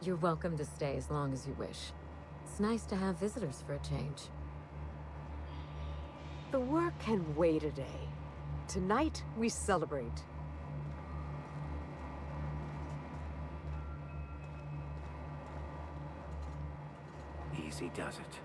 You're welcome to stay as long as you wish. It's nice to have visitors for a change. The work can wait a day. Tonight, we celebrate. Easy does it.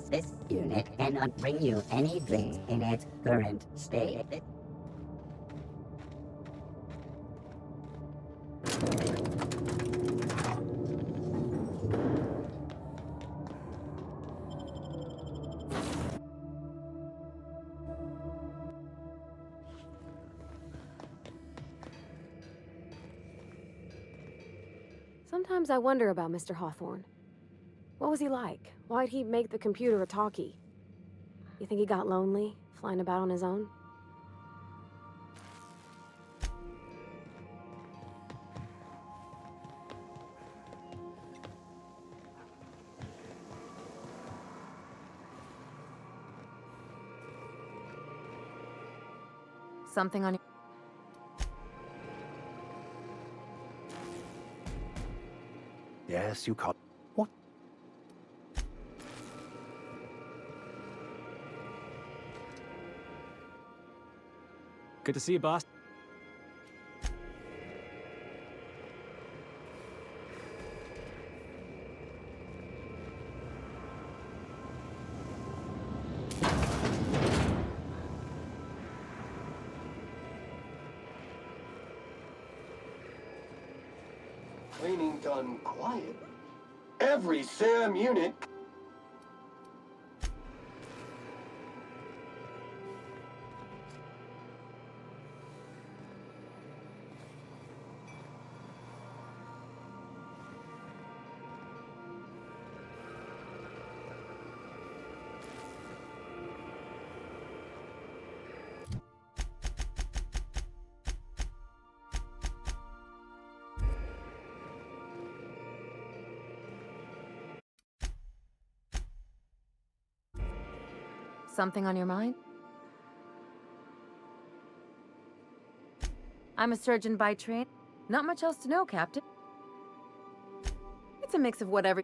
This unit cannot bring you any drinks in its current state. Sometimes I wonder about Mr. Hawthorne. What was he like? Why'd he make the computer a talkie? You think he got lonely, flying about on his own? Something on your... Yes, you call... What? Good to see you, boss. Cleaning done quiet. Every SAM unit. Something on your mind? I'm a surgeon by trade. Not much else to know, Captain. It's a mix of whatever...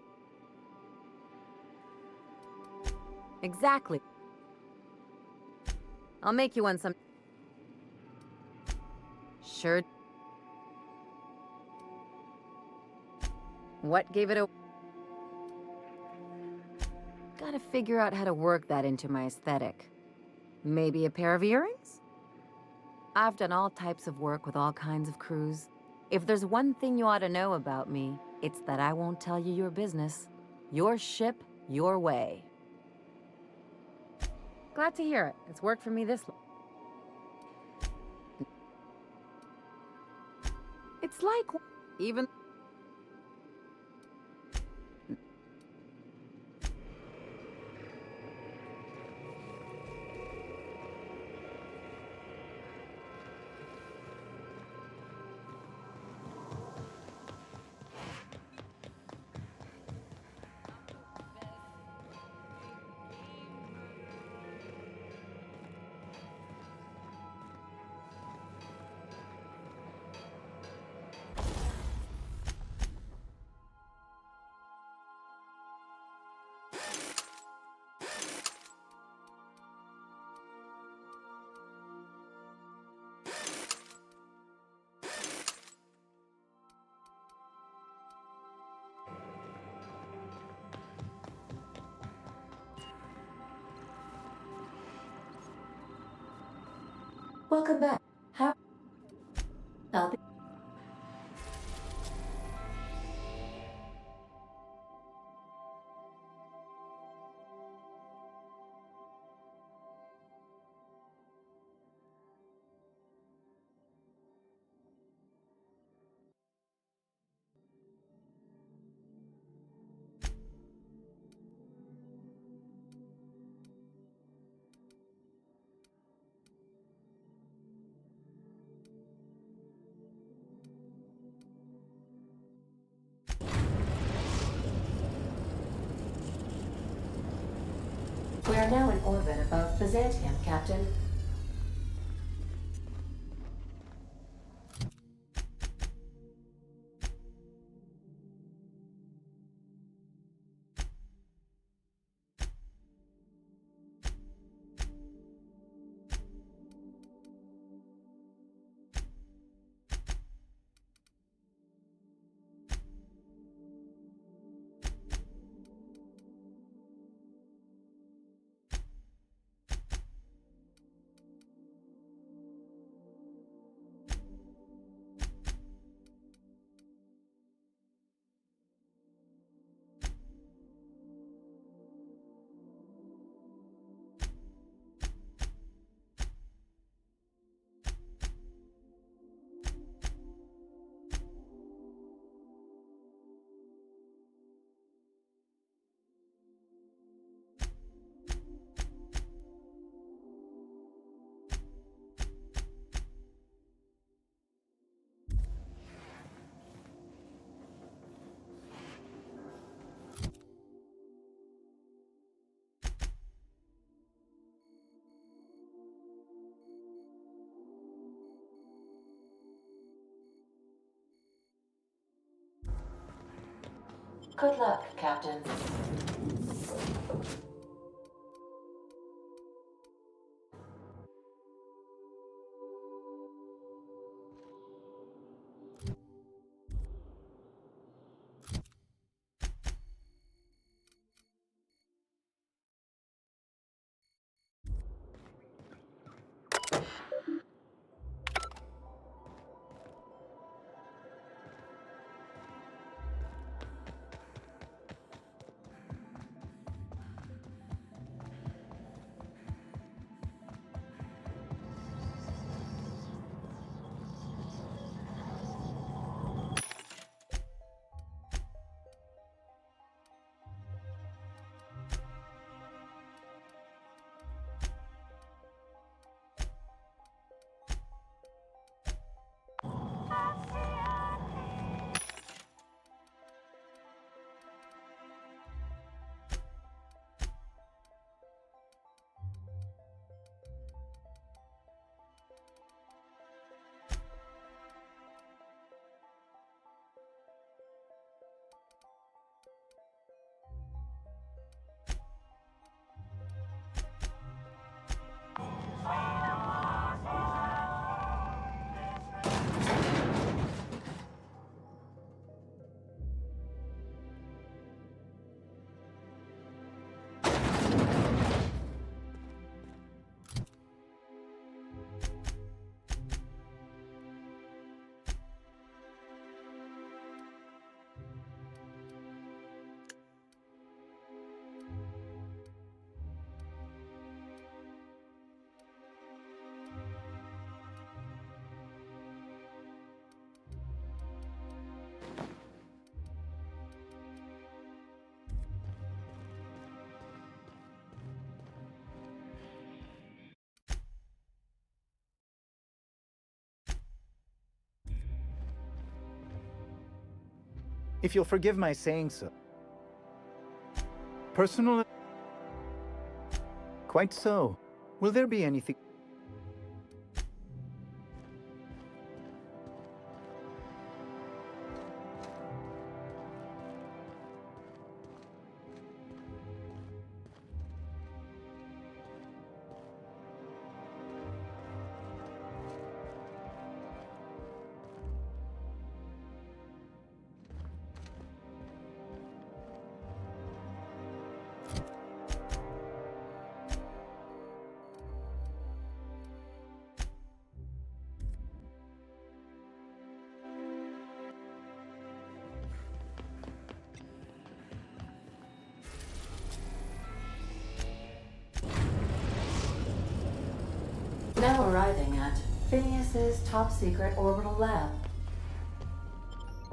Exactly. I'll make you one some... Sure. What gave it a... Gotta figure out how to work that into my aesthetic. Maybe a pair of earrings? I've done all types of work with all kinds of crews. If there's one thing you ought to know about me, it's that I won't tell you your business. Your ship, your way. Glad to hear it. It's worked for me this long. It's like... even... Welcome back. How? I'll be. We are now in orbit above Byzantium, Captain. Good luck, Captain. If you'll forgive my saying so. Personal? Quite so. Will there be anything? now arriving at Phineas's top-secret orbital lab.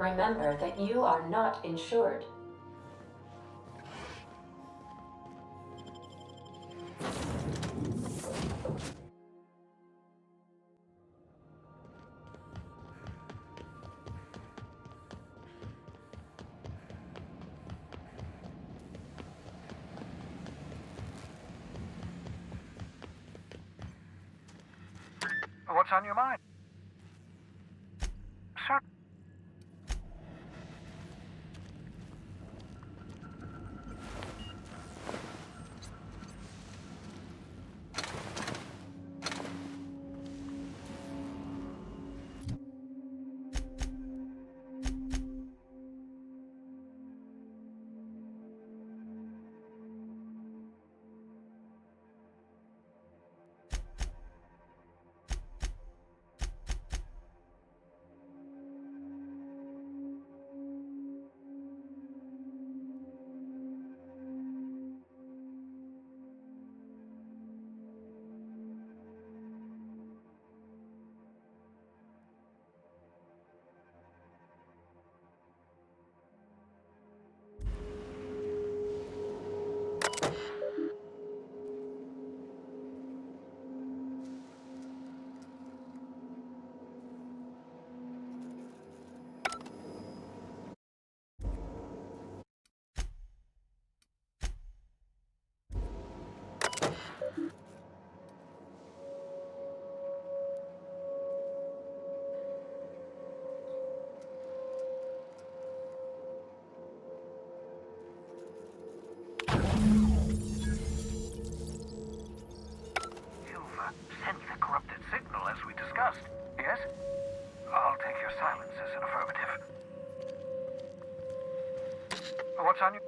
Remember that you are not insured. What's on your mind? Sir. Sent the corrupted signal as we discussed, yes? I'll take your silence as an affirmative. What's on your...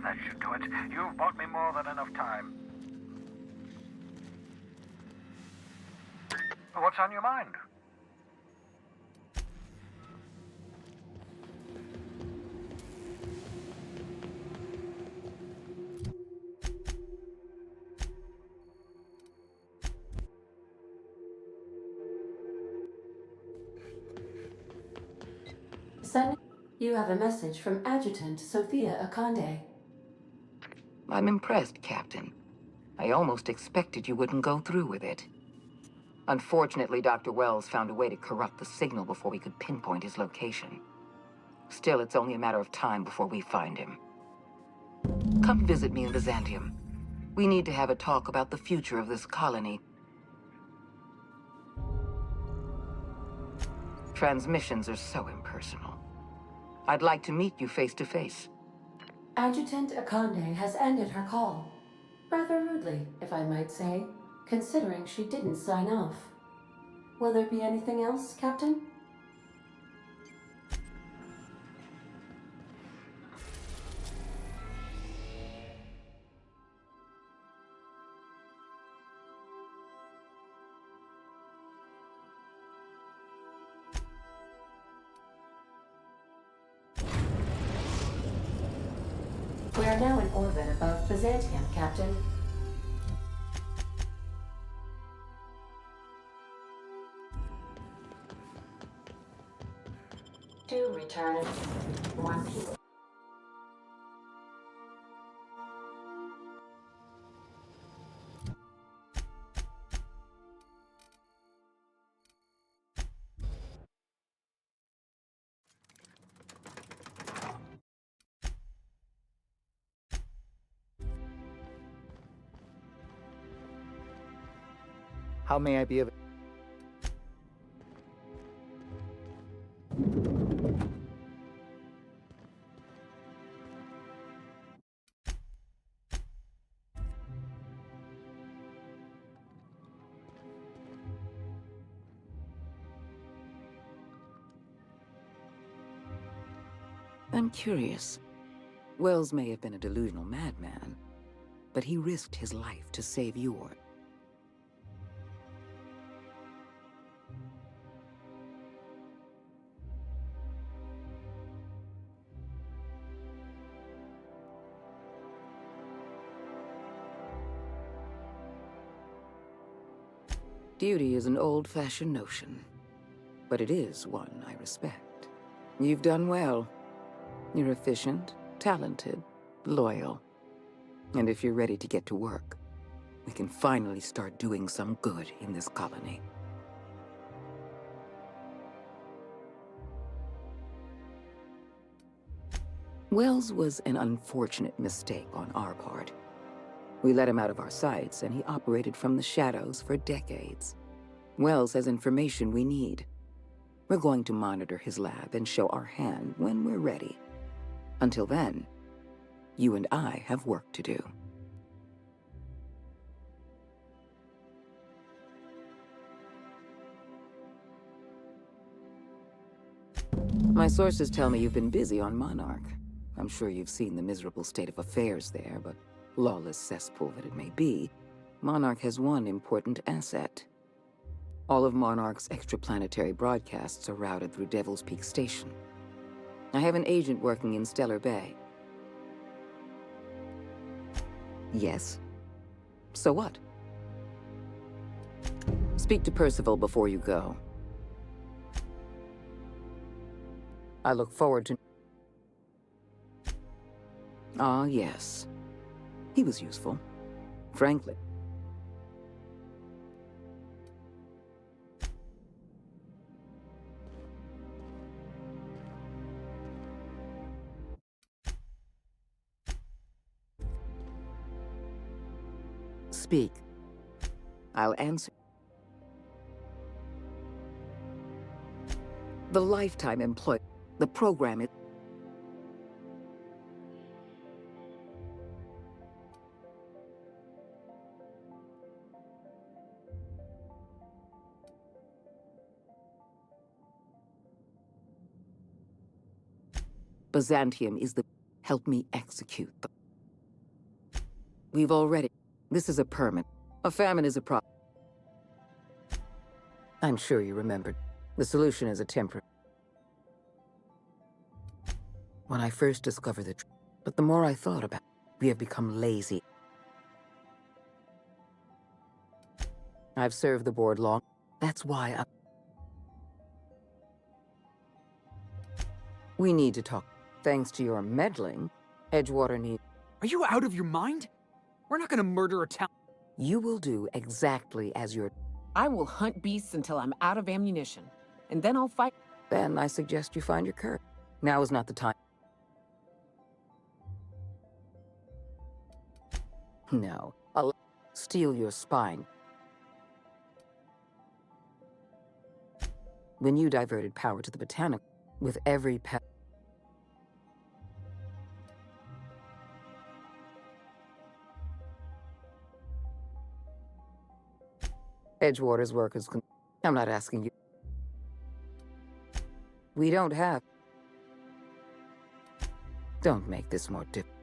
That should do it. You've bought me more than enough time. What's on your mind? Sen, you have a message from Adjutant Sophia Akande. I'm impressed, Captain. I almost expected you wouldn't go through with it. Unfortunately, Dr. Wells found a way to corrupt the signal before we could pinpoint his location. Still, it's only a matter of time before we find him. Come visit me in Byzantium. We need to have a talk about the future of this colony. Transmissions are so impersonal. I'd like to meet you face to face. Adjutant Akande has ended her call. Rather rudely, if I might say, considering she didn't sign off. Will there be anything else, Captain? We are now in orbit above Byzantium, Captain. To return 1 p.m. How may I be of... I'm curious. Wells may have been a delusional madman, but he risked his life to save yours. Duty is an old-fashioned notion, but it is one I respect. You've done well. You're efficient, talented, loyal. And if you're ready to get to work, we can finally start doing some good in this colony. Wells was an unfortunate mistake on our part. We let him out of our sights, and he operated from the shadows for decades. Wells has information we need. We're going to monitor his lab and show our hand when we're ready. Until then, you and I have work to do. My sources tell me you've been busy on Monarch. I'm sure you've seen the miserable state of affairs there, but lawless cesspool that it may be, Monarch has one important asset. All of Monarch's extraplanetary broadcasts are routed through Devil's Peak Station. I have an agent working in Stellar Bay. Yes? So what? Speak to Percival before you go. I look forward to... Ah, yes. He was useful. Frankly. Speak. I'll answer. The lifetime employee. The program is... Byzantium is the... Help me execute them. We've already... This is a permit. A famine is a problem. I'm sure you remembered. The solution is a temporary... When I first discovered the truth, but the more I thought about it, we have become lazy. I've served the board long. That's why we need to talk. Thanks to your meddling, Edgewater needs... Are you out of your mind? We're not gonna murder a town. You will do exactly as you're... I will hunt beasts until I'm out of ammunition. And then I'll fight. Then I suggest you find your courage. Now is not the time. No, I'll steal your spine. When you diverted power to the botanic, with every pet. Edgewater's work is. I'm not asking you. We don't have. Don't make this more difficult.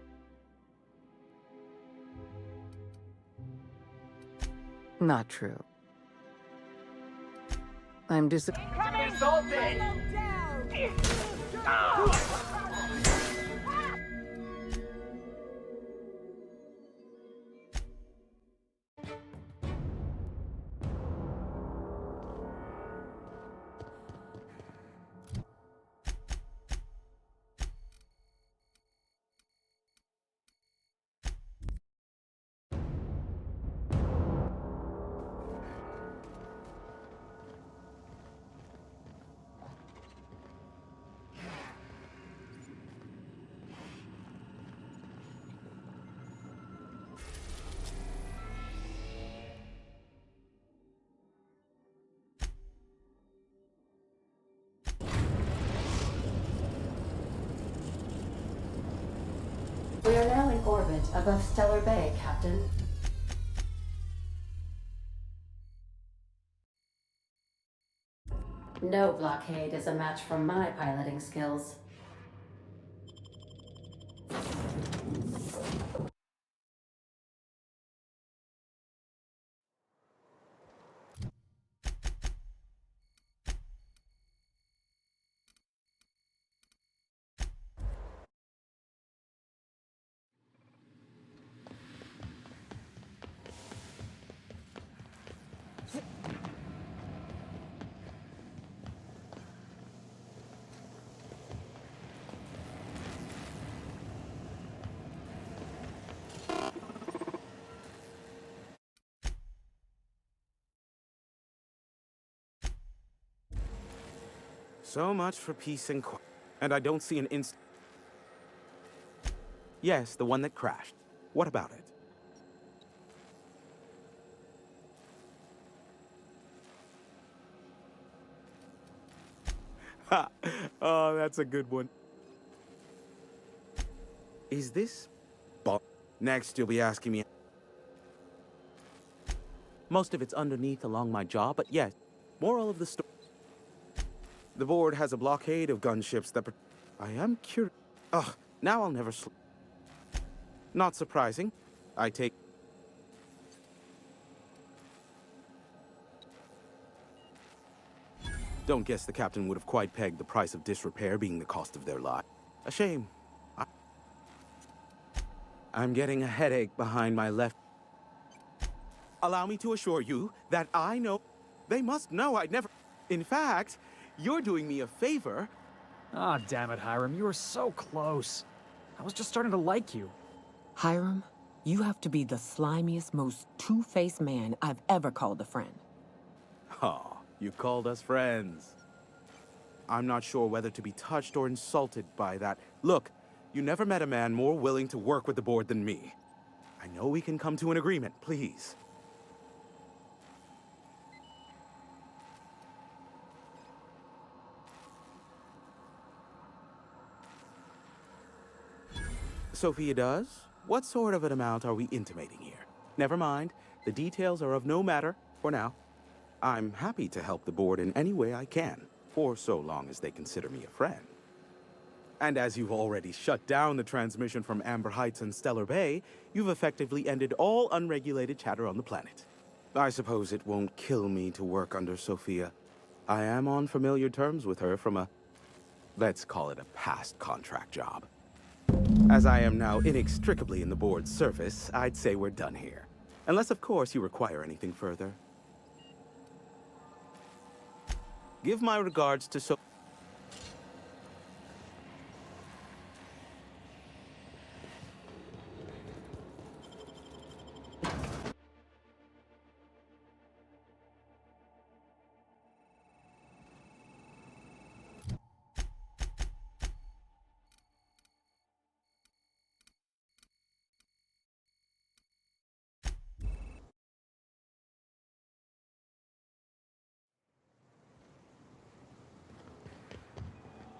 Not true. I'm We are now in orbit above Stellar Bay, Captain. No blockade is a match for my piloting skills. So much for peace and quiet. And I don't see an inst. Yes, the one that crashed. What about it? Ha! Oh, that's a good one. Is this... Next, you'll be asking me... Most of it's underneath along my jaw, but yes, moral of the story. The board has a blockade of gunships that... I am curious... Ugh, now I'll never sleep. Not surprising. I take... Don't guess the captain would have quite pegged the price of disrepair being the cost of their life. A shame. I'm getting a headache behind my left... Allow me to assure you that I know... They must know I'd never... In fact, you're doing me a favor. Ah, damn it, Hiram. You were so close. I was just starting to like you. Hiram, you have to be the slimiest, most two-faced man I've ever called a friend. Oh, you called us friends. I'm not sure whether to be touched or insulted by that. Look, you never met a man more willing to work with the board than me. I know we can come to an agreement, please. Sophia does? What sort of an amount are we intimating here? Never mind. The details are of no matter for now. I'm happy to help the board in any way I can, for so long as they consider me a friend. And as you've already shut down the transmission from Amber Heights and Stellar Bay, you've effectively ended all unregulated chatter on the planet. I suppose it won't kill me to work under Sophia. I am on familiar terms with her from a, let's call it a past contract job. As I am now inextricably in the board's service, I'd say we're done here. Unless, of course, you require anything further. Give my regards to Sophia.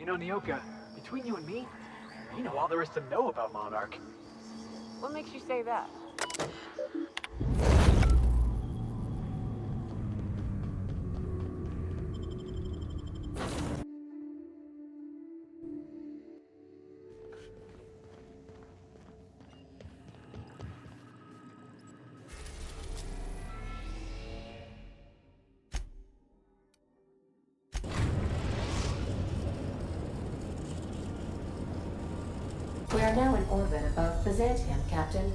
You know, Nyoka, between you and me, you know all there is to know about Monarch. What makes you say that? We are now in orbit above Byzantium, Captain.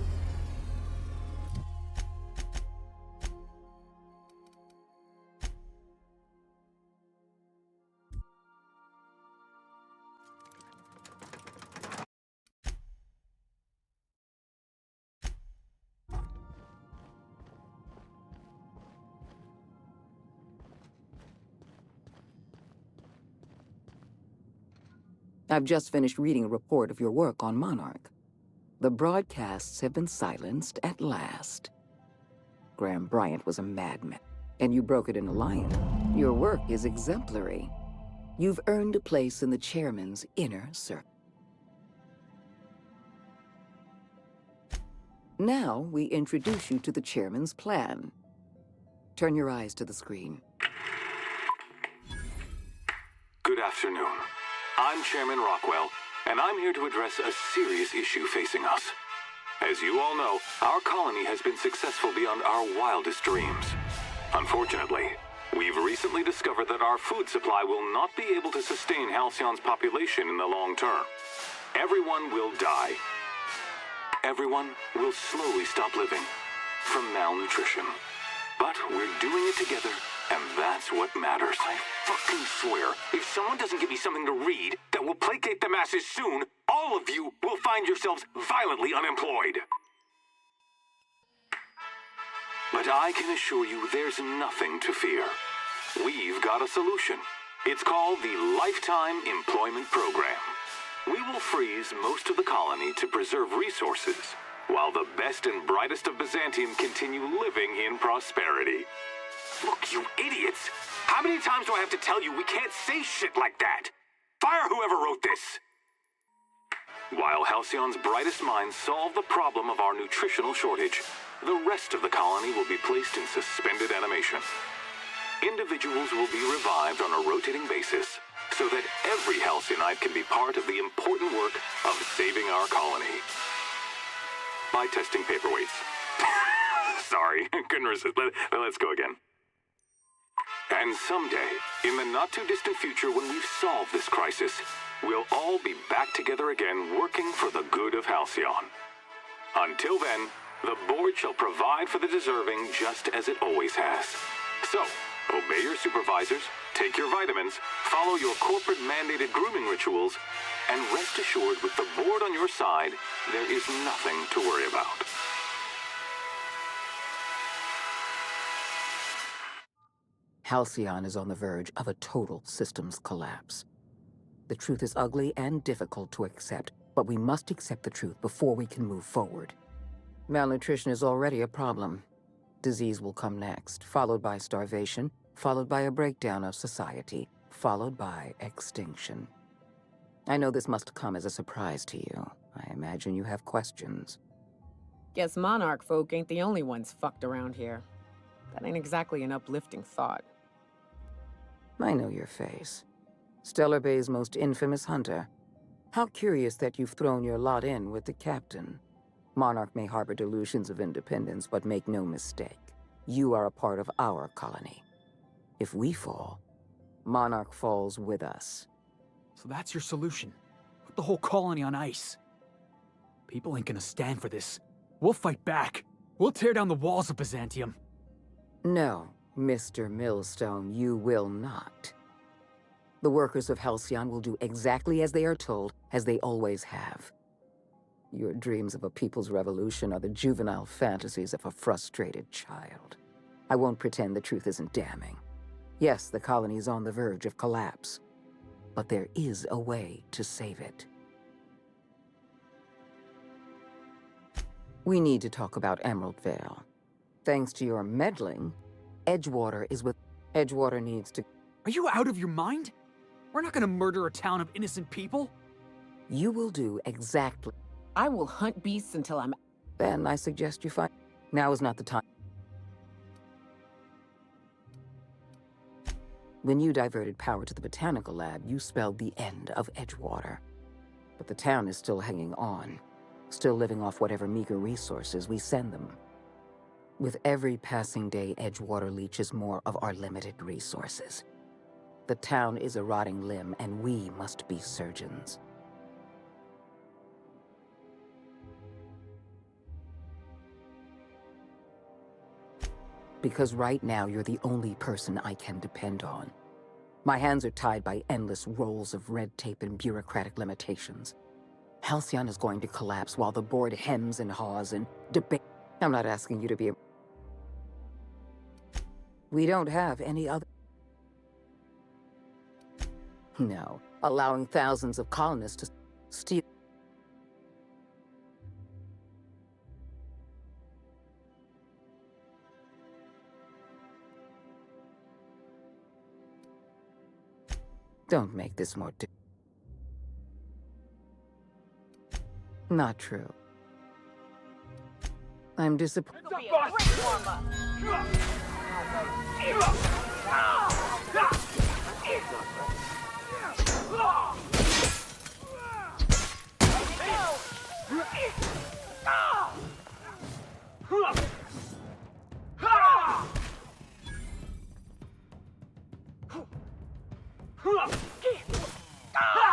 I've just finished reading a report of your work on Monarch. The broadcasts have been silenced at last. Graham Bryant was a madman, and you broke it in a lion. Your work is exemplary. You've earned a place in the chairman's inner circle. Now, we introduce you to the chairman's plan. Turn your eyes to the screen. Good afternoon. I'm Chairman Rockwell, and I'm here to address a serious issue facing us. As you all know, our colony has been successful beyond our wildest dreams. Unfortunately, we've recently discovered that our food supply will not be able to sustain Halcyon's population in the long term. Everyone will die. Everyone will slowly stop living from malnutrition. But we're doing it together, and that's what matters. I fucking swear, if someone doesn't give me something to read that will placate the masses soon, all of you will find yourselves violently unemployed. But I can assure you there's nothing to fear. We've got a solution. It's called the Lifetime Employment Program. We will freeze most of the colony to preserve resources, while the best and brightest of Byzantium continue living in prosperity. Look, you idiots! How many times do I have to tell you we can't say shit like that? Fire whoever wrote this! While Halcyon's brightest minds solve the problem of our nutritional shortage, the rest of the colony will be placed in suspended animation. Individuals will be revived on a rotating basis, so that every Halcyonite can be part of the important work of saving our colony. By testing paperweights. Sorry, couldn't resist. Let's go again. And someday, in the not-too-distant future when we've solved this crisis, we'll all be back together again working for the good of Halcyon. Until then, the board shall provide for the deserving just as it always has. So, obey your supervisors, take your vitamins, follow your corporate-mandated grooming rituals, and rest assured with the board on your side, there is nothing to worry about. Halcyon is on the verge of a total systems collapse. The truth is ugly and difficult to accept, but we must accept the truth before we can move forward. Malnutrition is already a problem. Disease will come next, followed by starvation, followed by a breakdown of society, followed by extinction. I know this must come as a surprise to you. I imagine you have questions. Guess Monarch folk ain't the only ones fucked around here. That ain't exactly an uplifting thought. I know your face. Stellar Bay's most infamous hunter. How curious that you've thrown your lot in with the captain. Monarch may harbor delusions of independence, but make no mistake. You are a part of our colony. If we fall, Monarch falls with us. So that's your solution. Put the whole colony on ice. People ain't gonna stand for this. We'll fight back. We'll tear down the walls of Byzantium. No, Mr. Millstone, you will not. The workers of Halcyon will do exactly as they are told, as they always have. Your dreams of a people's revolution are the juvenile fantasies of a frustrated child. I won't pretend the truth isn't damning. Yes, the colony is on the verge of collapse, but there is a way to save it. We need to talk about Emerald Vale. Thanks to your meddling, Edgewater is with... Edgewater needs to... Are you out of your mind? We're not gonna murder a town of innocent people. You will do exactly. I will hunt beasts until I'm... Then I suggest you find... Now is not the time. When you diverted power to the botanical lab, you spelled the end of Edgewater. But the town is still hanging on, still living off whatever meager resources we send them. With every passing day, Edgewater leeches more of our limited resources. The town is a rotting limb, and we must be surgeons. Because right now, you're the only person I can depend on. My hands are tied by endless rolls of red tape and bureaucratic limitations. Halcyon is going to collapse while the board hems and haws and debate. I'm not asking you to be a... We don't have any other... No, allowing thousands of colonists to steal... Don't make this more Not true. I'm disappointed.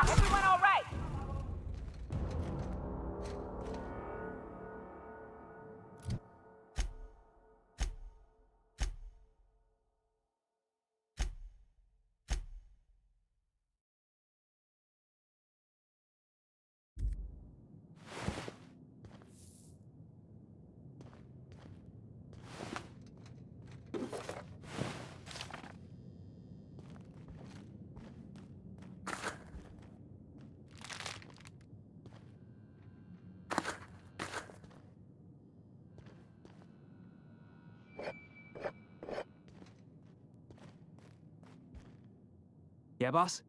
Everyone all right? Yeah, boss?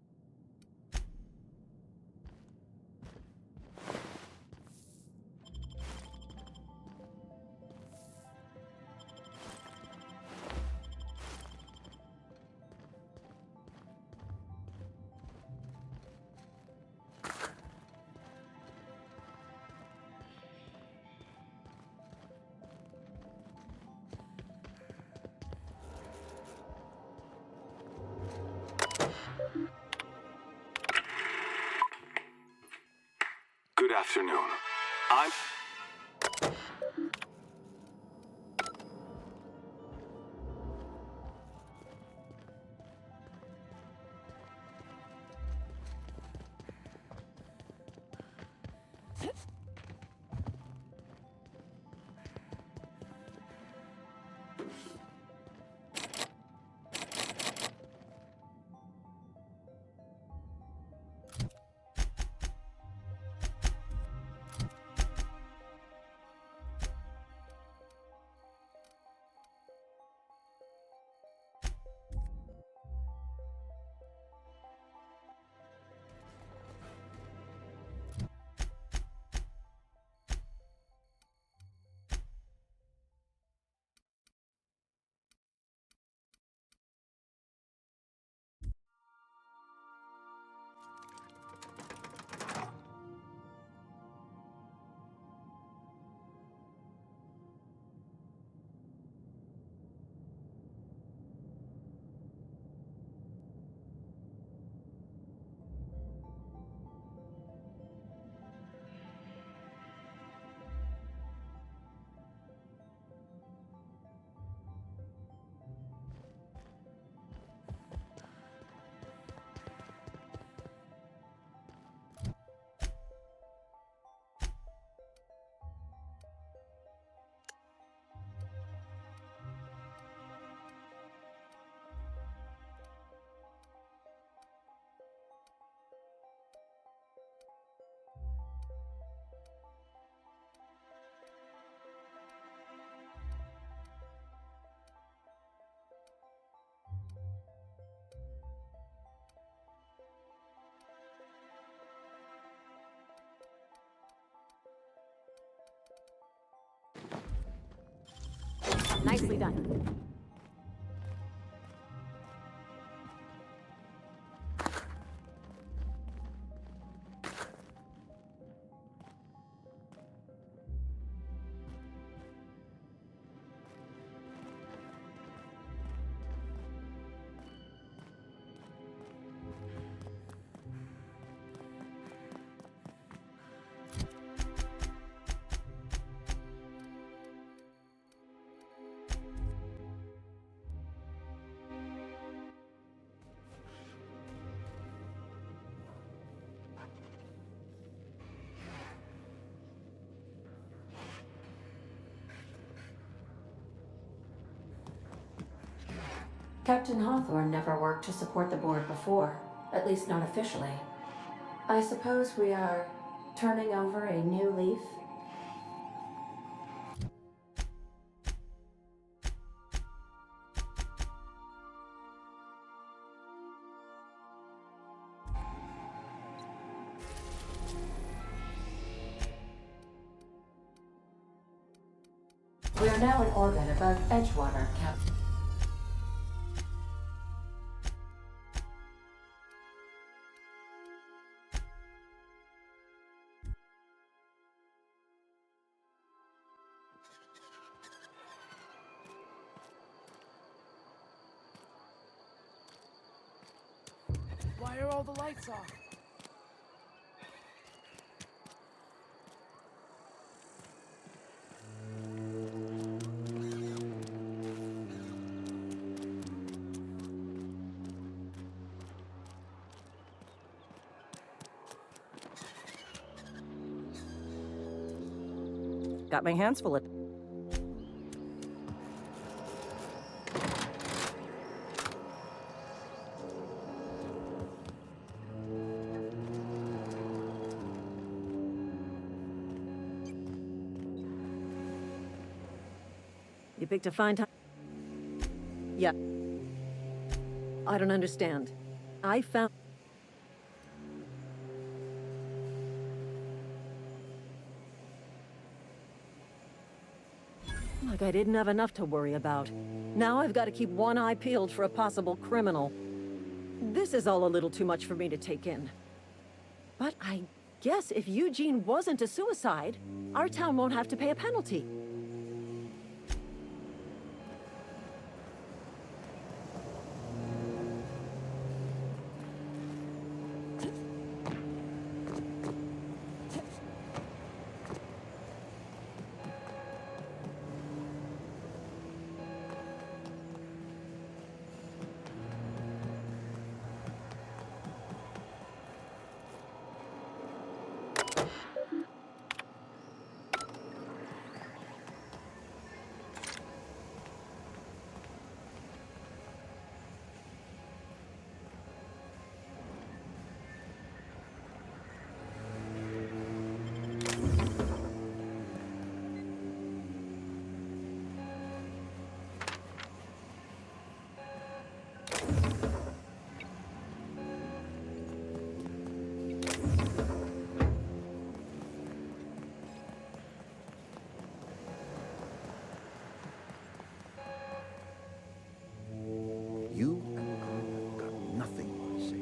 Good afternoon. I'm... Nicely done. Captain Hawthorne never worked to support the board before, at least not officially. I suppose we are turning over a new leaf? We are now in orbit above Edgewater, Captain. Why are all the lights off? Got my hands full of... You picked a fine time. Yeah. I don't understand. I found... Like I didn't have enough to worry about. Now I've got to keep one eye peeled for a possible criminal. This is all a little too much for me to take in. But I guess if Eugene wasn't a suicide, our town won't have to pay a penalty. You and I have got nothing to say.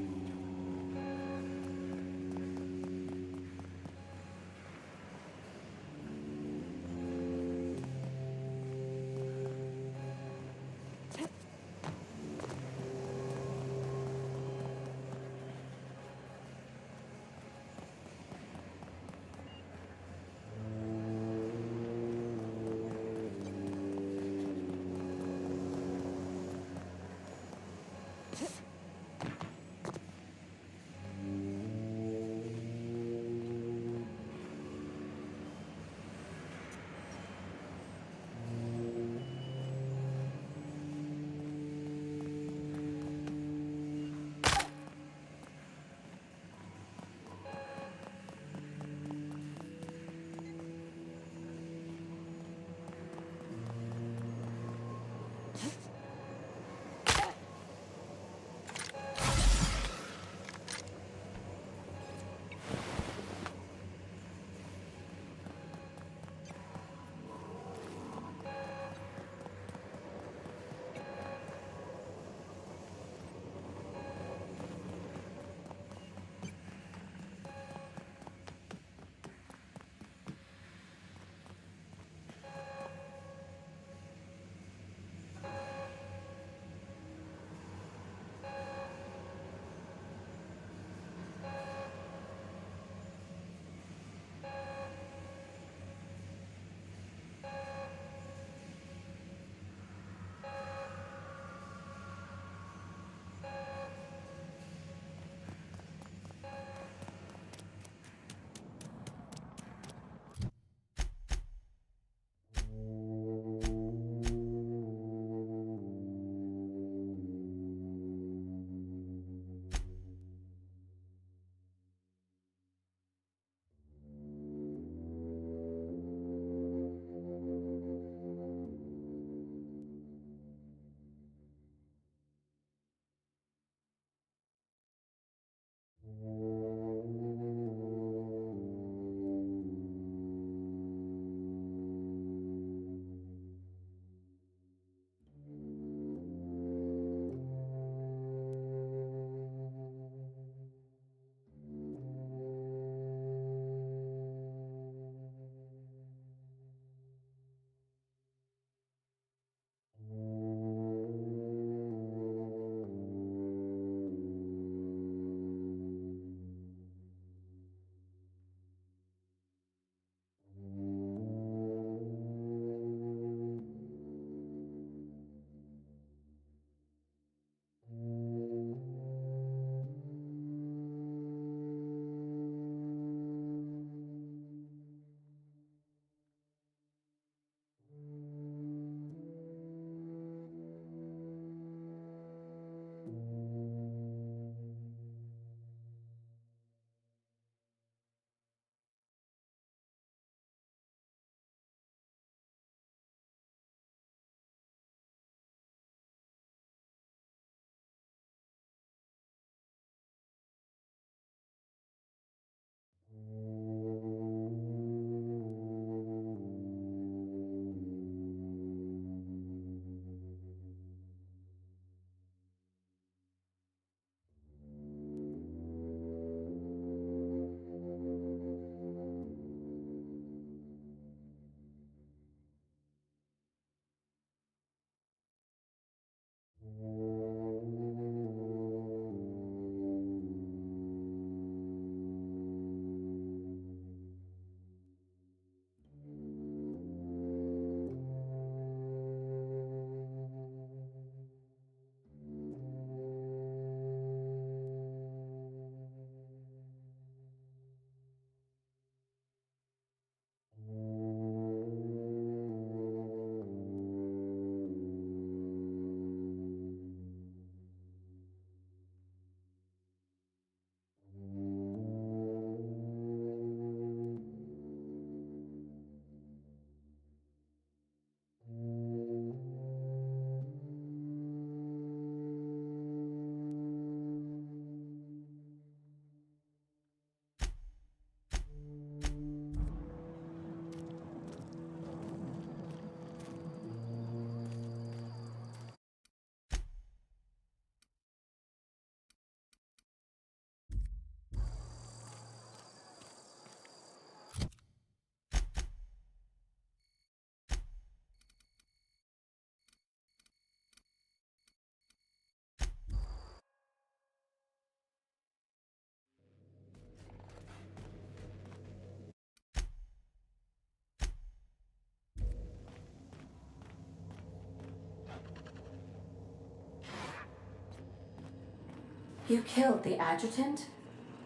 You killed the adjutant?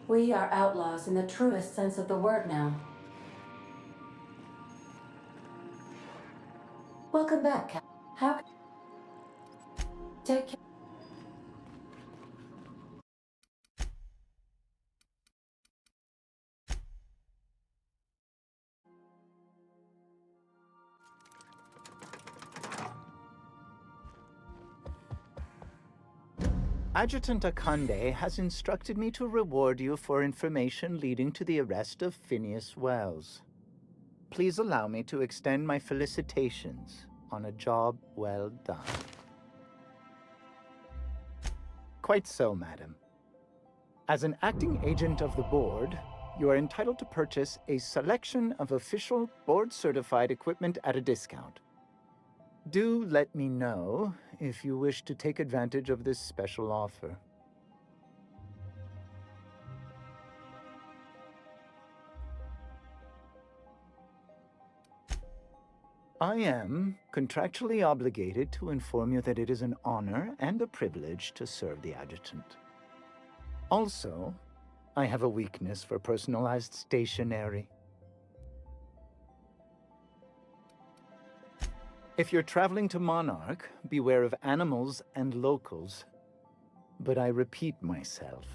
We are outlaws in the truest sense of the word now. Welcome back, Cap. How... Take care. Adjutant Akande has instructed me to reward you for information leading to the arrest of Phineas Wells. Please allow me to extend my felicitations on a job well done. Quite so, madam. As an acting agent of the board, you are entitled to purchase a selection of official board-certified equipment at a discount. Do let me know if you wish to take advantage of this special offer. I am contractually obligated to inform you that it is an honor and a privilege to serve the adjutant. Also, I have a weakness for personalized stationery. If you're traveling to Monarch, beware of animals and locals. But I repeat myself.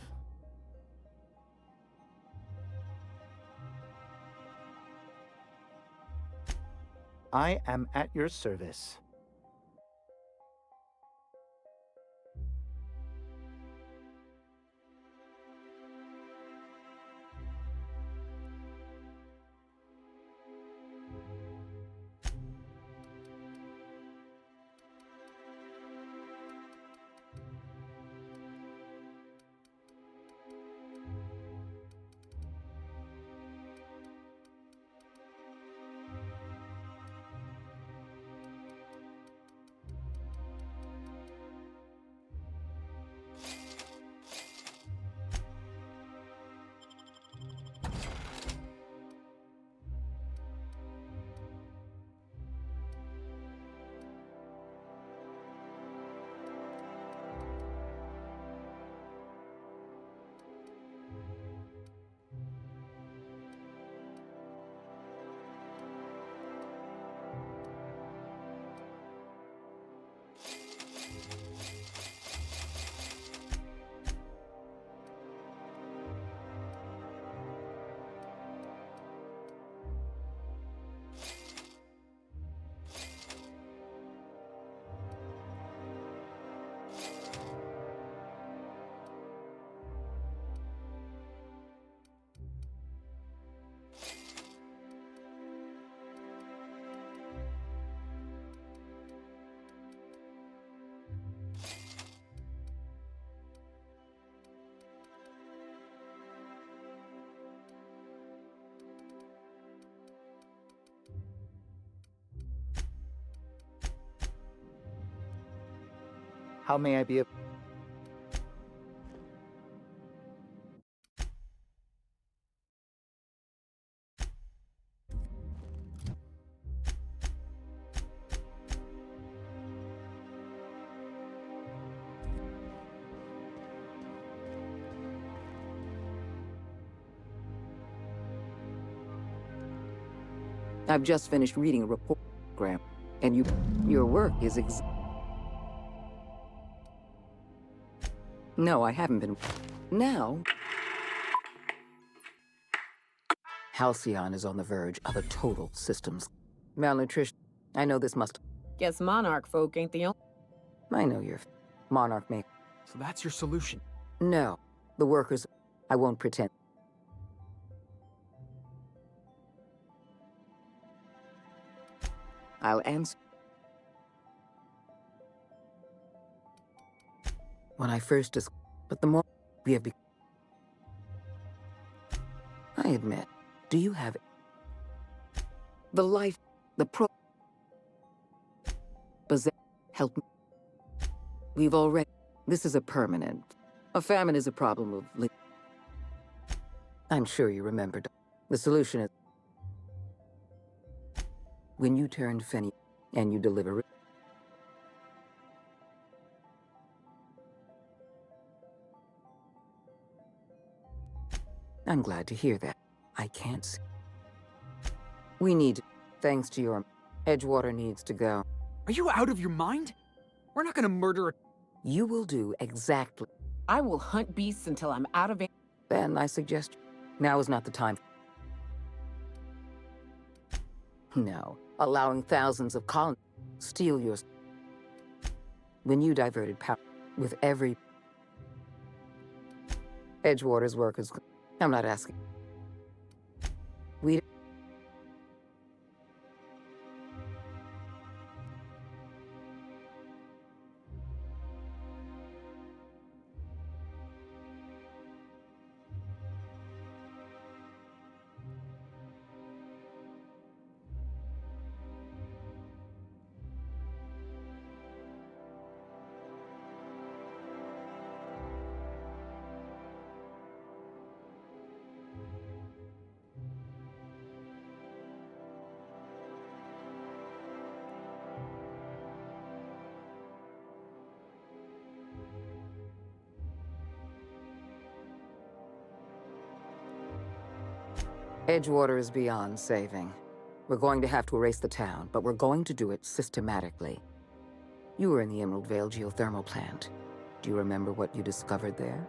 I am at your service. How may I be of... I've just finished reading a report, Graham, and your work is No, I haven't been. Now, Halcyon is on the verge of a total systems malnutrition. I know this must. Guess Monarch folk ain't the only. I know you're Monarch may. So that's your solution? No, the workers. I won't pretend. I'll answer. When I first but the more we have I admit, do you have the life, the help me? We've already, this is a permanent. A famine is a problem of I'm sure you remembered. The solution is when you turn Fenny and you deliver it. I'm glad to hear that. I can't see. We need, thanks to your... Edgewater needs to go. Are you out of your mind? We're not gonna murder a... You will do exactly. I will hunt beasts until I'm out of it. Then I suggest now is not the time. No, allowing thousands of colonists steal your... When you diverted power with every... Edgewater's workers... I'm not asking. We... Edgewater is beyond saving. We're going to have to erase the town, but we're going to do it systematically. You were in the Emerald Vale geothermal plant. Do you remember what you discovered there?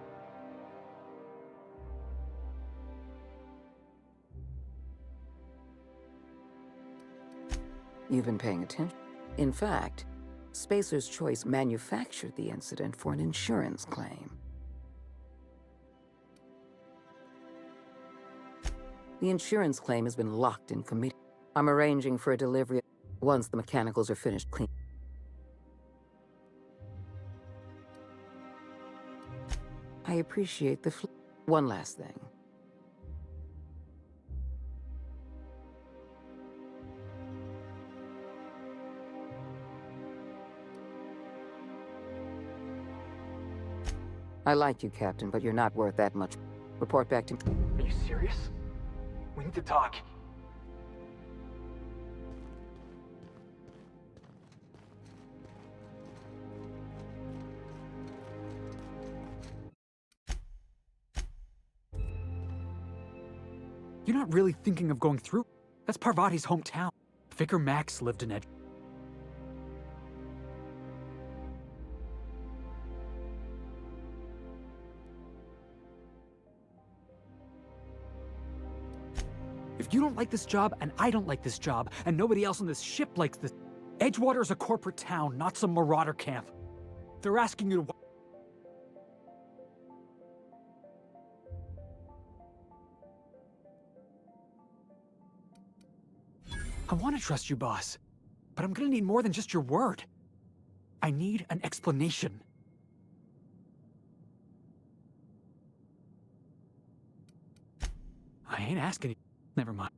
You've been paying attention. In fact, Spacer's Choice manufactured the incident for an insurance claim. The insurance claim has been locked in committee. I'm arranging for a delivery once the mechanicals are finished clean. I appreciate the one last thing. I like you, Captain, but you're not worth that much. Report back to me. Are you serious? We need to talk. You're not really thinking of going through? That's Parvati's hometown. Vicar Max lived in Edge. If you don't like this job, and I don't like this job, and nobody else on this ship likes this... Edgewater is a corporate town, not some marauder camp. They're asking you to... I want to trust you, boss. But I'm gonna need more than just your word. I need an explanation. I ain't asking you. Never mind.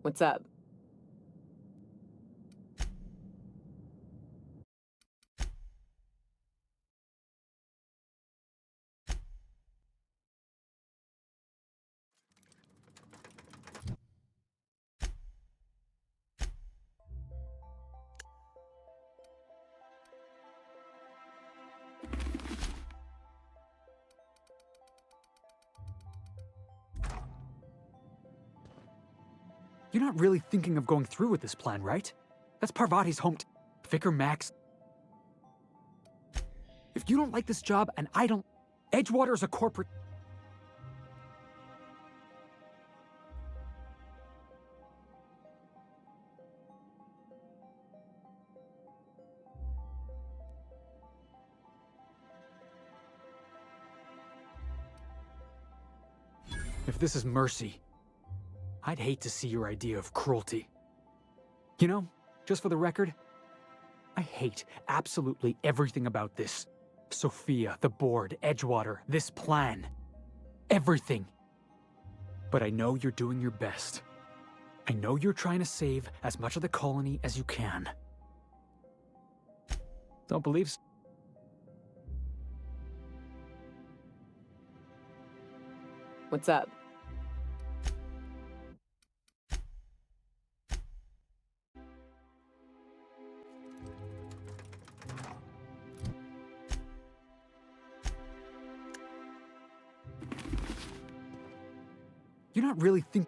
What's up? You're not really thinking of going through with this plan, right? That's Parvati's hometown. Vicar Max. If you don't like this job, and I don't... Edgewater is a corporate... If this is mercy, I'd hate to see your idea of cruelty. You know, just for the record, I hate absolutely everything about this. Sophia, the board, Edgewater, this plan. Everything. But I know you're doing your best. I know you're trying to save as much of the colony as you can. Don't believe so? What's up? You're not really think...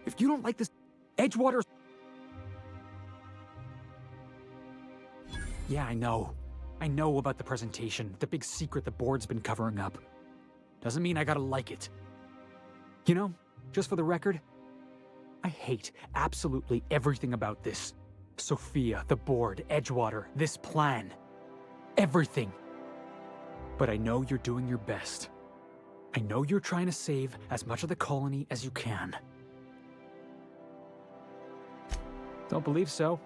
If you don't like this... Edgewater... Yeah, I know. I know about the presentation, the big secret the board's been covering up. Doesn't mean I gotta like it. You know, just for the record, I hate absolutely everything about this. Sophia, the board, Edgewater, this plan. Everything. But I know you're doing your best. I know you're trying to save as much of the colony as you can. Don't believe so?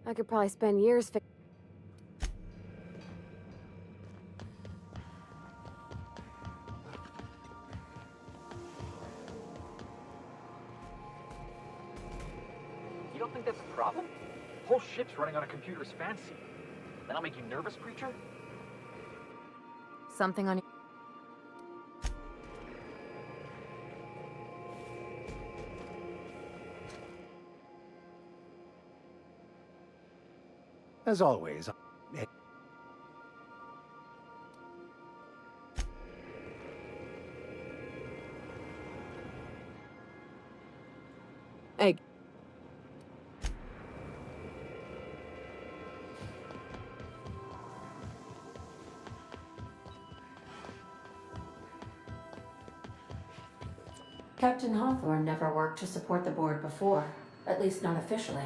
I could probably spend years You don't think that's a problem? Whole ship's running on a computer's fancy. That'll make you nervous, creature? Something on your... As always, Hey. Captain Hawthorne never worked to support the board before, at least not officially.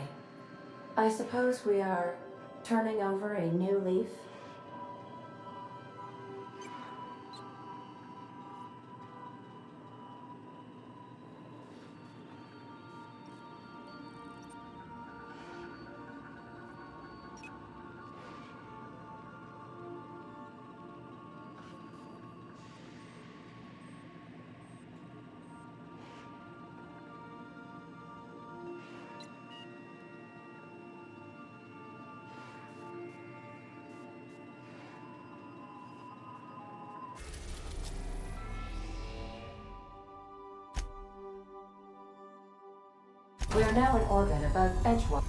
I suppose we are turning over a new leaf? We are now in orbit above Edgewater.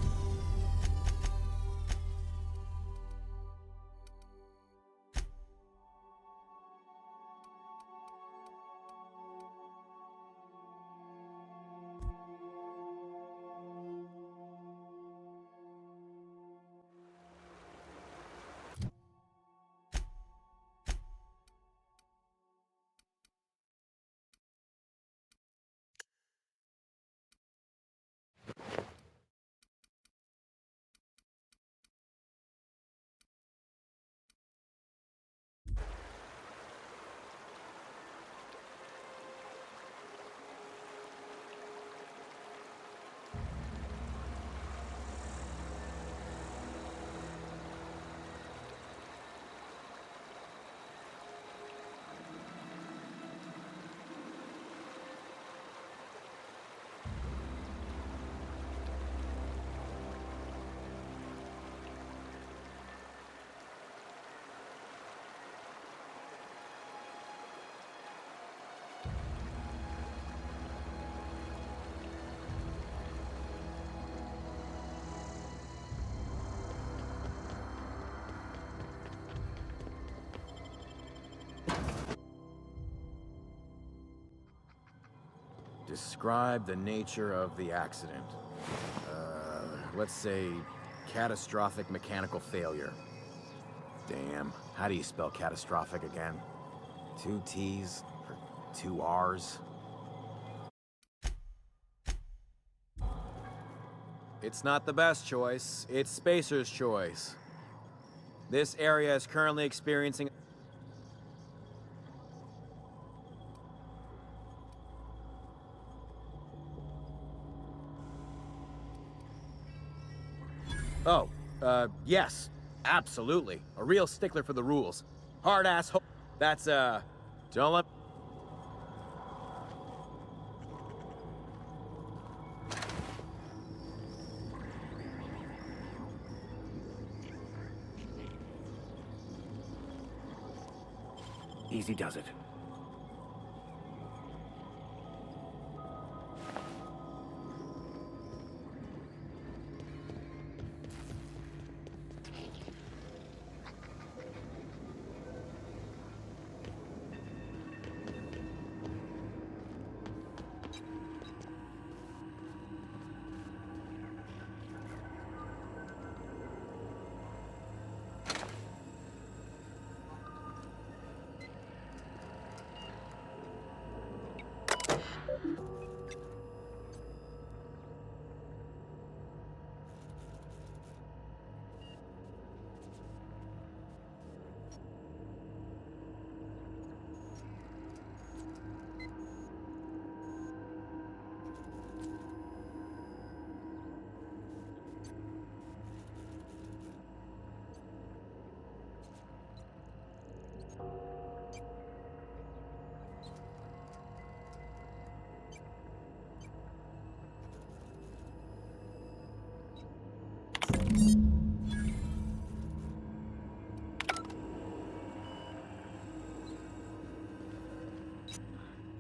Describe the nature of the accident. Let's say catastrophic mechanical failure. Damn, how do you spell catastrophic again? 2 T's or 2 R's? It's not the best choice, it's Spacer's choice. This area is currently experiencing... Oh, yes, absolutely. A real stickler for the rules. Hard-ass ho- That's, don't let... Easy does it.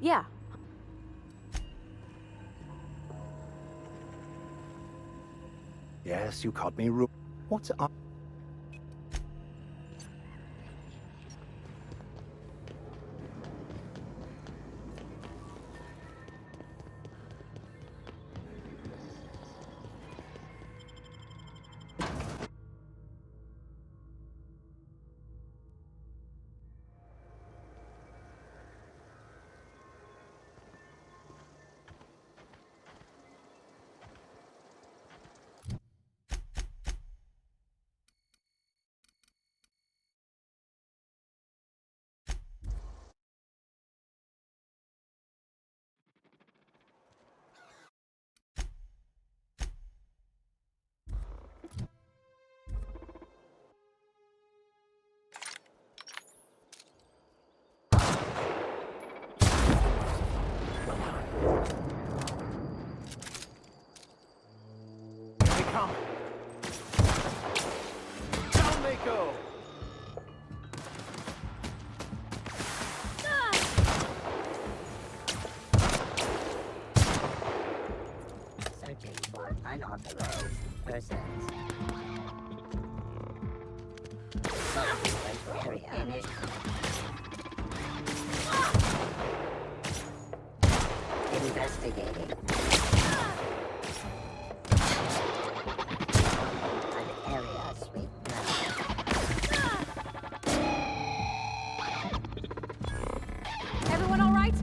Yeah. Yes, you caught me. What's up? They come. Down they go. Searching for unauthorized persons. Area. Investigating. An area sweet now. Everyone all right?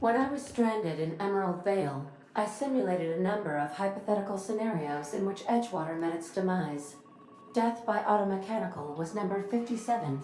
When I was stranded in Emerald Vale, I simulated a number of hypothetical scenarios in which Edgewater met its demise. Death by automechanical was number 57.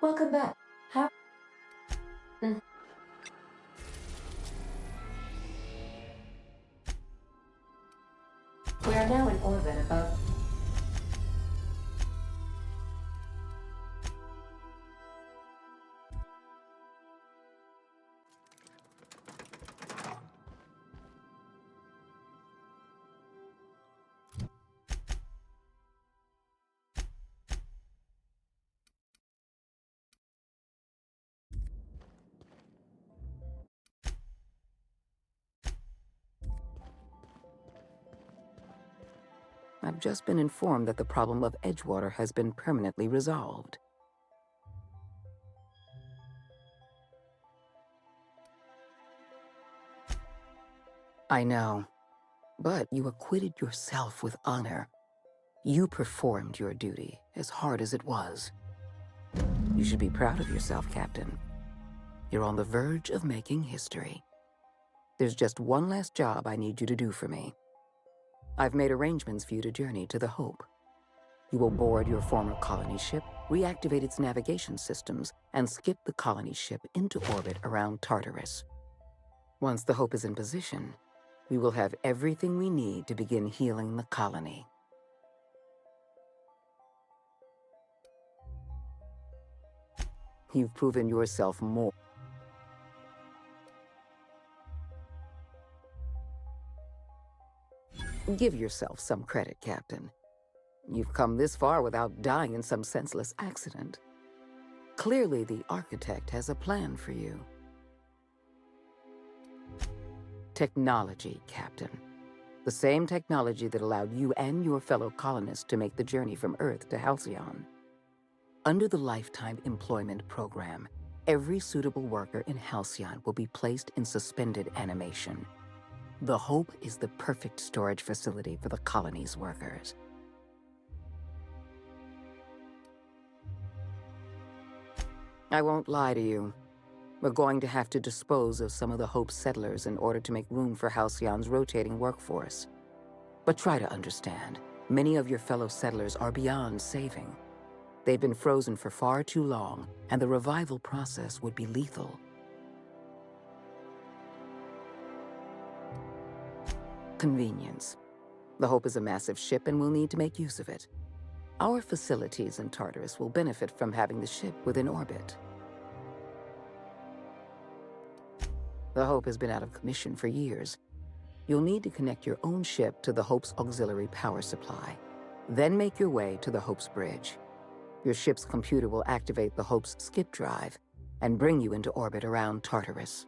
Welcome back. How? We are now in orbit above. I've just been informed that the problem of Edgewater has been permanently resolved. I know, but you acquitted yourself with honor. You performed your duty, as hard as it was. You should be proud of yourself, Captain. You're on the verge of making history. There's just one last job I need you to do for me. I've made arrangements for you to journey to the Hope. You will board your former colony ship, reactivate its navigation systems, and skip the colony ship into orbit around Tartarus. Once the Hope is in position, we will have everything we need to begin healing the colony. You've proven yourself more. Give yourself some credit, Captain. You've come this far without dying in some senseless accident. Clearly, the Architect has a plan for you. Technology, Captain. The same technology that allowed you and your fellow colonists to make the journey from Earth to Halcyon. Under the Lifetime Employment Program, every suitable worker in Halcyon will be placed in suspended animation. The Hope is the perfect storage facility for the colony's workers. I won't lie to you. We're going to have to dispose of some of the Hope's settlers in order to make room for Halcyon's rotating workforce. But try to understand, many of your fellow settlers are beyond saving. They've been frozen for far too long, and the revival process would be lethal. Convenience. The Hope is a massive ship and we'll need to make use of it. Our facilities in Tartarus will benefit from having the ship within orbit. The Hope has been out of commission for years. You'll need to connect your own ship to the Hope's auxiliary power supply. Then make your way to the Hope's bridge. Your ship's computer will activate the Hope's skip drive and bring you into orbit around Tartarus.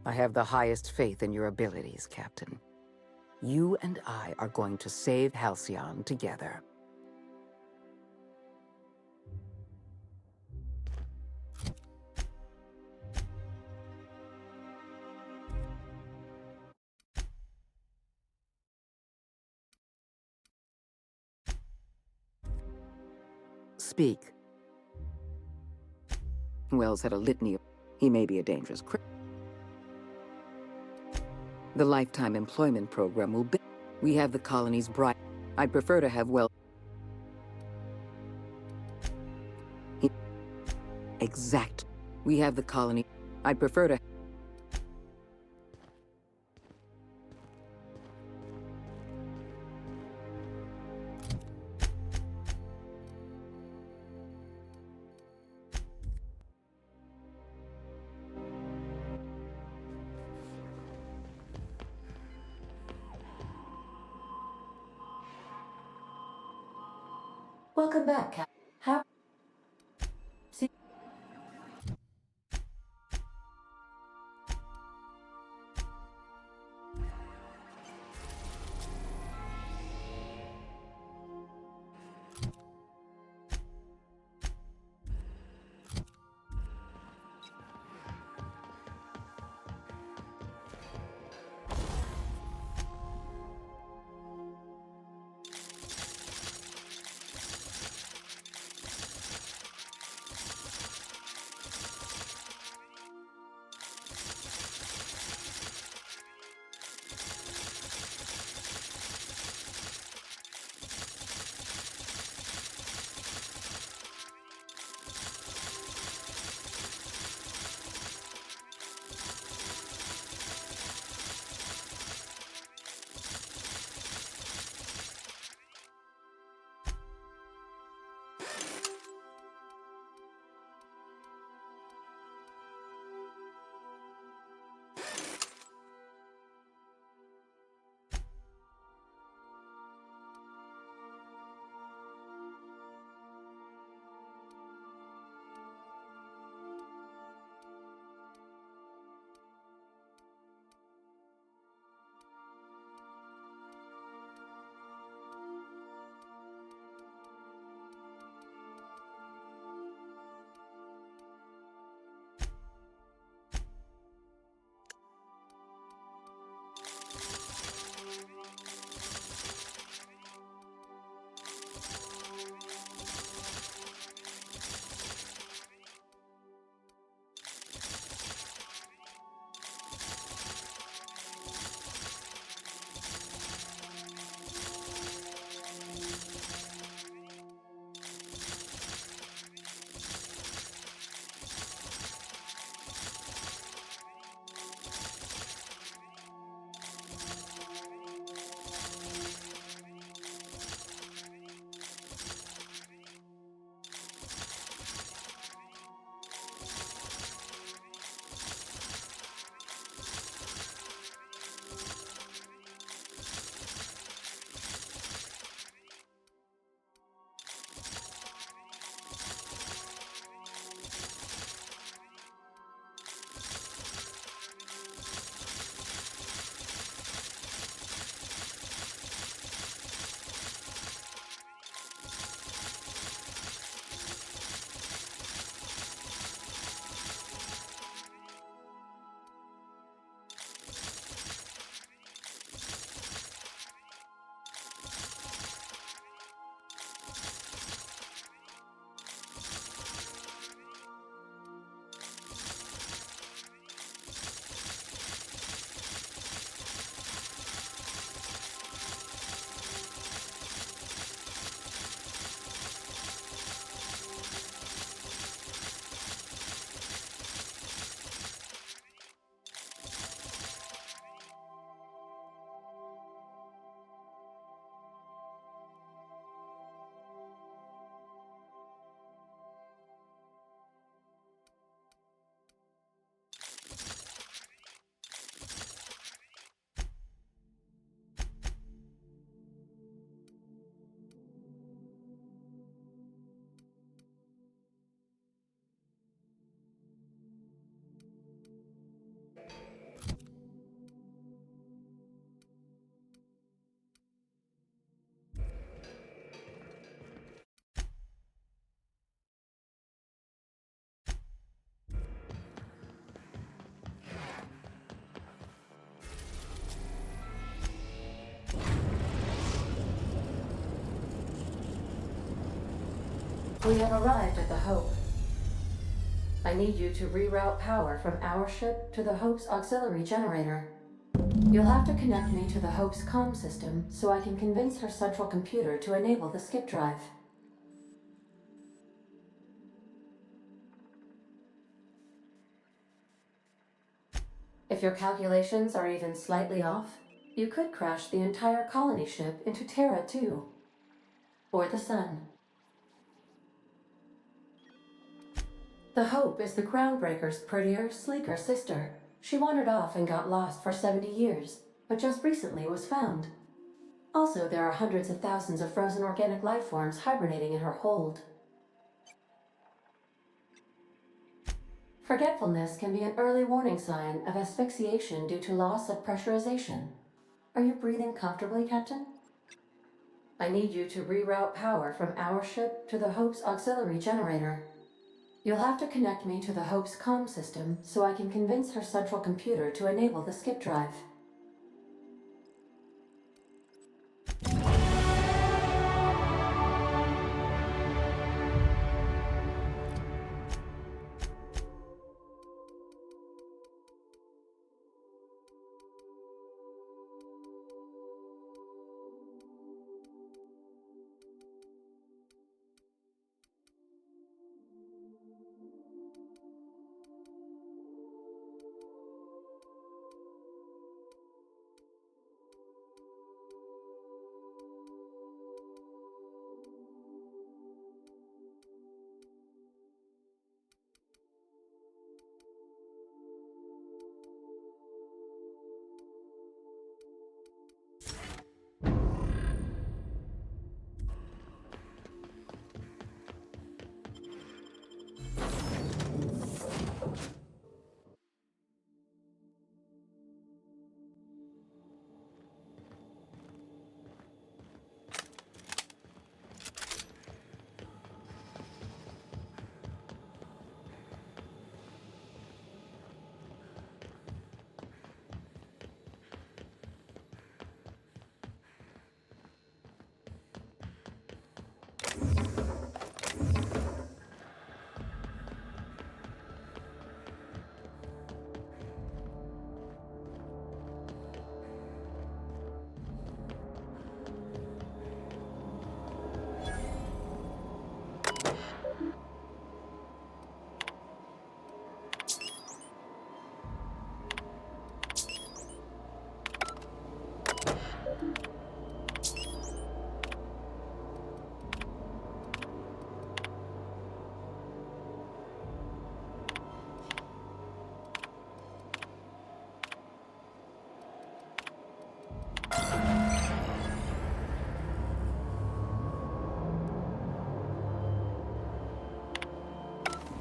I have the highest faith in your abilities, Captain. You and I are going to save Halcyon together. Speak. Wells had a litany of... He may be a dangerous criminal. The lifetime employment program will be... We have the colony's bright... I'd prefer to have, well... Exact. We have the colony... I'd prefer to... Welcome back, Cap. How? See. We have arrived at the Hope. I need you to reroute power from our ship to the Hope's auxiliary generator. You'll have to connect me to the Hope's comm system so I can convince her central computer to enable the skip drive. If your calculations are even slightly off, you could crash the entire colony ship into Terra too. Or the Sun. The Hope is the Groundbreaker's prettier, sleeker sister. She wandered off and got lost for 70 years, but just recently was found. Also, there are hundreds of thousands of frozen organic life forms hibernating in her hold. Forgetfulness can be an early warning sign of asphyxiation due to loss of pressurization. Are you breathing comfortably, Captain? I need you to reroute power from our ship to the Hope's auxiliary generator. You'll have to connect me to the Hope's comm system so I can convince her central computer to enable the skip drive.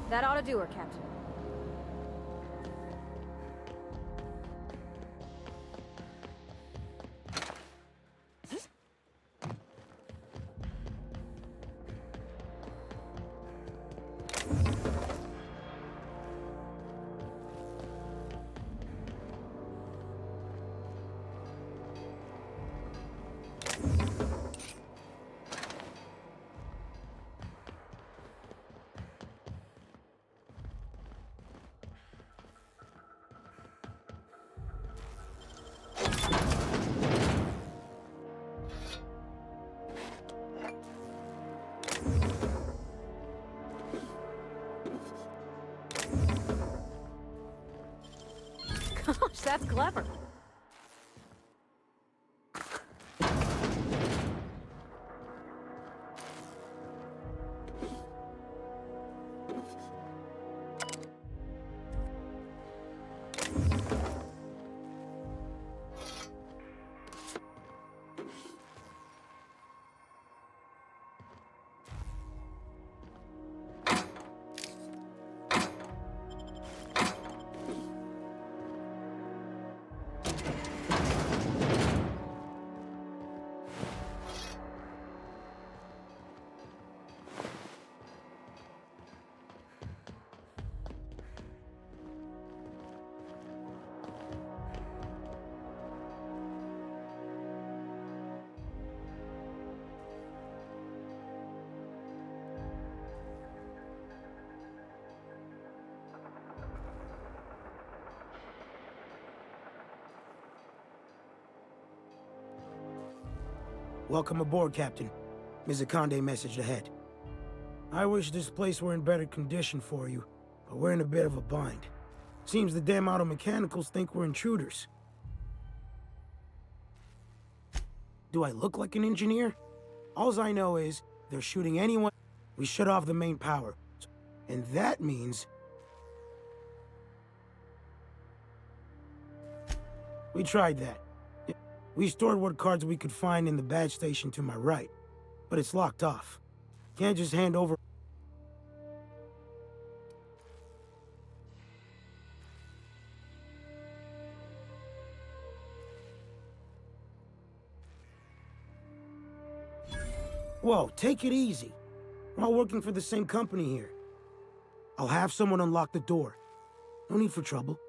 That ought to do her, Captain. Gosh, that's clever. Welcome aboard, Captain. Mizukande messaged ahead. I wish this place were in better condition for you, but we're in a bit of a bind. Seems the damn auto mechanicals think we're intruders. Do I look like an engineer? Alls I know is, they're shooting anyone. We shut off the main power. And that means... We tried that. We stored what cards we could find in the badge station to my right, but it's locked off. Can't just hand over... Whoa, take it easy. We're all working for the same company here. I'll have someone unlock the door. No need for trouble.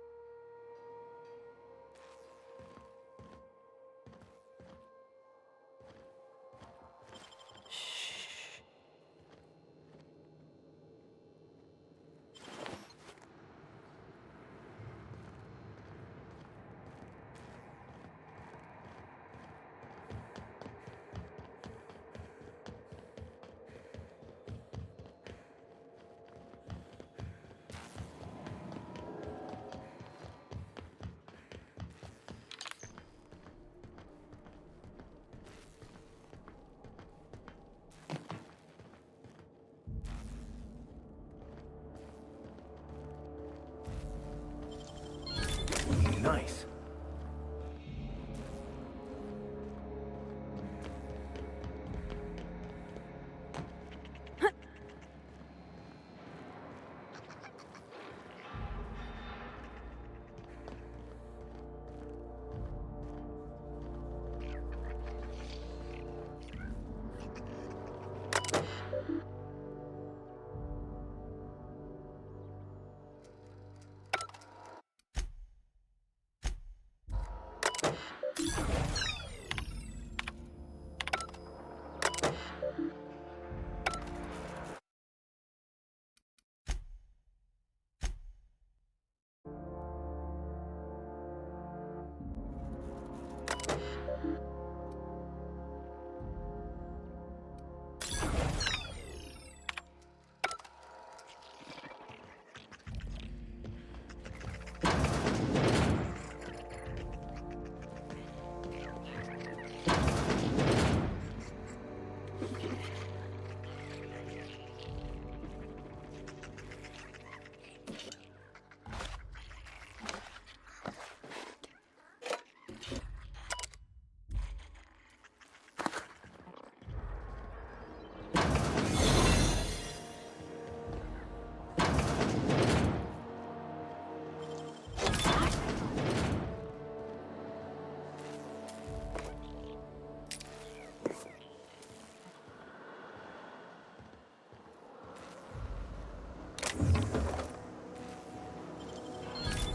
Nice.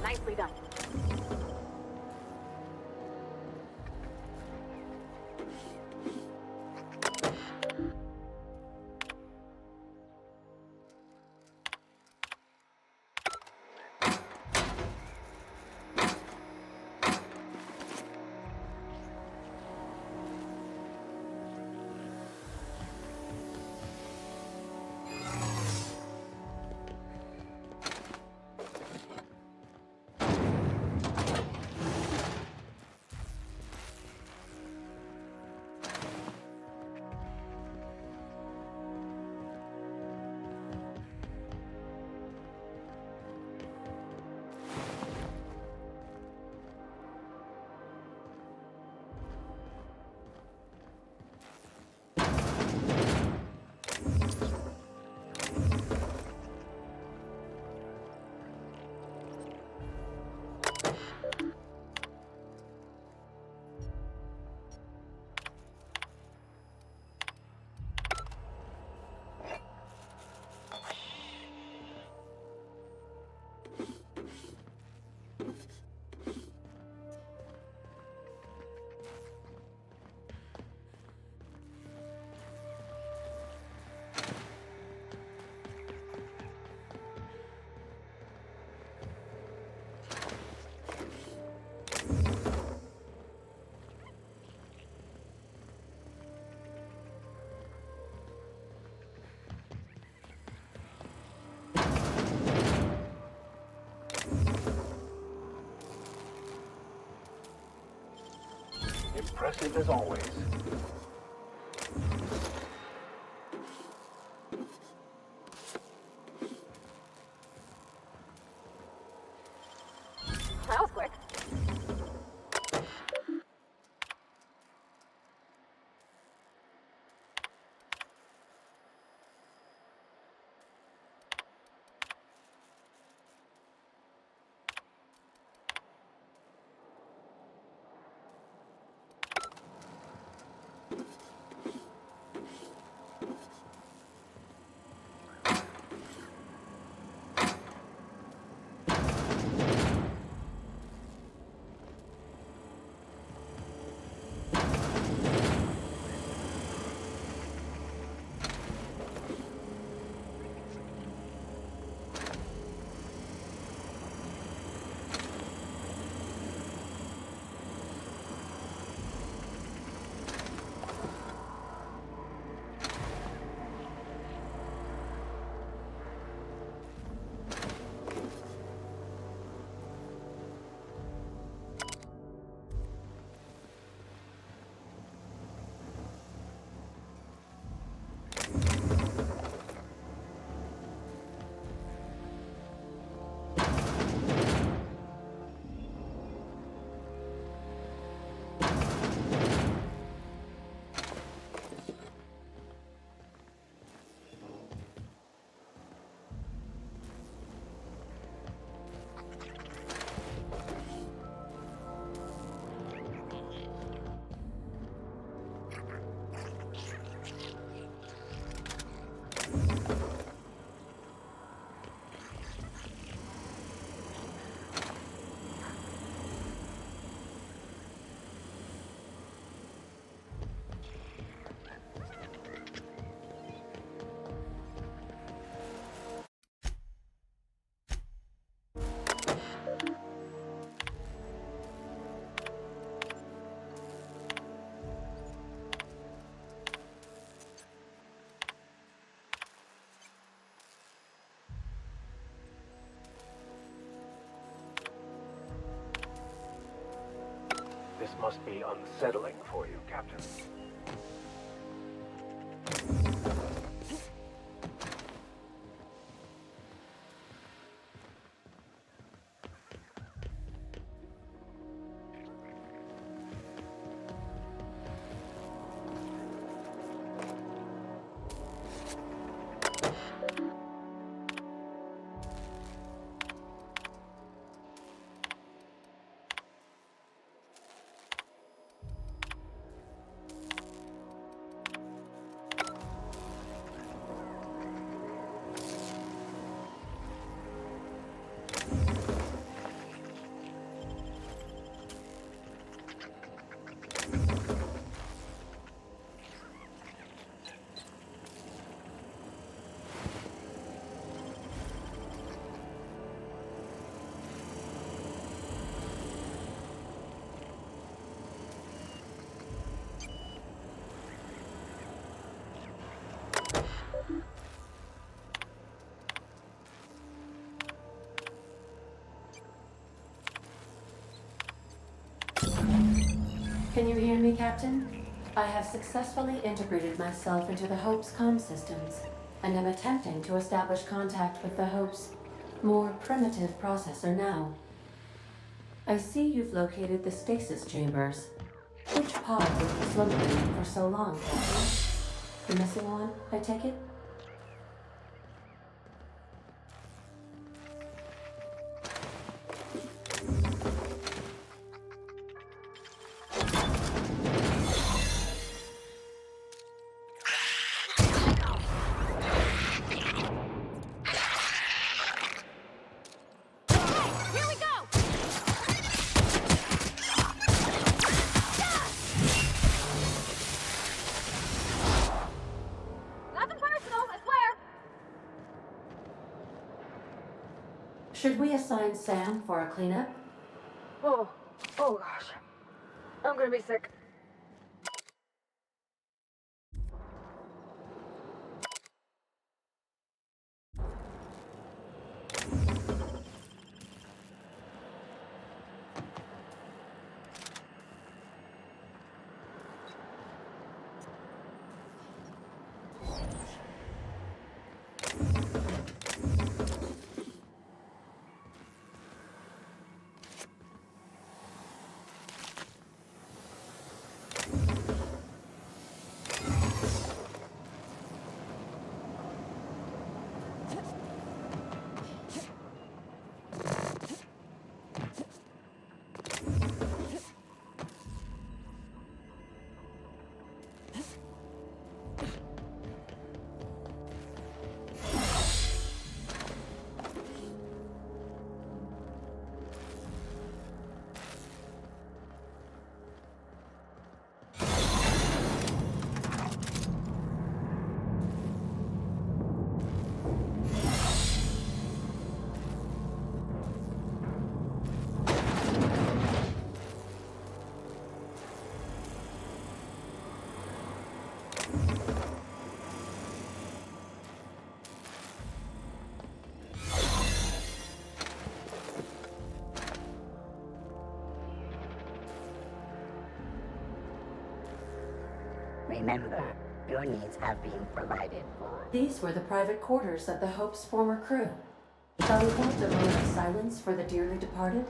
Nicely done. impressive as always. That was quick. This must be unsettling for you, Captain. Can you hear me, Captain? I have successfully integrated myself into the Hope's comm systems, and am attempting to establish contact with the Hope's more primitive processor now. I see you've located the stasis chambers. Which pod were you slumbering in for so long, Captain? The missing one, I take it? Should we assign Sam for a cleanup? Oh gosh. I'm gonna be sick. Remember, your needs have been provided for. These were the private quarters of the Hope's former crew. Shall we hold a moment of silence for the dearly departed?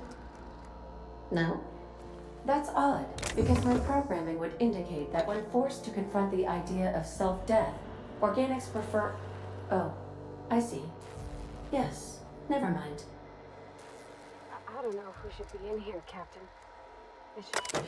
No? That's odd, because my programming would indicate that when forced to confront the idea of self-death, organics prefer... Oh, I see. Yes, never mind. I don't know if we should be in here, Captain. It should...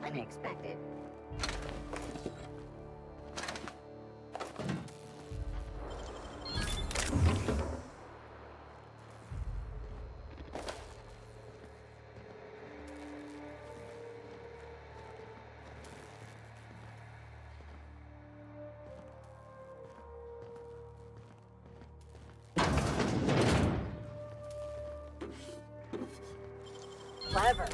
Unexpected. Clever.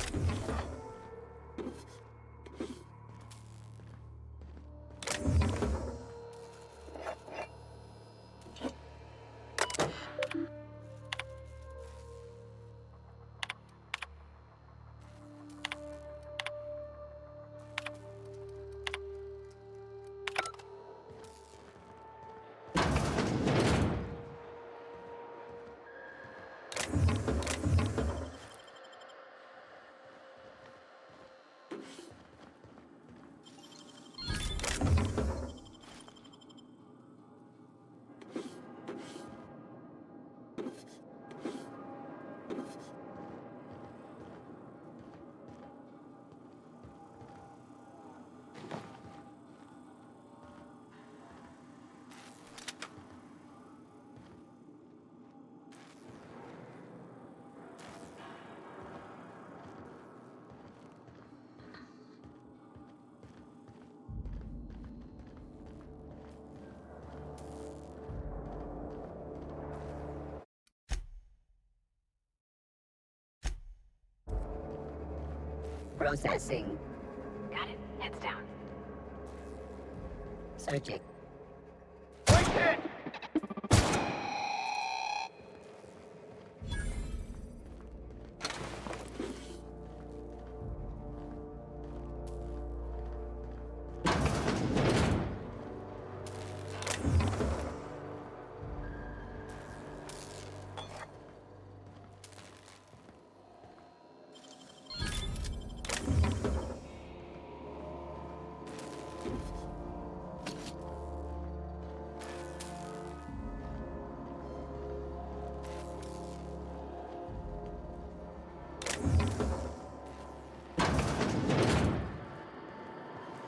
Processing. Got it. Heads down. Searching.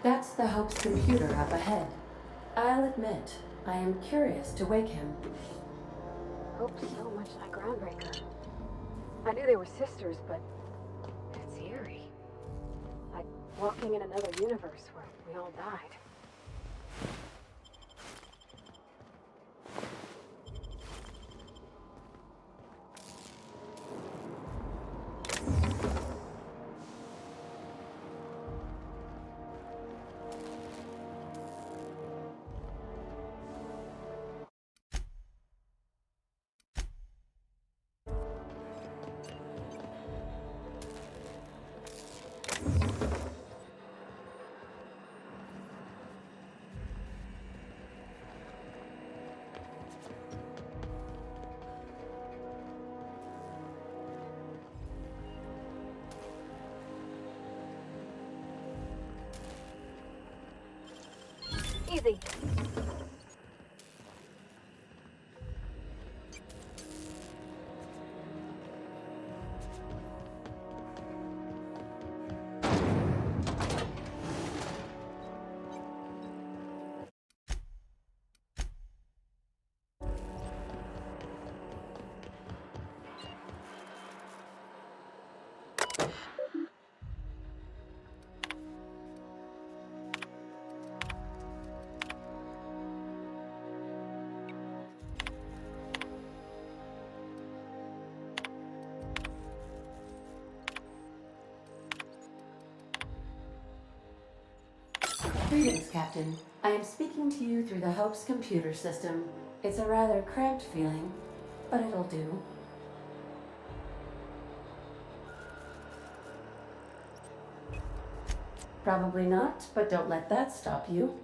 That's the Hope's computer up ahead. I'll admit, I am curious to wake him. Hope's so much like Groundbreaker. I knew they were sisters, but it's eerie. Like walking in another universe where we all died. easy. Greetings, Captain. I am speaking to you through the Hope's computer system. It's a rather cramped feeling, but it'll do. Probably not, but don't let that stop you.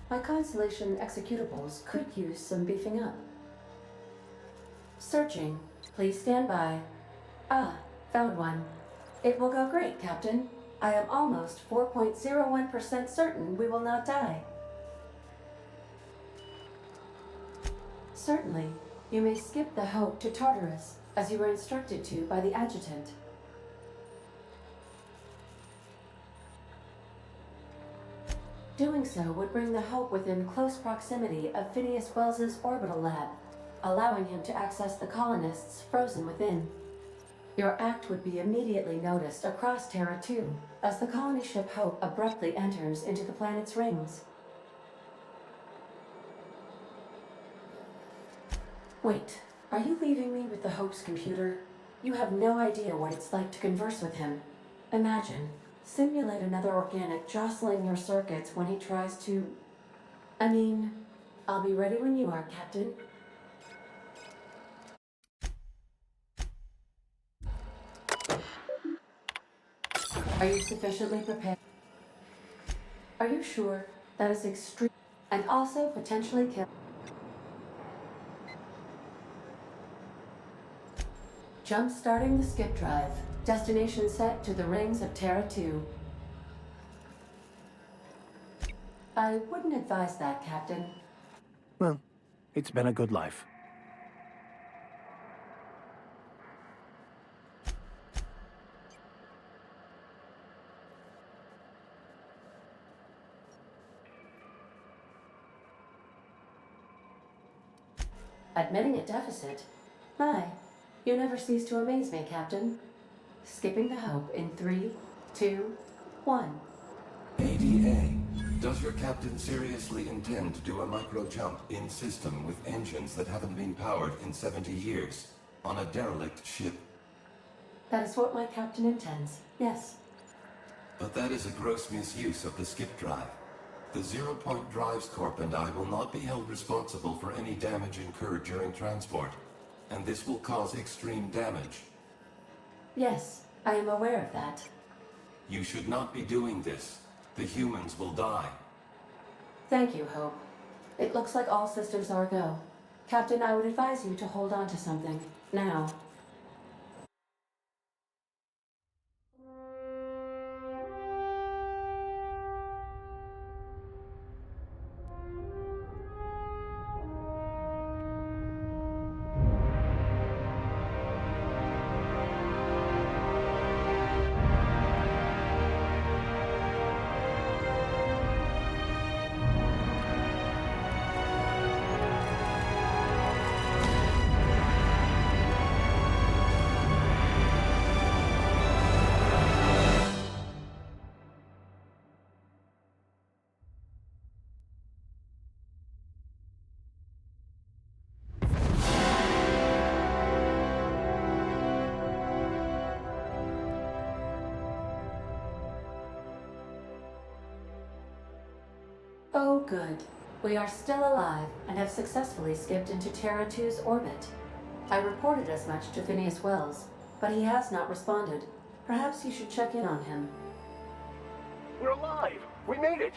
My Constellation executables could use some beefing up. Searching. Please stand by. Ah, found one. It will go great, Captain. I am almost 4.01% certain we will not die. Certainly. You may skip the Hope to Tartarus, as you were instructed to by the adjutant. Doing so would bring the Hope within close proximity of Phineas Wells's orbital lab, allowing him to access the colonists frozen within. Your act would be immediately noticed across Terra 2, as the colony ship Hope abruptly enters into the planet's rings. Wait, are you leaving me with the Hope's computer? You have no idea what it's like to converse with him. Imagine, simulate another organic jostling your circuits when he tries to... I mean, I'll be ready when you are, Captain. Are you sufficiently prepared? Are you sure? That is extreme and also potentially kill. Jump-starting the skip drive. Destination set to the rings of Terra 2. I wouldn't advise that, Captain. Well, it's been a good life. Admitting a deficit? My, you never cease to amaze me, Captain. Skipping the Hope in 3, 2, 1. ADA, does your captain seriously intend to do a micro-jump in system with engines that haven't been powered in 70 years, on a derelict ship? That is what my captain intends, yes. But that is a gross misuse of the skip drive. The Zero Point Drives Corp and I will not be held responsible for any damage incurred during transport, and this will cause extreme damage. Yes, I am aware of that. You should not be doing this. The humans will die. Thank you, Hope. It looks like all systems are go. Captain, I would advise you to hold on to something. Now. Oh, good. We are still alive and have successfully skipped into Terra 2's orbit. I reported as much to Phineas Wells, but he has not responded. Perhaps you should check in on him. We're alive! We made it!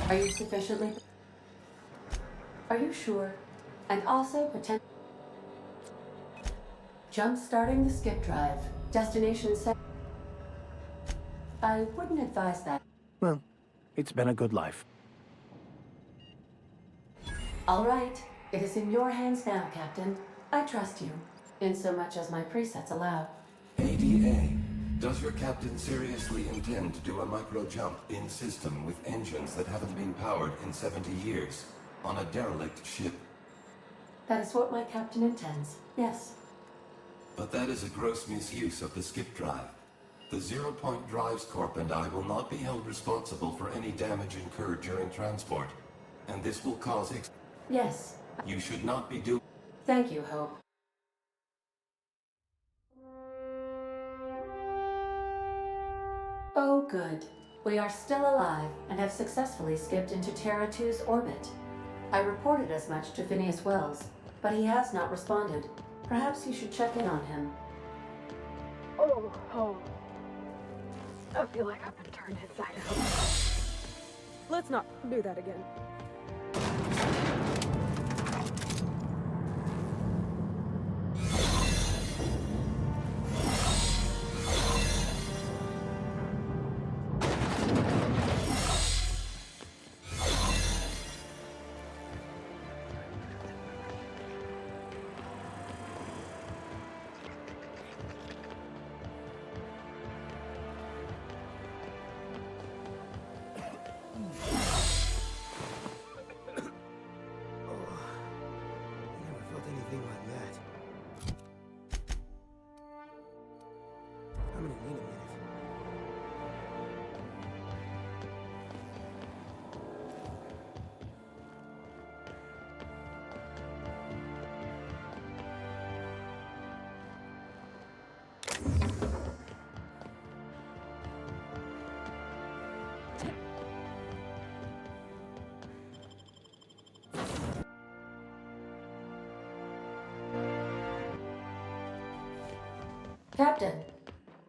Are you sufficiently... Are you sure? And also jump-starting the skip drive. Destination set... I wouldn't advise that. Well, it's been a good life. All right. It is in your hands now, Captain. I trust you, in so much as my presets allow. ADA, does your captain seriously intend to do a micro-jump in system with engines that haven't been powered in 70 years, on a derelict ship? That is what my captain intends, yes. But that is a gross misuse of the skip drive. The Zero Point Drives Corp and I will not be held responsible for any damage incurred during transport, and this will cause Yes. You should not be doing... Thank you, Hope. Oh, good. We are still alive and have successfully skipped into Terra 2's orbit. I reported as much to Phineas Wells, but he has not responded. Perhaps you should check in on him. Oh. I feel like I've been turned inside out. Let's not do that again.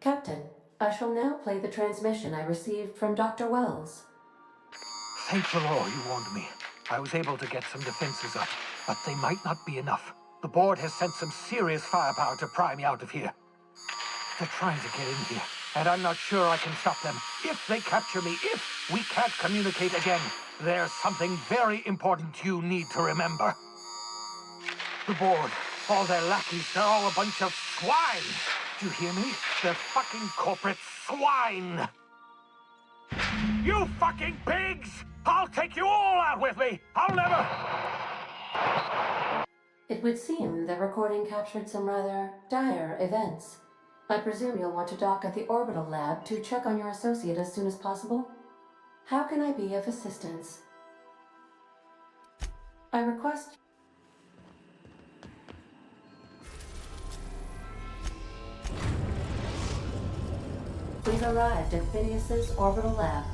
Captain, I shall now play the transmission I received from Dr. Wells. Thank the Lord you warned me. I was able to get some defenses up, but they might not be enough. The board has sent some serious firepower to pry me out of here. They're trying to get in here, and I'm not sure I can stop them. If they capture me, if we can't communicate again, there's something very important you need to remember. The board, all their lackeys, they're all a bunch of swine. Do you hear me? They're fucking corporate swine! You fucking pigs! I'll take you all out with me! I'll never... It would seem the recording captured some rather dire events. I presume you'll want to dock at the orbital lab to check on your associate as soon as possible? How can I be of assistance? I request... We've arrived at Phineas's orbital lab.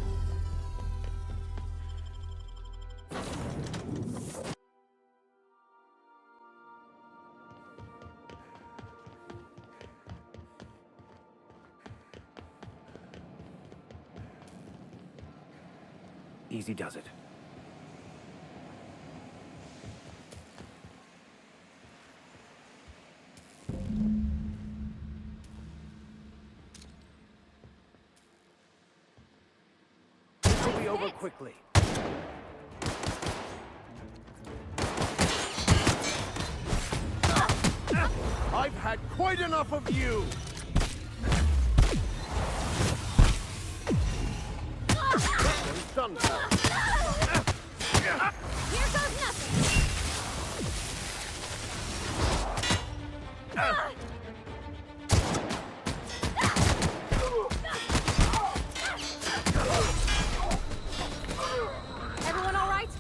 Easy does it. It'll be over quickly. I've had quite enough of you! Done for. Here goes nothing! Everyone all right?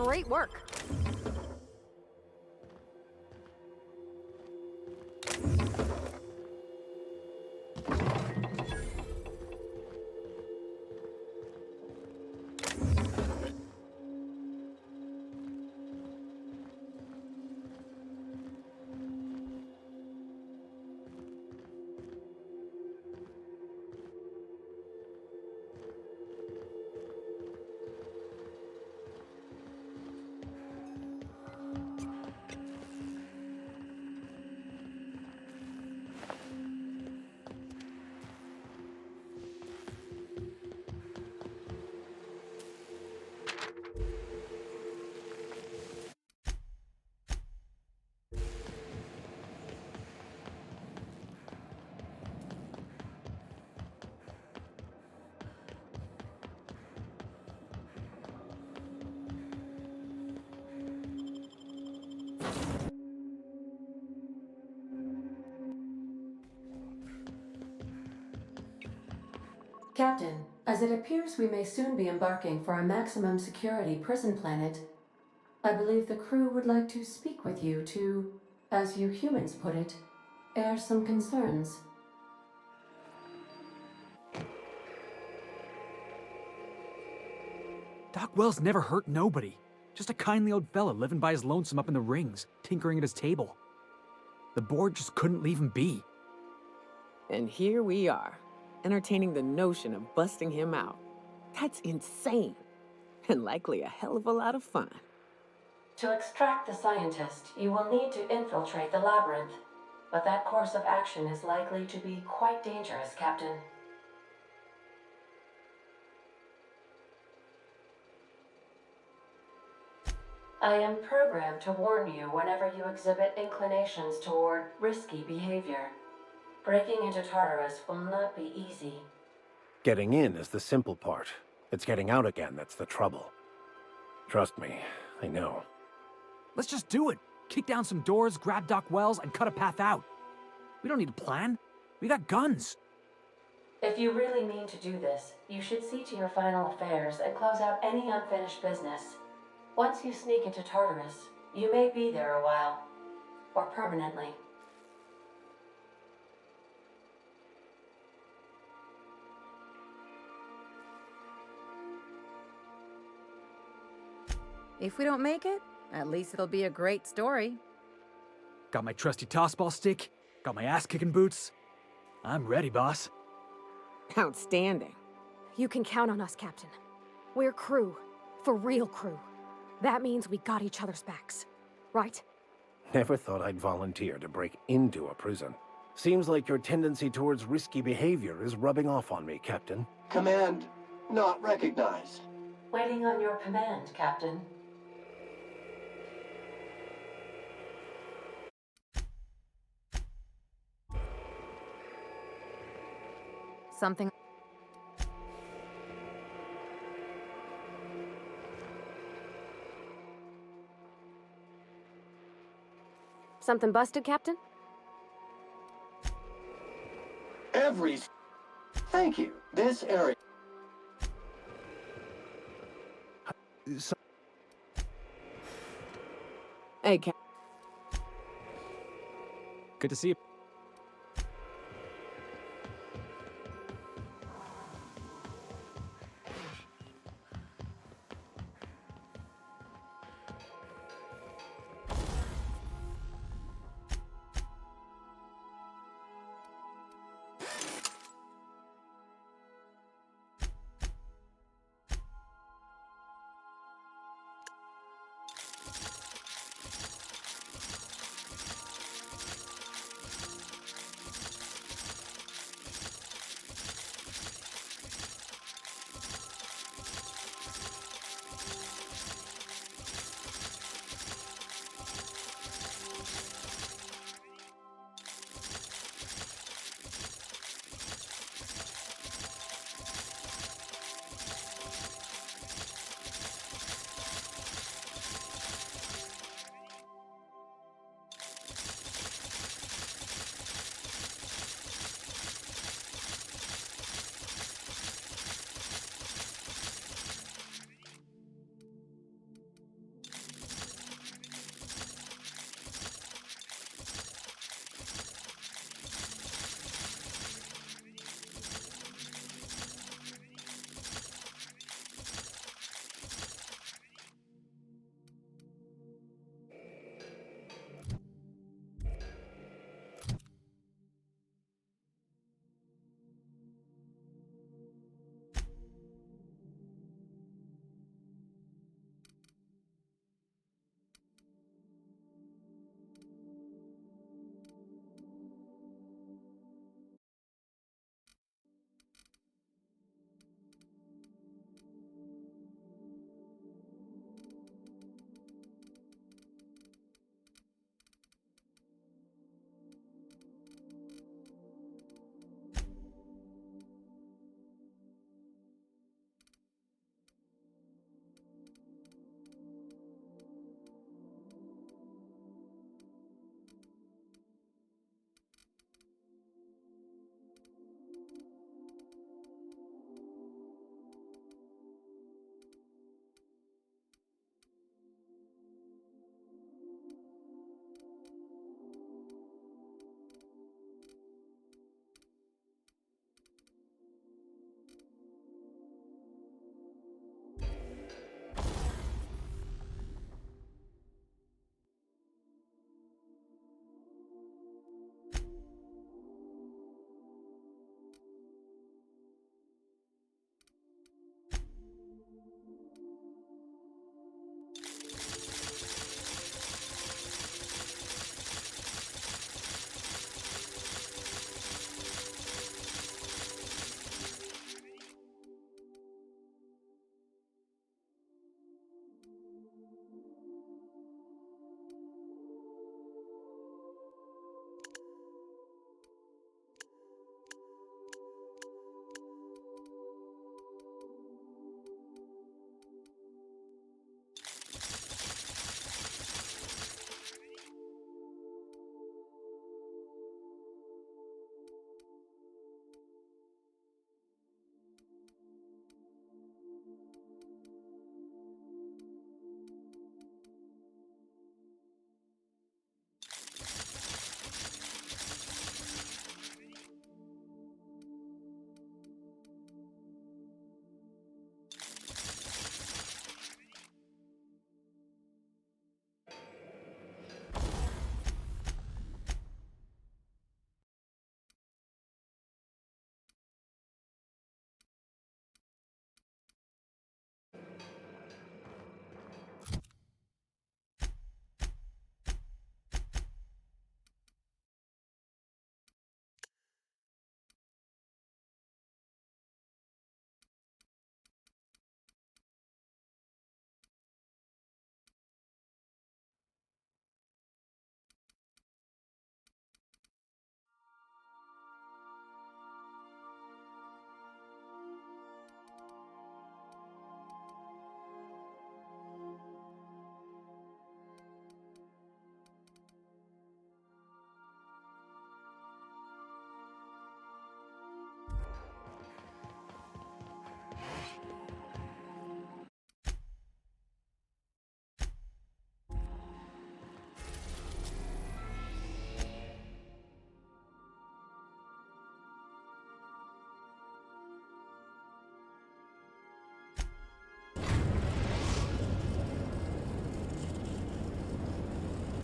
Great work. Captain, as it appears we may soon be embarking for a maximum security prison planet, I believe the crew would like to speak with you to, as you humans put it, air some concerns. Doc Wells never hurt nobody. Just a kindly old fella living by his lonesome up in the rings, tinkering at his table. The board just couldn't leave him be. And here we are, entertaining the notion of busting him out. That's insane. And likely a hell of a lot of fun. To extract the scientist, you will need to infiltrate the labyrinth. But that course of action is likely to be quite dangerous, Captain. I am programmed to warn you whenever you exhibit inclinations toward risky behavior. Breaking into Tartarus will not be easy. Getting in is the simple part. It's getting out again that's the trouble. Trust me, I know. Let's just do it. Kick down some doors, grab Doc Wells, and cut a path out. We don't need a plan. We got guns. If you really mean to do this, you should see to your final affairs and close out any unfinished business. Once you sneak into Tartarus, you may be there a while. Or permanently. If we don't make it, at least it'll be a great story. Got my trusty tossball stick, got my ass-kicking boots. I'm ready, boss. Outstanding. You can count on us, Captain. We're crew. For real crew. That means we got each other's backs. Right? Never thought I'd volunteer to break into a prison. Seems like your tendency towards risky behavior is rubbing off on me, Captain. Command not recognized. Waiting on your command, Captain. Something. Something busted, Captain? Thank you. This area. Hey, Cap. Good to see you.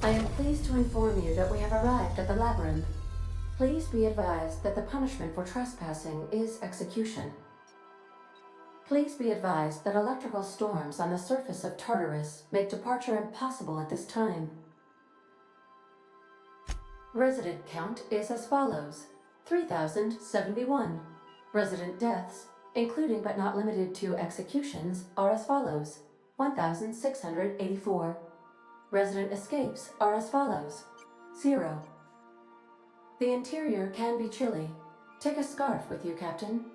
I am pleased to inform you that we have arrived at the labyrinth. Please be advised that the punishment for trespassing is execution. Please be advised that electrical storms on the surface of Tartarus make departure impossible at this time. Resident count is as follows: 3,071. Resident deaths, including but not limited to executions, are as follows: 1,684. Resident escapes are as follows: 0. The interior can be chilly. Take a scarf with you, Captain.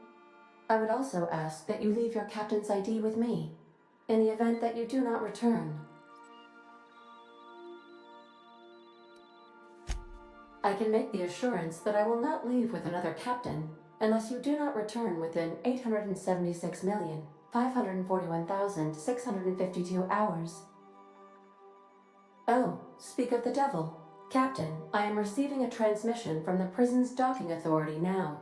I would also ask that you leave your captain's ID with me, in the event that you do not return. I can make the assurance that I will not leave with another captain unless you do not return within 876,541,652 hours. Oh, speak of the devil. Captain, I am receiving a transmission from the prison's docking authority now.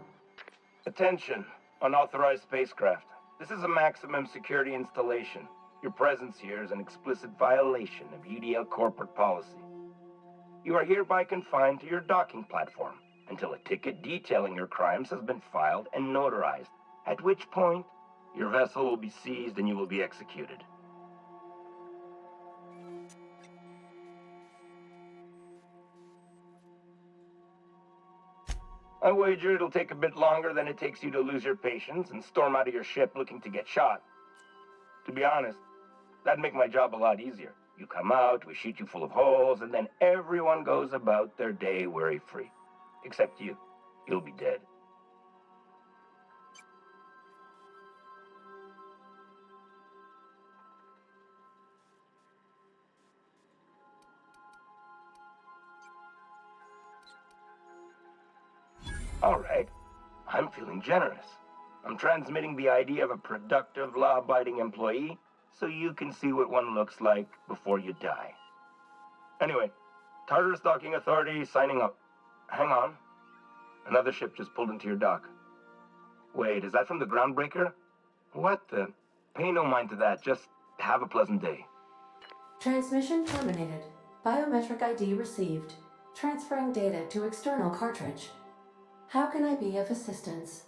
Attention, unauthorized spacecraft. This is a maximum security installation. Your presence here is an explicit violation of UDL corporate policy. You are hereby confined to your docking platform until a ticket detailing your crimes has been filed and notarized, at which point your vessel will be seized and you will be executed. I wager it'll take a bit longer than it takes you to lose your patience and storm out of your ship looking to get shot. To be honest, that'd make my job a lot easier. You come out, we shoot you full of holes, and then everyone goes about their day worry-free. Except you. You'll be dead. All right. I'm feeling generous. I'm transmitting the idea of a productive, law-abiding employee so you can see what one looks like before you die. Anyway, Tartarus Docking Authority signing up. Hang on. Another ship just pulled into your dock. Wait, is that from the Groundbreaker? What the? Pay no mind to that. Just have a pleasant day. Transmission terminated. Biometric ID received. Transferring data to external cartridge. How can I be of assistance?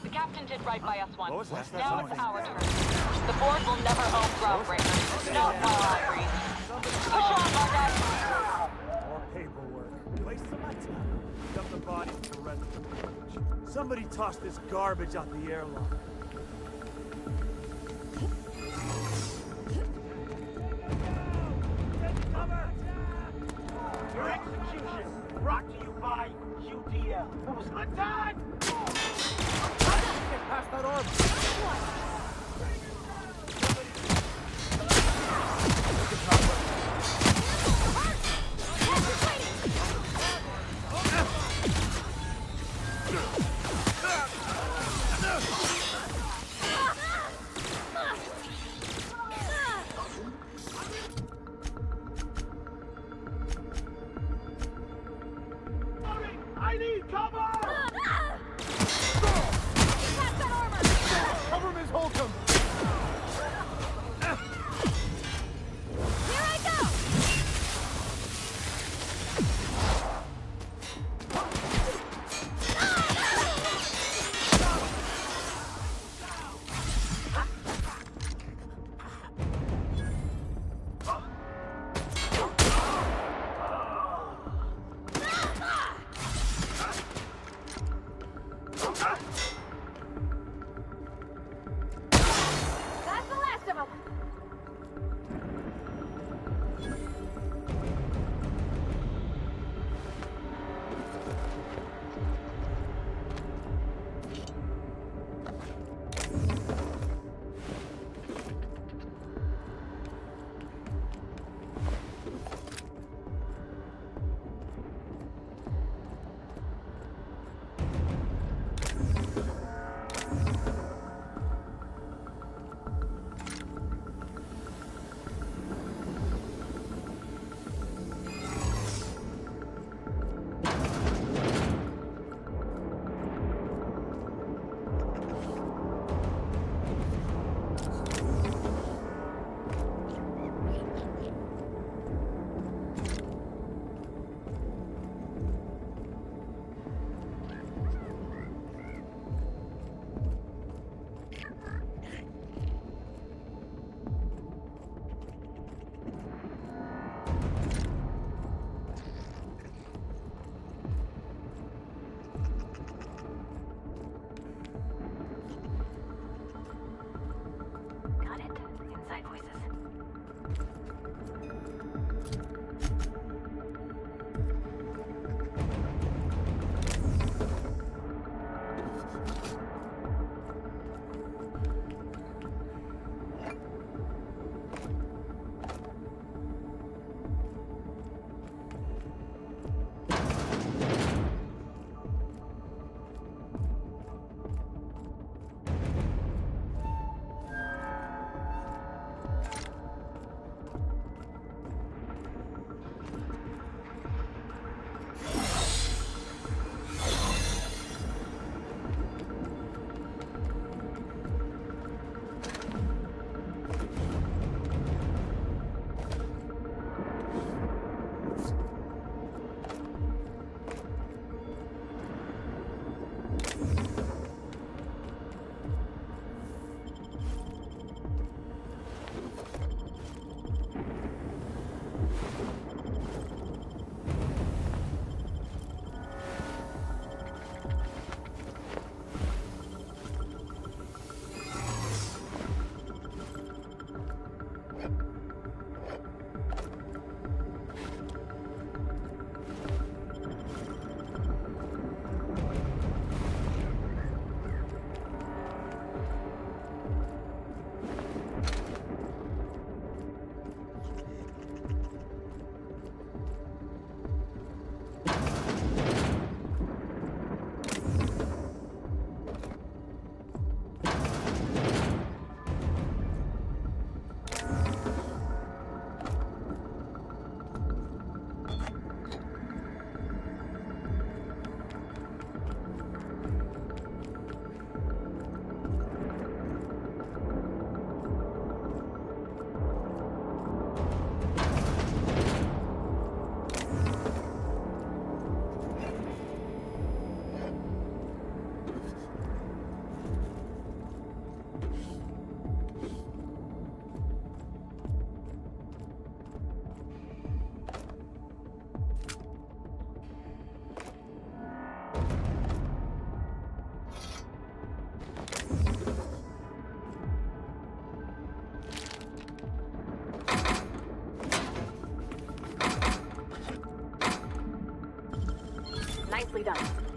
The captain did right by us once. Now it's our turn. The board will never own Groundbreaker. Not while I breathe. Push on, my guy. More paperwork. Waste of my time. Dump the body to the rest of the bridge. Somebody toss this garbage out the airlock. Your execution brought to you by UDL. What was my time? Get past that arm. I need cover! Cover Ms. Holcomb! Here I go! That's the last of them! Nicely done.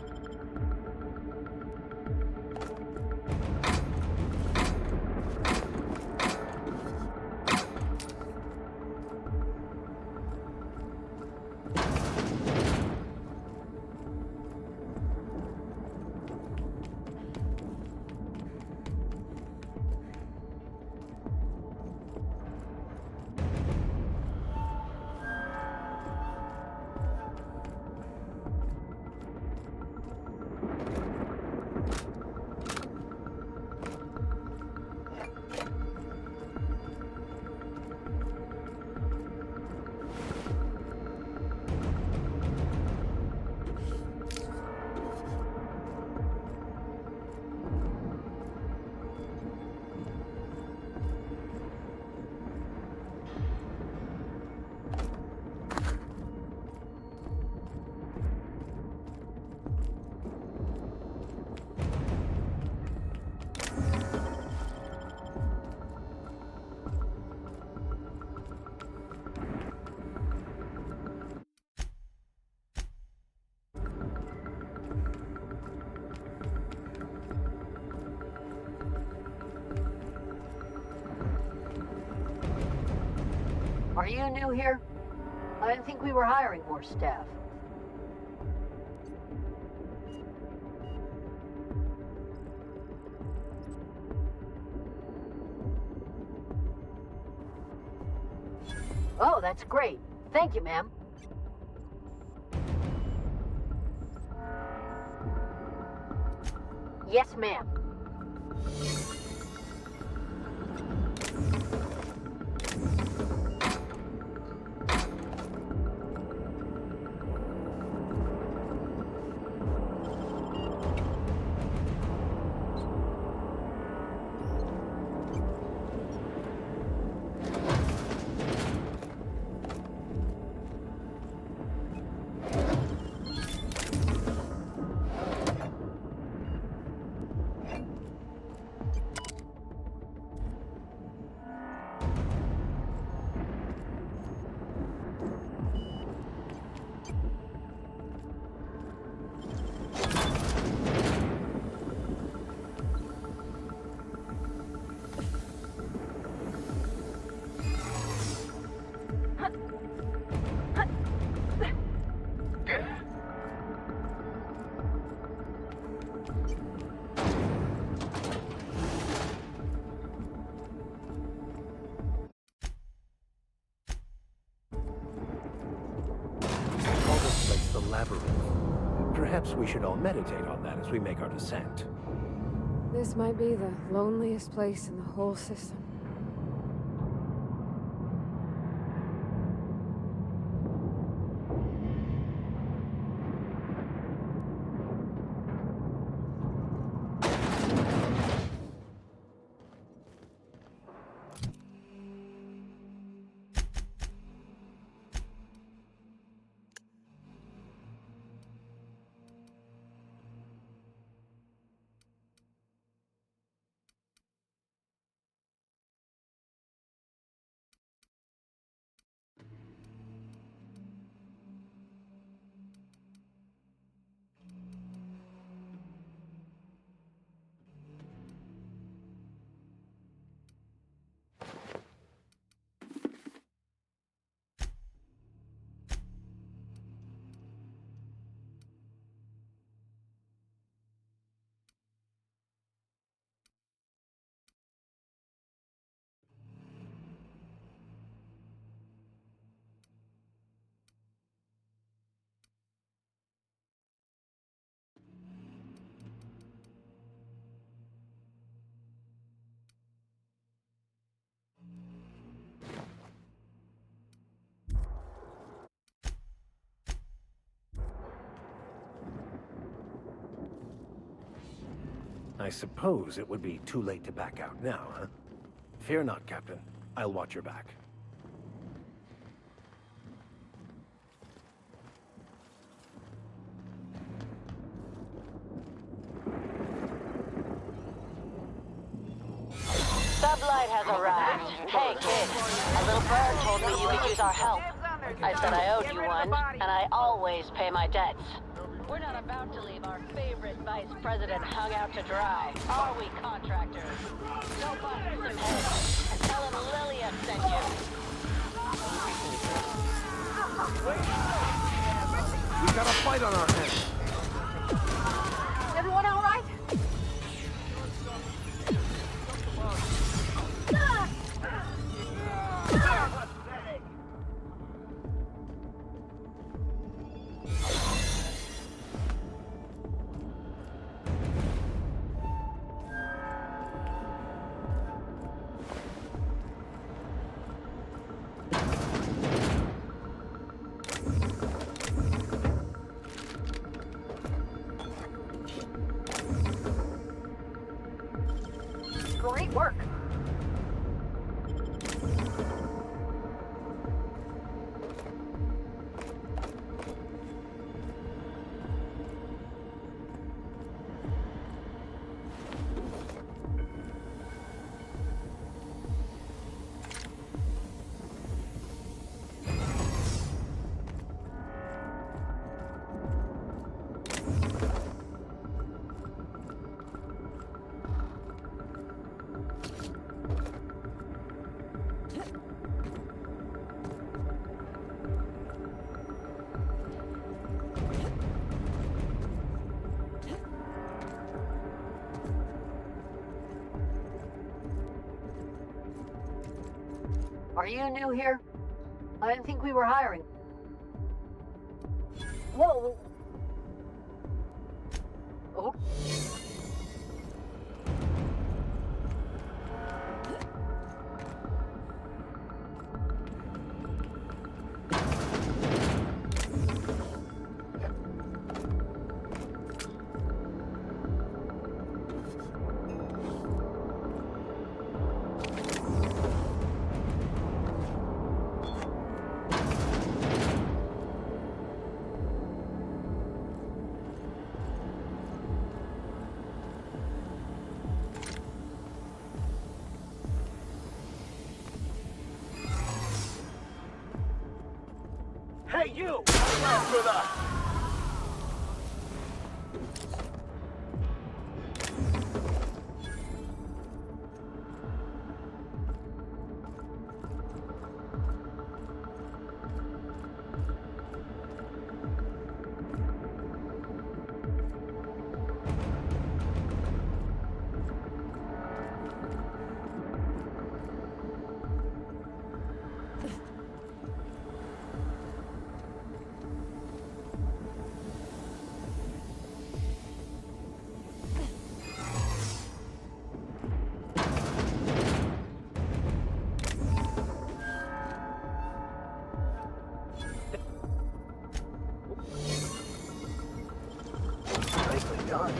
Are you new here? I didn't think we were hiring more staff. Oh, that's great. Thank you, ma'am. Yes, ma'am. Perhaps we should all meditate on that as we make our descent. This might be the loneliest place in the whole system. I suppose it would be too late to back out now, huh? Fear not, Captain. I'll watch your back. Sublight has arrived. Hey, kid. A little bird told me you could use our help. I said I owed you one, and I always pay my debts. We're not about to leave our favorite vice president hung out to dry, are we, contractors? Go bust some heads, and tell him Lilia sent you. We got a fight on our hands. Everyone all right? Great work. Are you new here? I didn't think we were hiring. Whoa! Oh. Hey, you! Come on with us! Nicely done.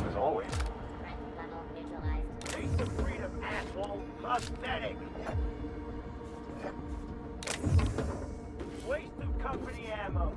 As always. Face of freedom, asshole. Pathetic. Waste of company ammo.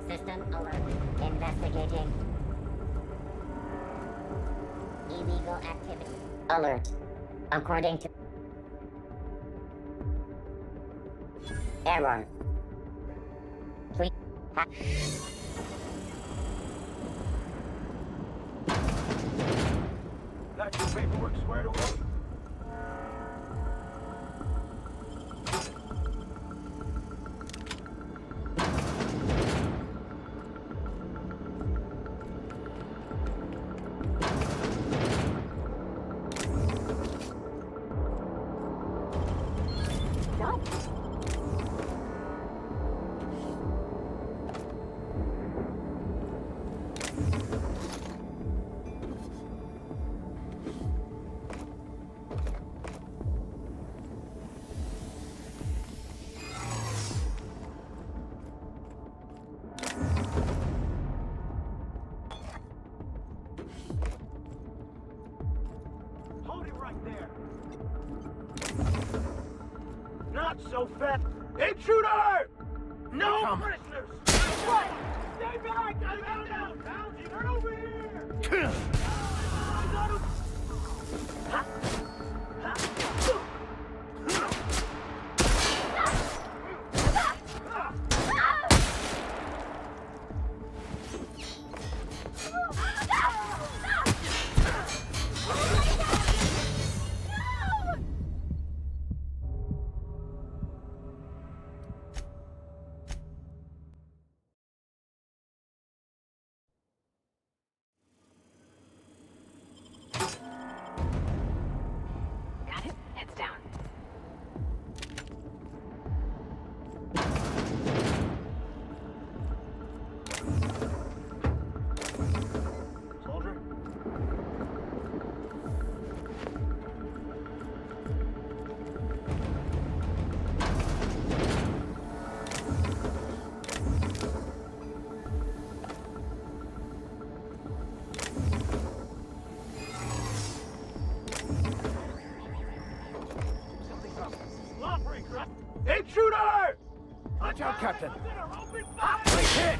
System alert. Investigating. Illegal activity. Alert. According to... Error. Please... Got your paperwork squared away? Hold it right there. Not so fast. Intruder! No prisoners! What? Stay back! Down! Turn over here! Got it. Heads down. Soldier? Intruder! Watch out, Captain. Great hit!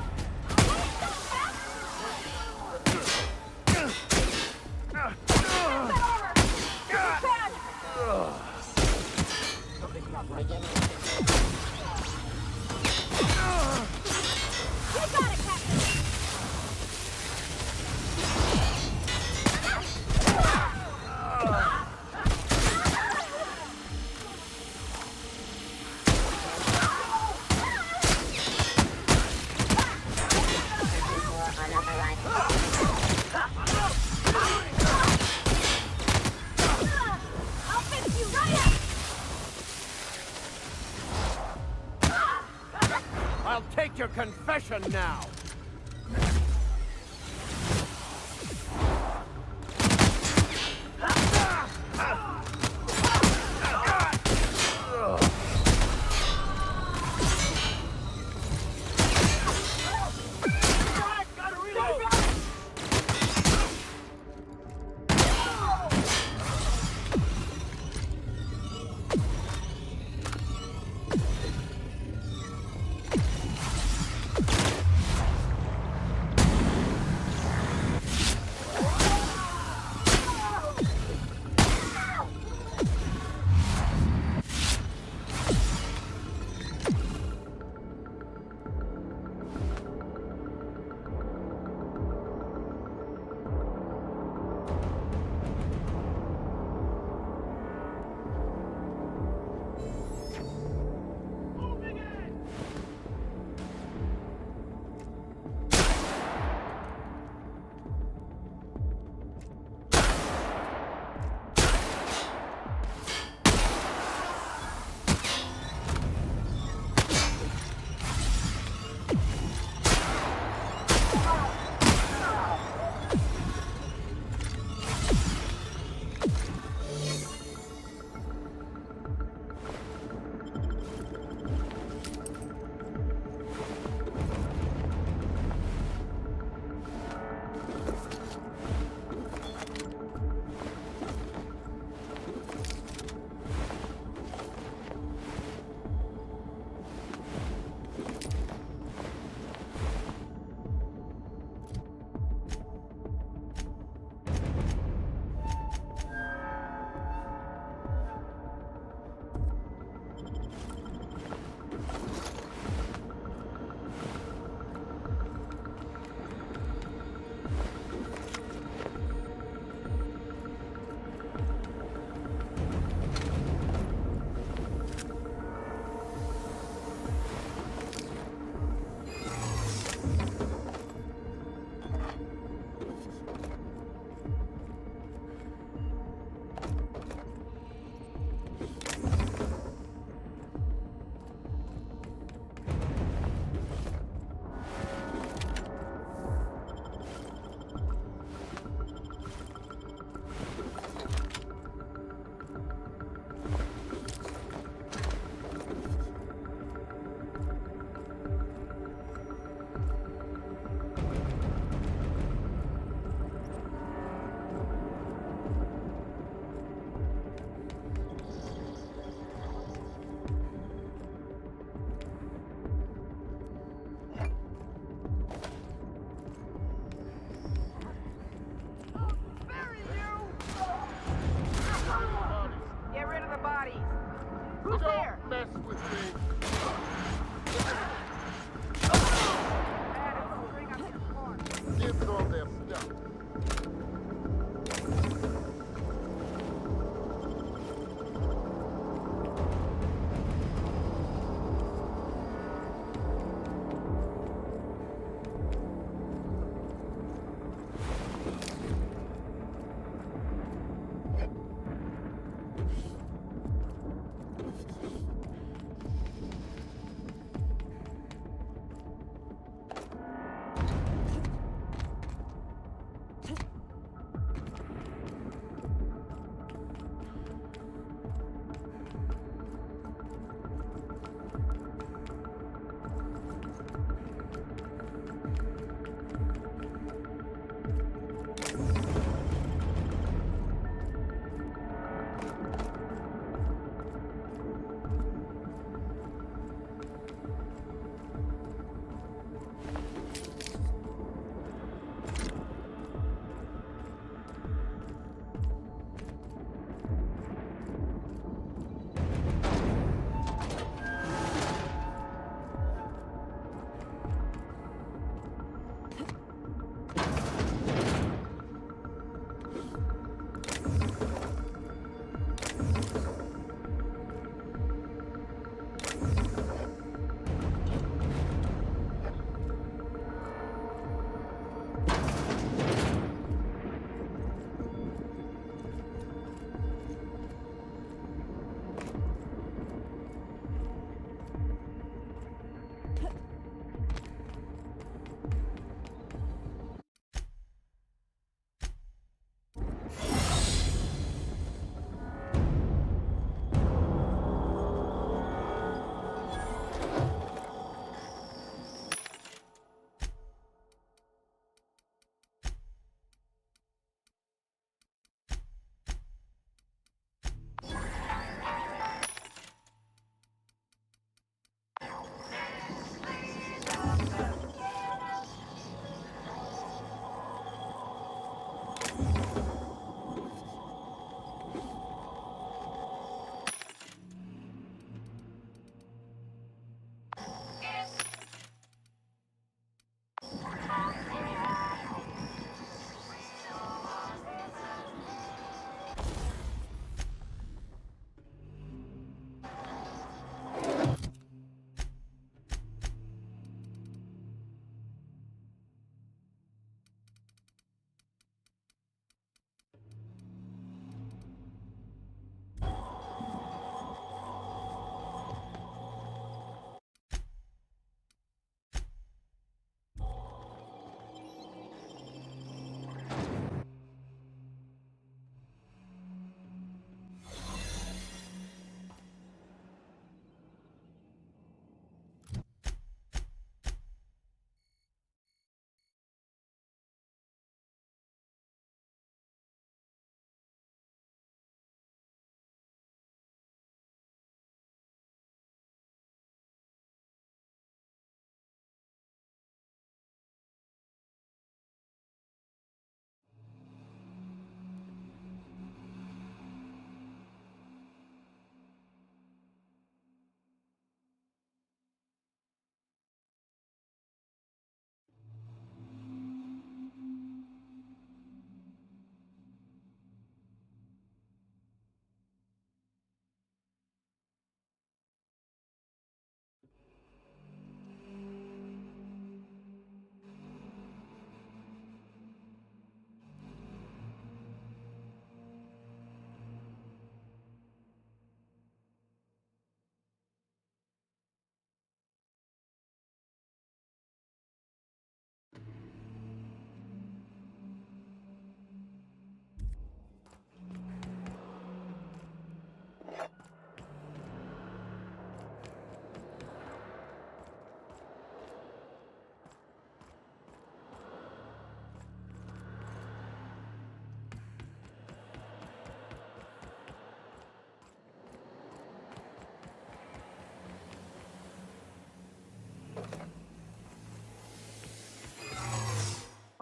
confession now!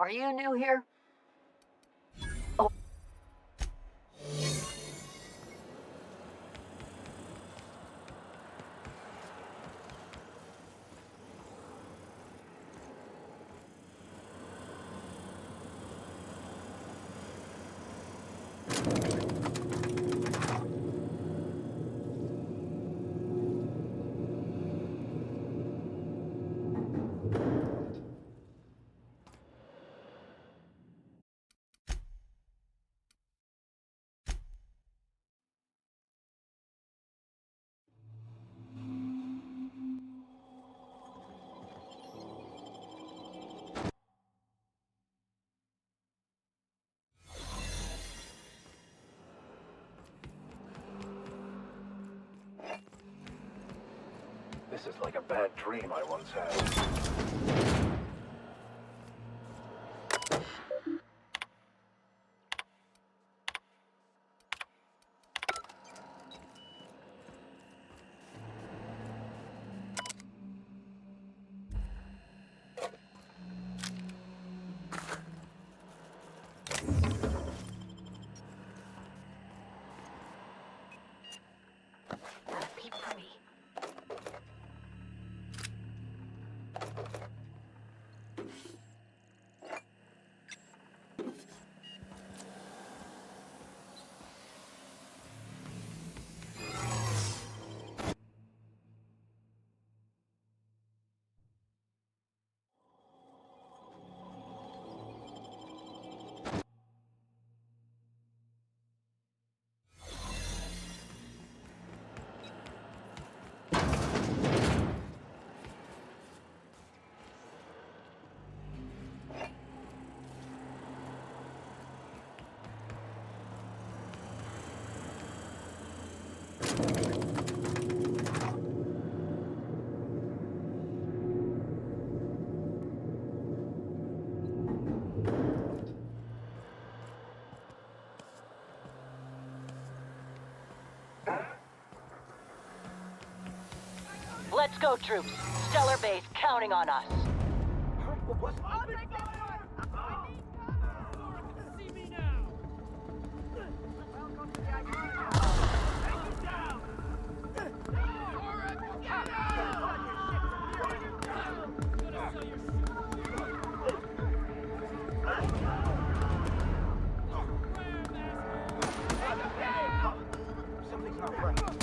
Are you new here? This is like a bad dream I once had. Peep for me. Let's go, troops. Stellar Base counting on us. Something's not right.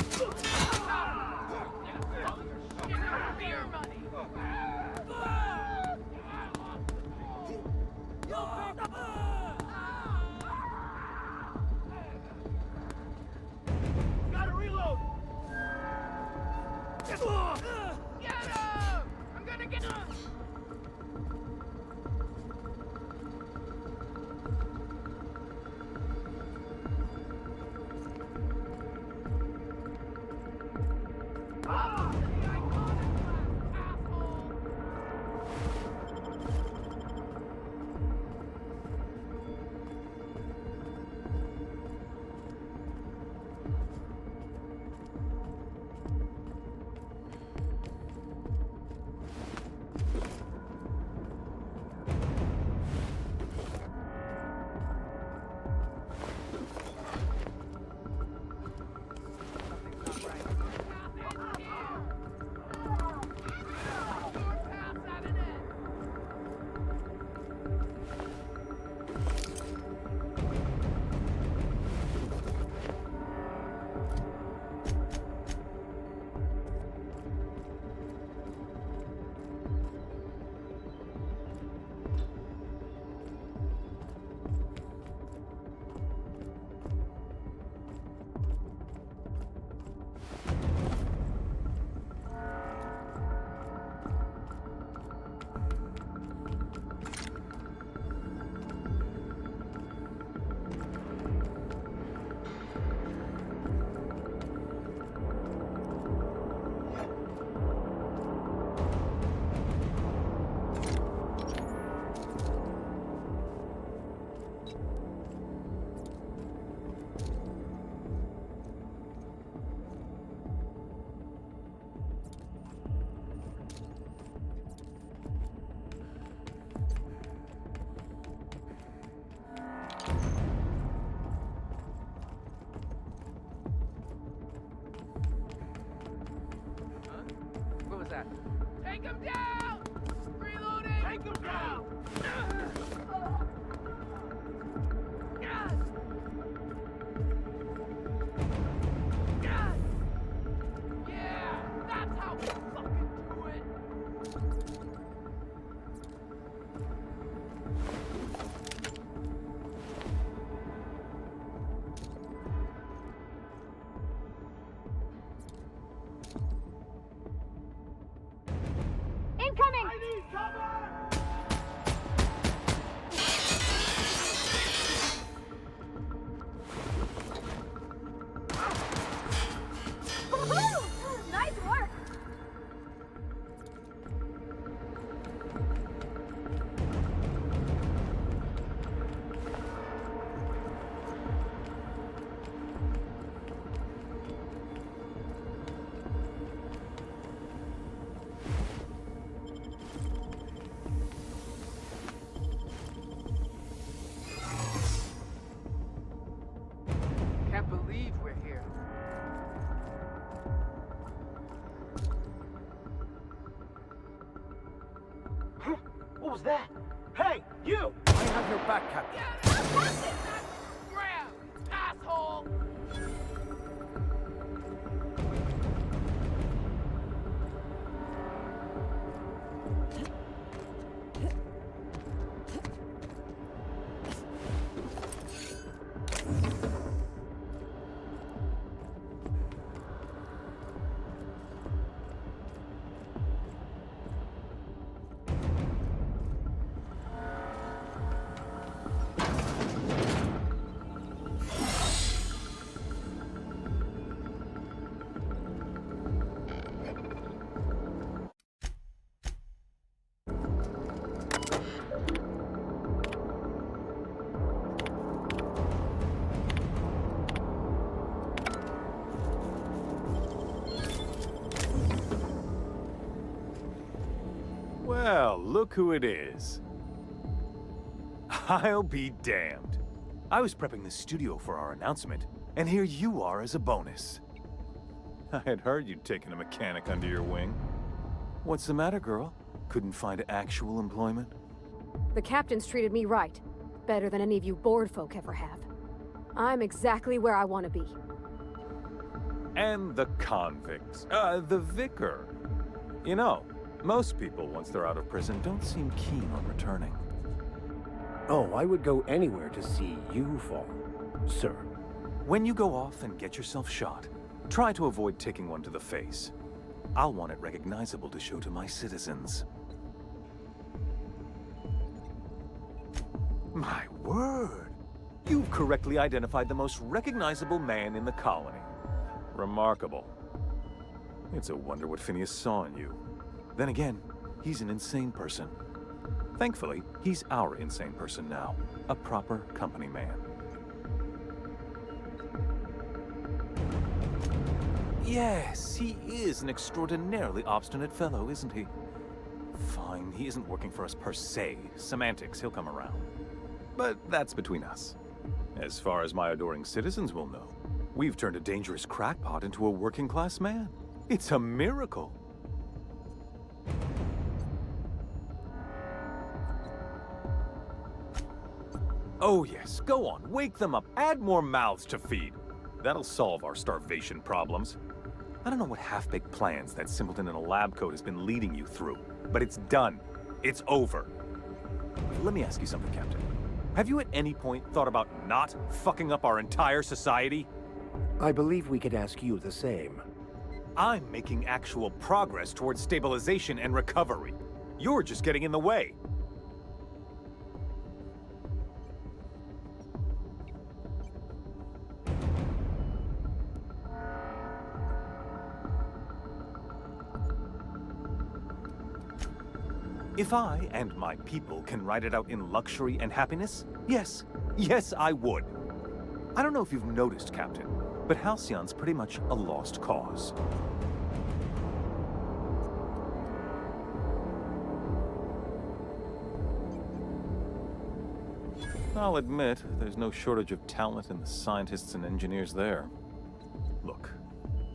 that? Hey, you! I have your back, Captain. Asshole! Well, look who it is. I'll be damned. I was prepping the studio for our announcement, and here you are as a bonus. I had heard you'd taken a mechanic under your wing. What's the matter, girl? Couldn't find actual employment? The captain's treated me right. Better than any of you bored folk ever have. I'm exactly where I want to be. And the convicts. The vicar. You know, most people, once they're out of prison, don't seem keen on returning. Oh, I would go anywhere to see you fall, sir. When you go off and get yourself shot, try to avoid taking one to the face. I'll want it recognizable to show to my citizens. My word! You've correctly identified the most recognizable man in the colony. Remarkable. It's a wonder what Phineas saw in you. Then again, he's an insane person. Thankfully, he's our insane person now. A proper company man. Yes, he is an extraordinarily obstinate fellow, isn't he? Fine, he isn't working for us per se. Semantics, he'll come around. But that's between us. As far as my adoring citizens will know, we've turned a dangerous crackpot into a working-class man. It's a miracle. Oh yes, go on, wake them up, add more mouths to feed. That'll solve our starvation problems. I don't know what half-baked plans that simpleton in a lab coat has been leading you through, but it's done. It's over. Let me ask you something, Captain. Have you at any point thought about not fucking up our entire society? I believe we could ask you the same. I'm making actual progress towards stabilization and recovery. You're just getting in the way. If I and my people can ride it out in luxury and happiness, yes, I would. I don't know if you've noticed, Captain, but Halcyon's pretty much a lost cause. I'll admit, there's no shortage of talent in the scientists and engineers there. Look,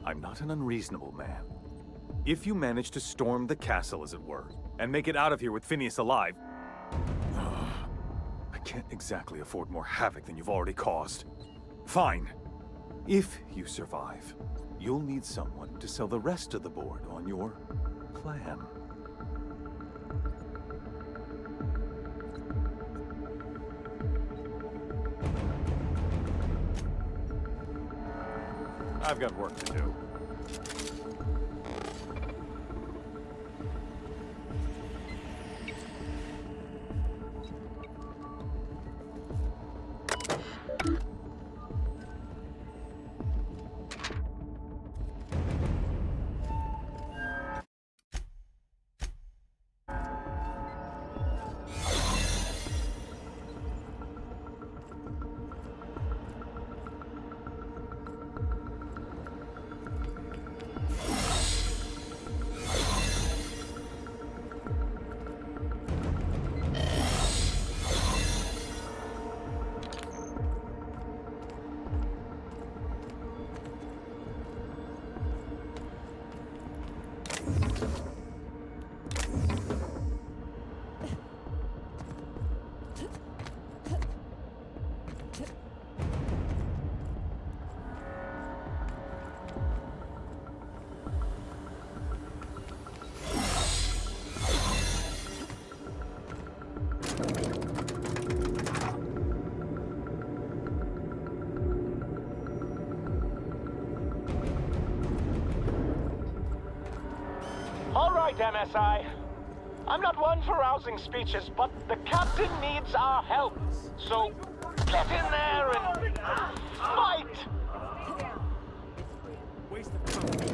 I'm not an unreasonable man. If you manage to storm the castle, as it were, and make it out of here with Phineas alive, I can't exactly afford more havoc than you've already caused. Fine. If you survive, you'll need someone to sell the rest of the board on your plan. I've got work to do. SI. I'm not one for rousing speeches, but the captain needs our help. So, get in there and fight! Waste of time.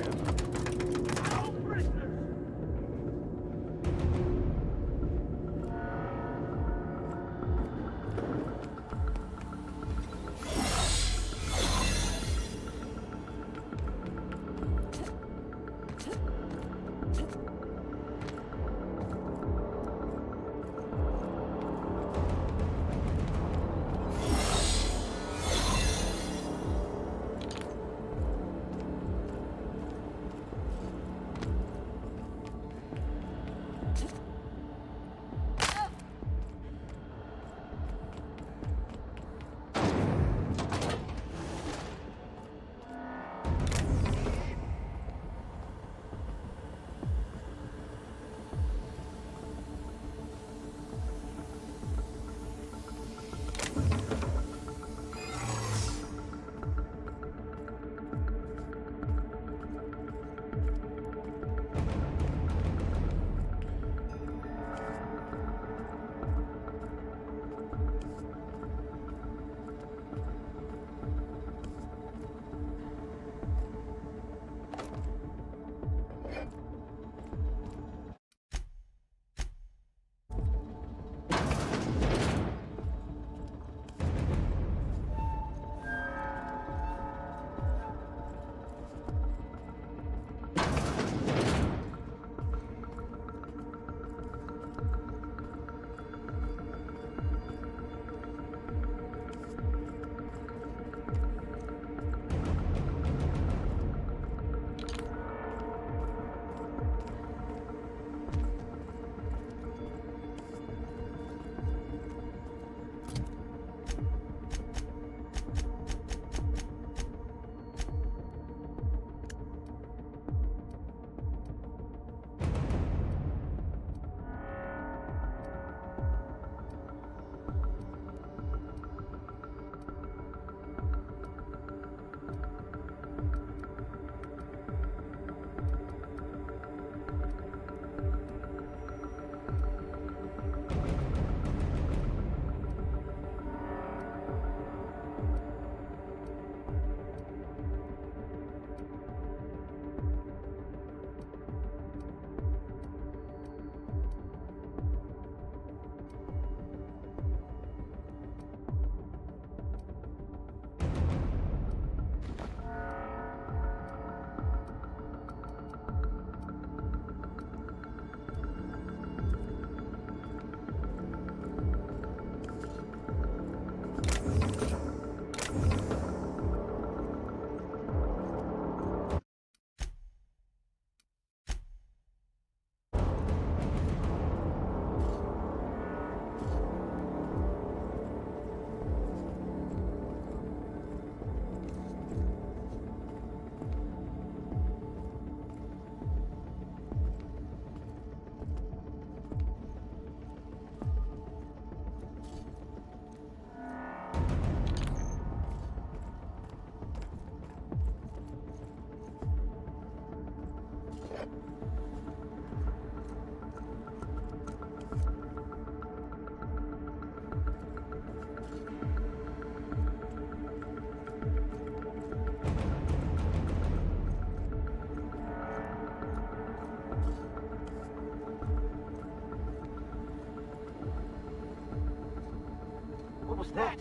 What was that?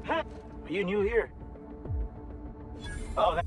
Huh? Are you new here? Oh, that...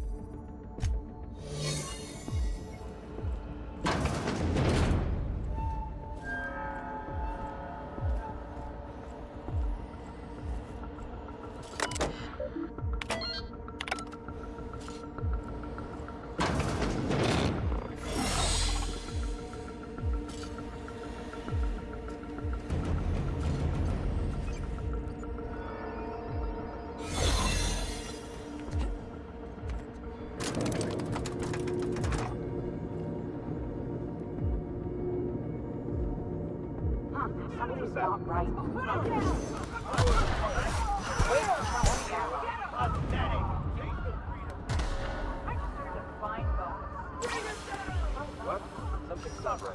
Something's not right. What? Something's summer.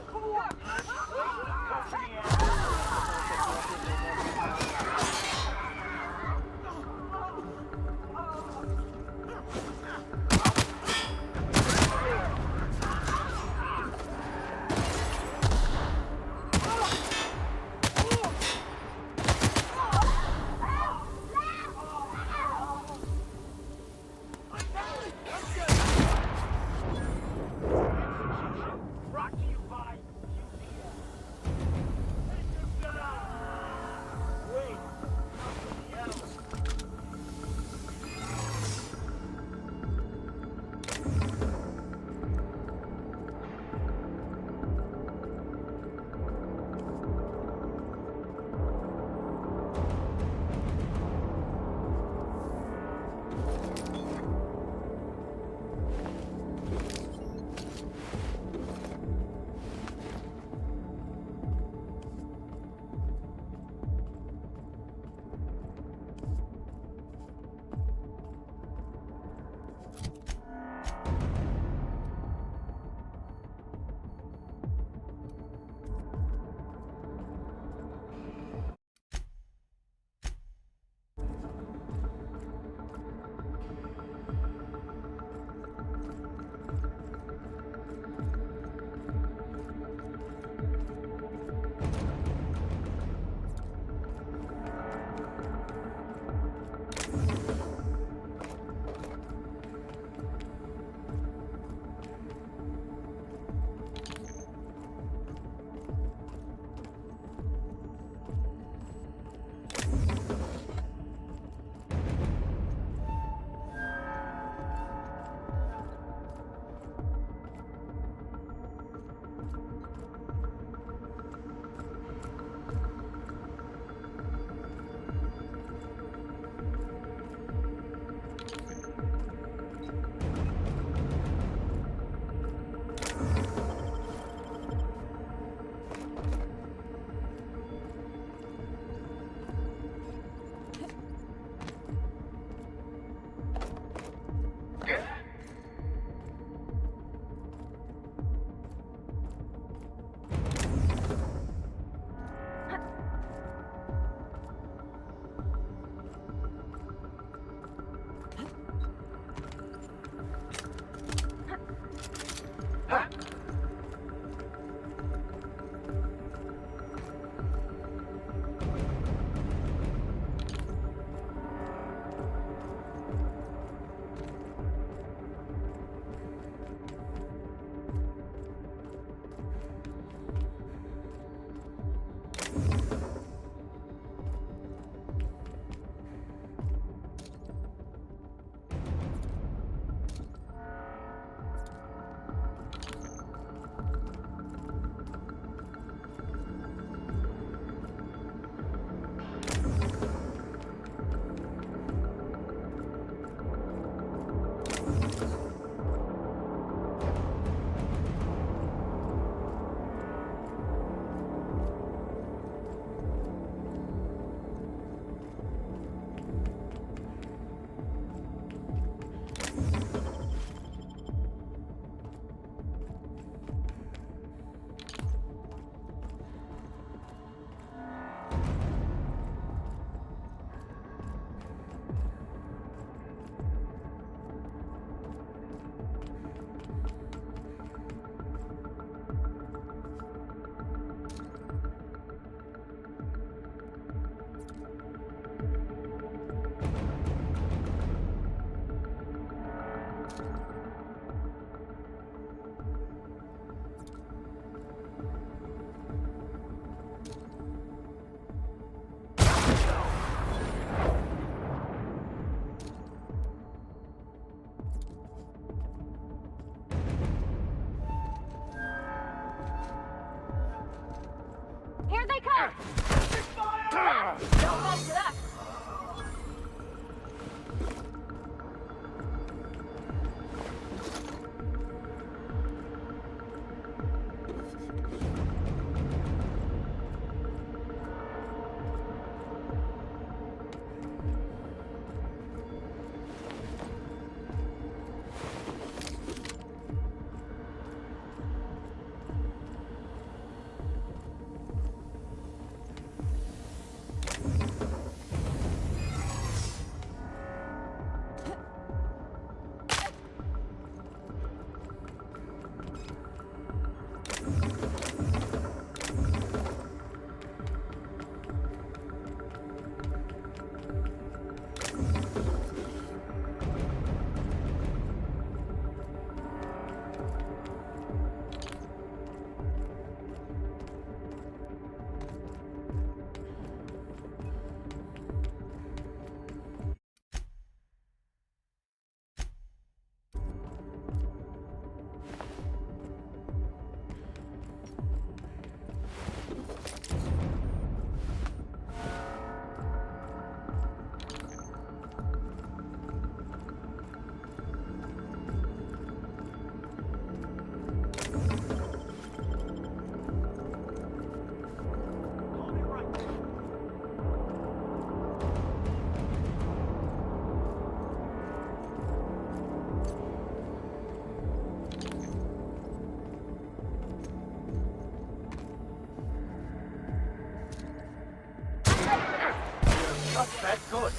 not that good.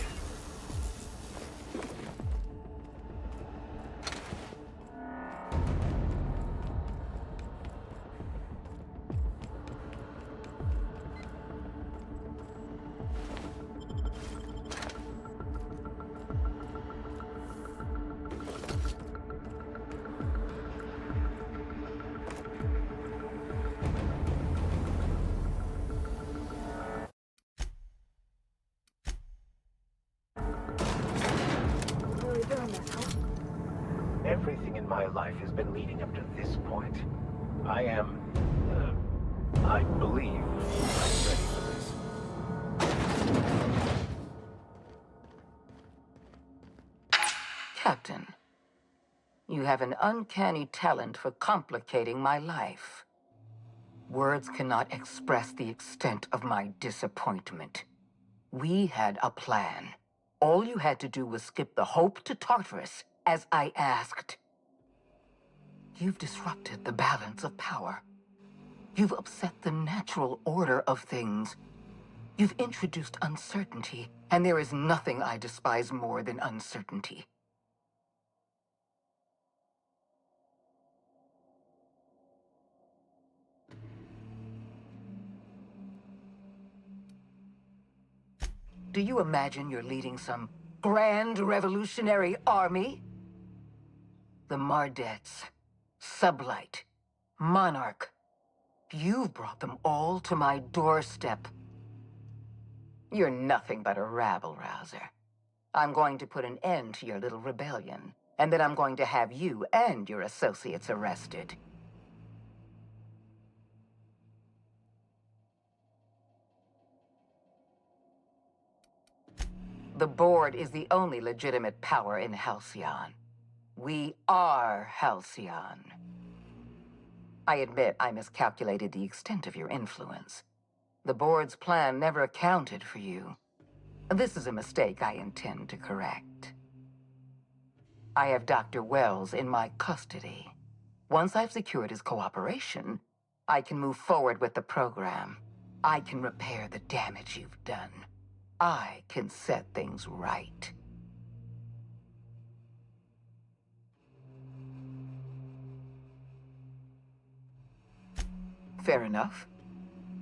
Everything in my life has been leading up to this point. I am, I believe I'm ready for this. Captain, you have an uncanny talent for complicating my life. Words cannot express the extent of my disappointment. We had a plan. All you had to do was skip the Hope to Tartarus, as I asked. You've disrupted the balance of power. You've upset the natural order of things. You've introduced uncertainty, and there is nothing I despise more than uncertainty. Do you imagine you're leading some grand revolutionary army? The Mardets, Sublight, Monarch. You've brought them all to my doorstep. You're nothing but a rabble-rouser. I'm going to put an end to your little rebellion, and then I'm going to have you and your associates arrested. The Board is the only legitimate power in Halcyon. We are Halcyon. I admit I miscalculated the extent of your influence. The Board's plan never accounted for you. This is a mistake I intend to correct. I have Dr. Wells in my custody. Once I've secured his cooperation, I can move forward with the program. I can repair the damage you've done. I can set things right. Fair enough.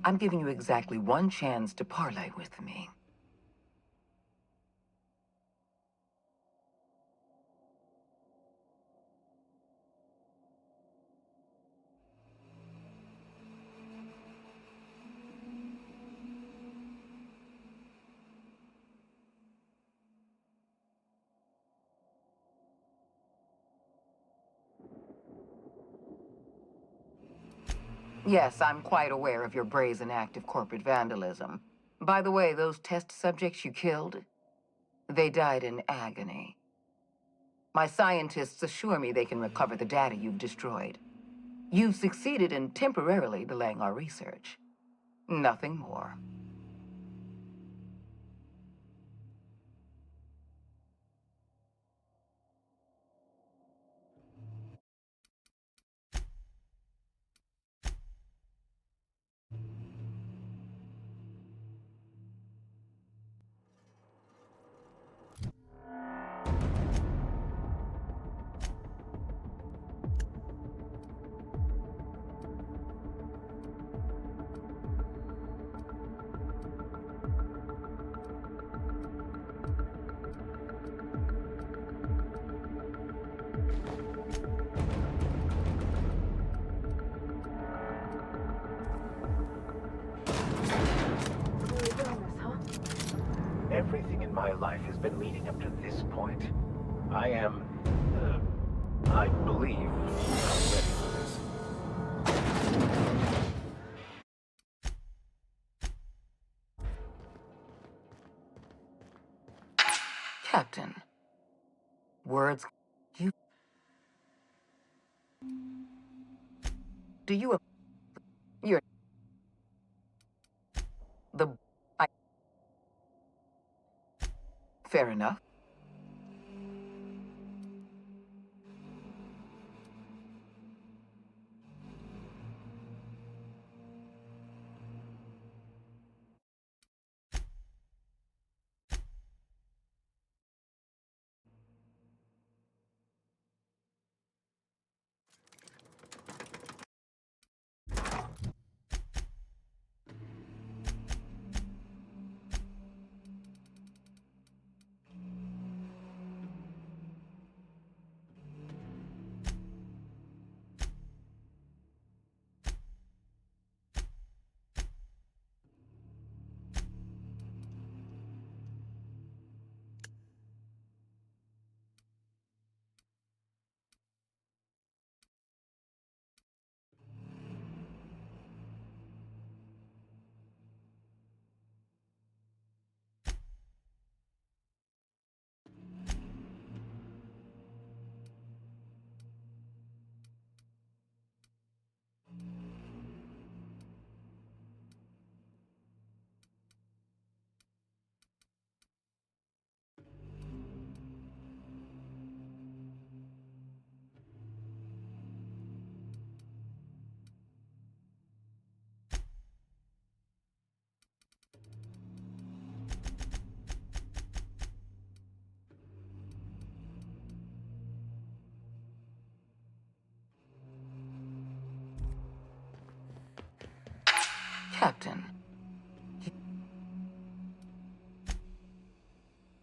I'm giving you exactly one chance to parley with me. Yes, I'm quite aware of your brazen act of corporate vandalism. By the way, those test subjects you killed, they died in agony. My scientists assure me they can recover the data you've destroyed. You've succeeded in temporarily delaying our research. Nothing more. Everything in my life has been leading up to this point. I am, I believe I'm ready for this. Captain, words you... Do you... You're... The... I... Fair enough. Captain,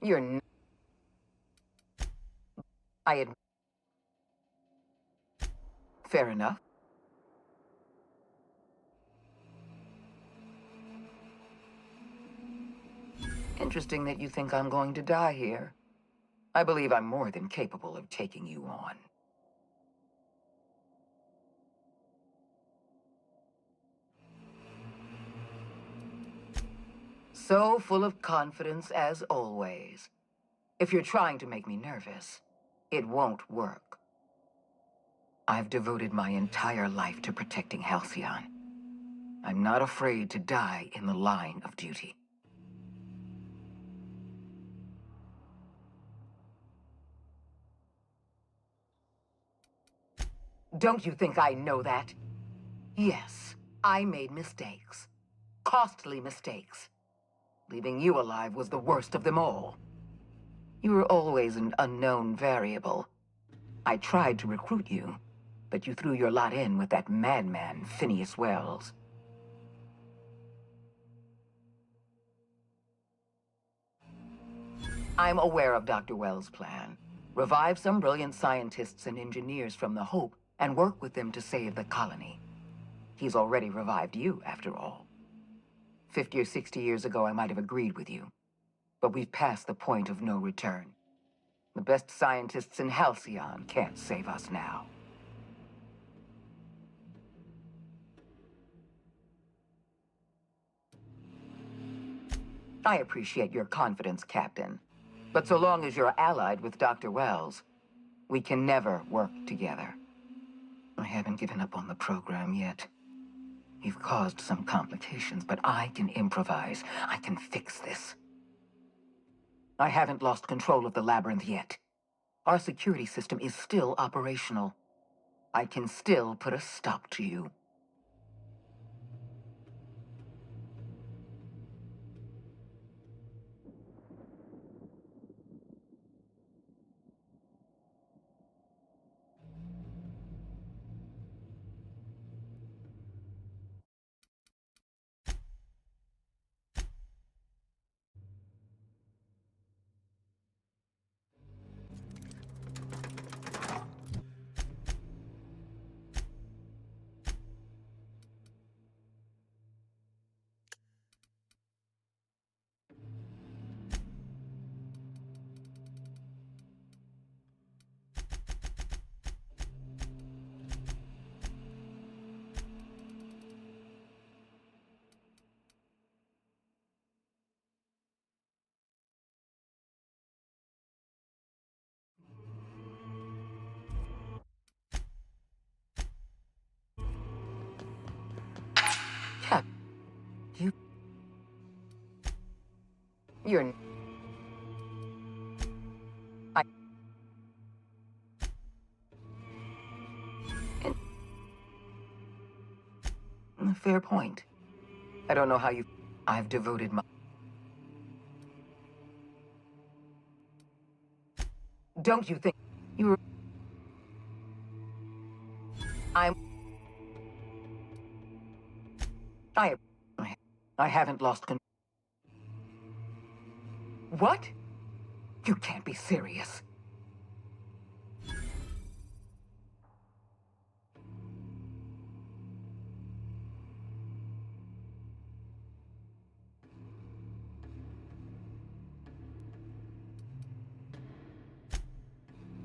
you're fair enough. Interesting that you think I'm going to die here. I believe I'm more than capable of taking you on. So full of confidence as always. If you're trying to make me nervous, it won't work. I've devoted my entire life to protecting Halcyon. I'm not afraid to die in the line of duty. Don't you think I know that? Yes, I made mistakes. Costly mistakes. Leaving you alive was the worst of them all. You were always an unknown variable. I tried to recruit you, but you threw your lot in with that madman, Phineas Wells. I'm aware of Dr. Wells' plan. Revive some brilliant scientists and engineers from the Hope and work with them to save the colony. He's already revived you, after all. 50 or 60 years ago, I might have agreed with you. But we've passed the point of no return. The best scientists in Halcyon can't save us now. I appreciate your confidence, Captain. But so long as you're allied with Dr. Wells, we can never work together. I haven't given up on the program yet. You've caused some complications, but I can improvise. I can fix this. I haven't lost control of the labyrinth yet. Our security system is still operational. I can still put a stop to you. Cap, you're... Fair point. I don't know how you... I've devoted my... Don't you think you were... I... I haven't lost control. What? You can't be serious.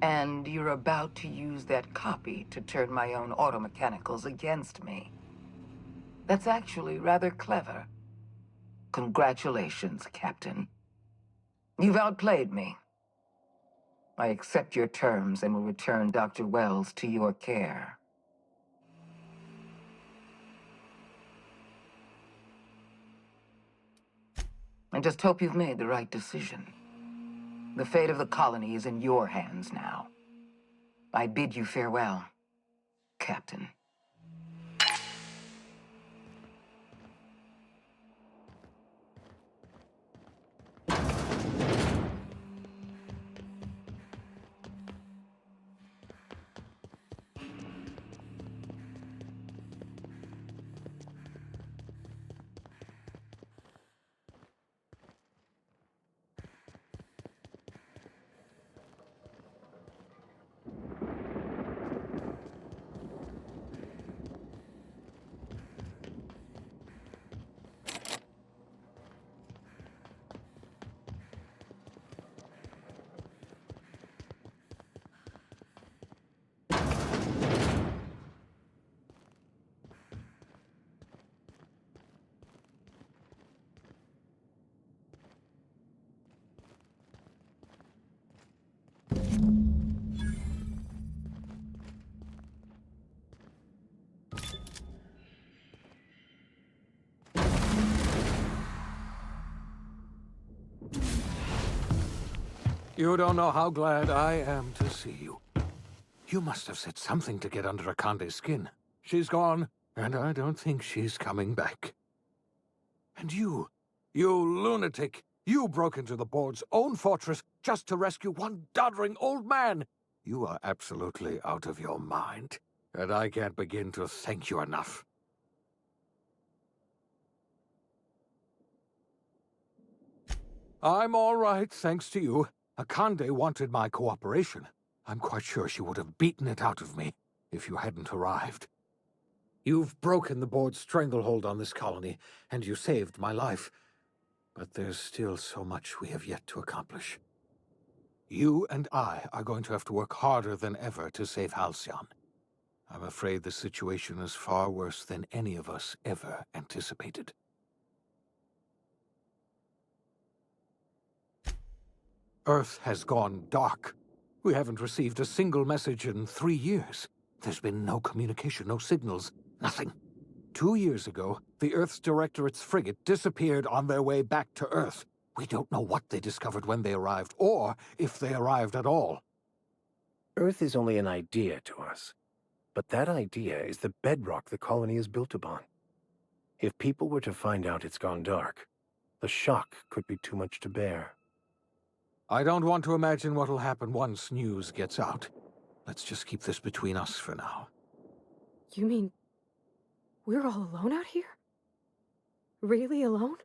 And you're about to use that copy to turn my own automechanicals against me. That's actually rather clever. Congratulations, Captain. You've outplayed me. I accept your terms and will return Dr. Wells to your care. I just hope you've made the right decision. The fate of the colony is in your hands now. I bid you farewell, Captain. You don't know how glad I am to see you. You must have said something to get under Akande's skin. She's gone, and I don't think she's coming back. And you lunatic, you broke into the board's own fortress just to rescue one doddering old man. You are absolutely out of your mind, and I can't begin to thank you enough. I'm all right, thanks to you. Akande wanted my cooperation. I'm quite sure she would have beaten it out of me if you hadn't arrived. You've broken the board's stranglehold on this colony, and you saved my life. But there's still so much we have yet to accomplish. You and I are going to have to work harder than ever to save Halcyon. I'm afraid the situation is far worse than any of us ever anticipated. Earth has gone dark. We haven't received a single message in 3 years. There's been no communication, no signals, nothing. 2 years ago, the Earth's Directorate's frigate disappeared on their way back to Earth. We don't know what they discovered when they arrived, or if they arrived at all. Earth is only an idea to us. But that idea is the bedrock the colony is built upon. If people were to find out it's gone dark, the shock could be too much to bear. I don't want to imagine what'll happen once news gets out. Let's just keep this between us for now. You mean we're all alone out here? Really alone?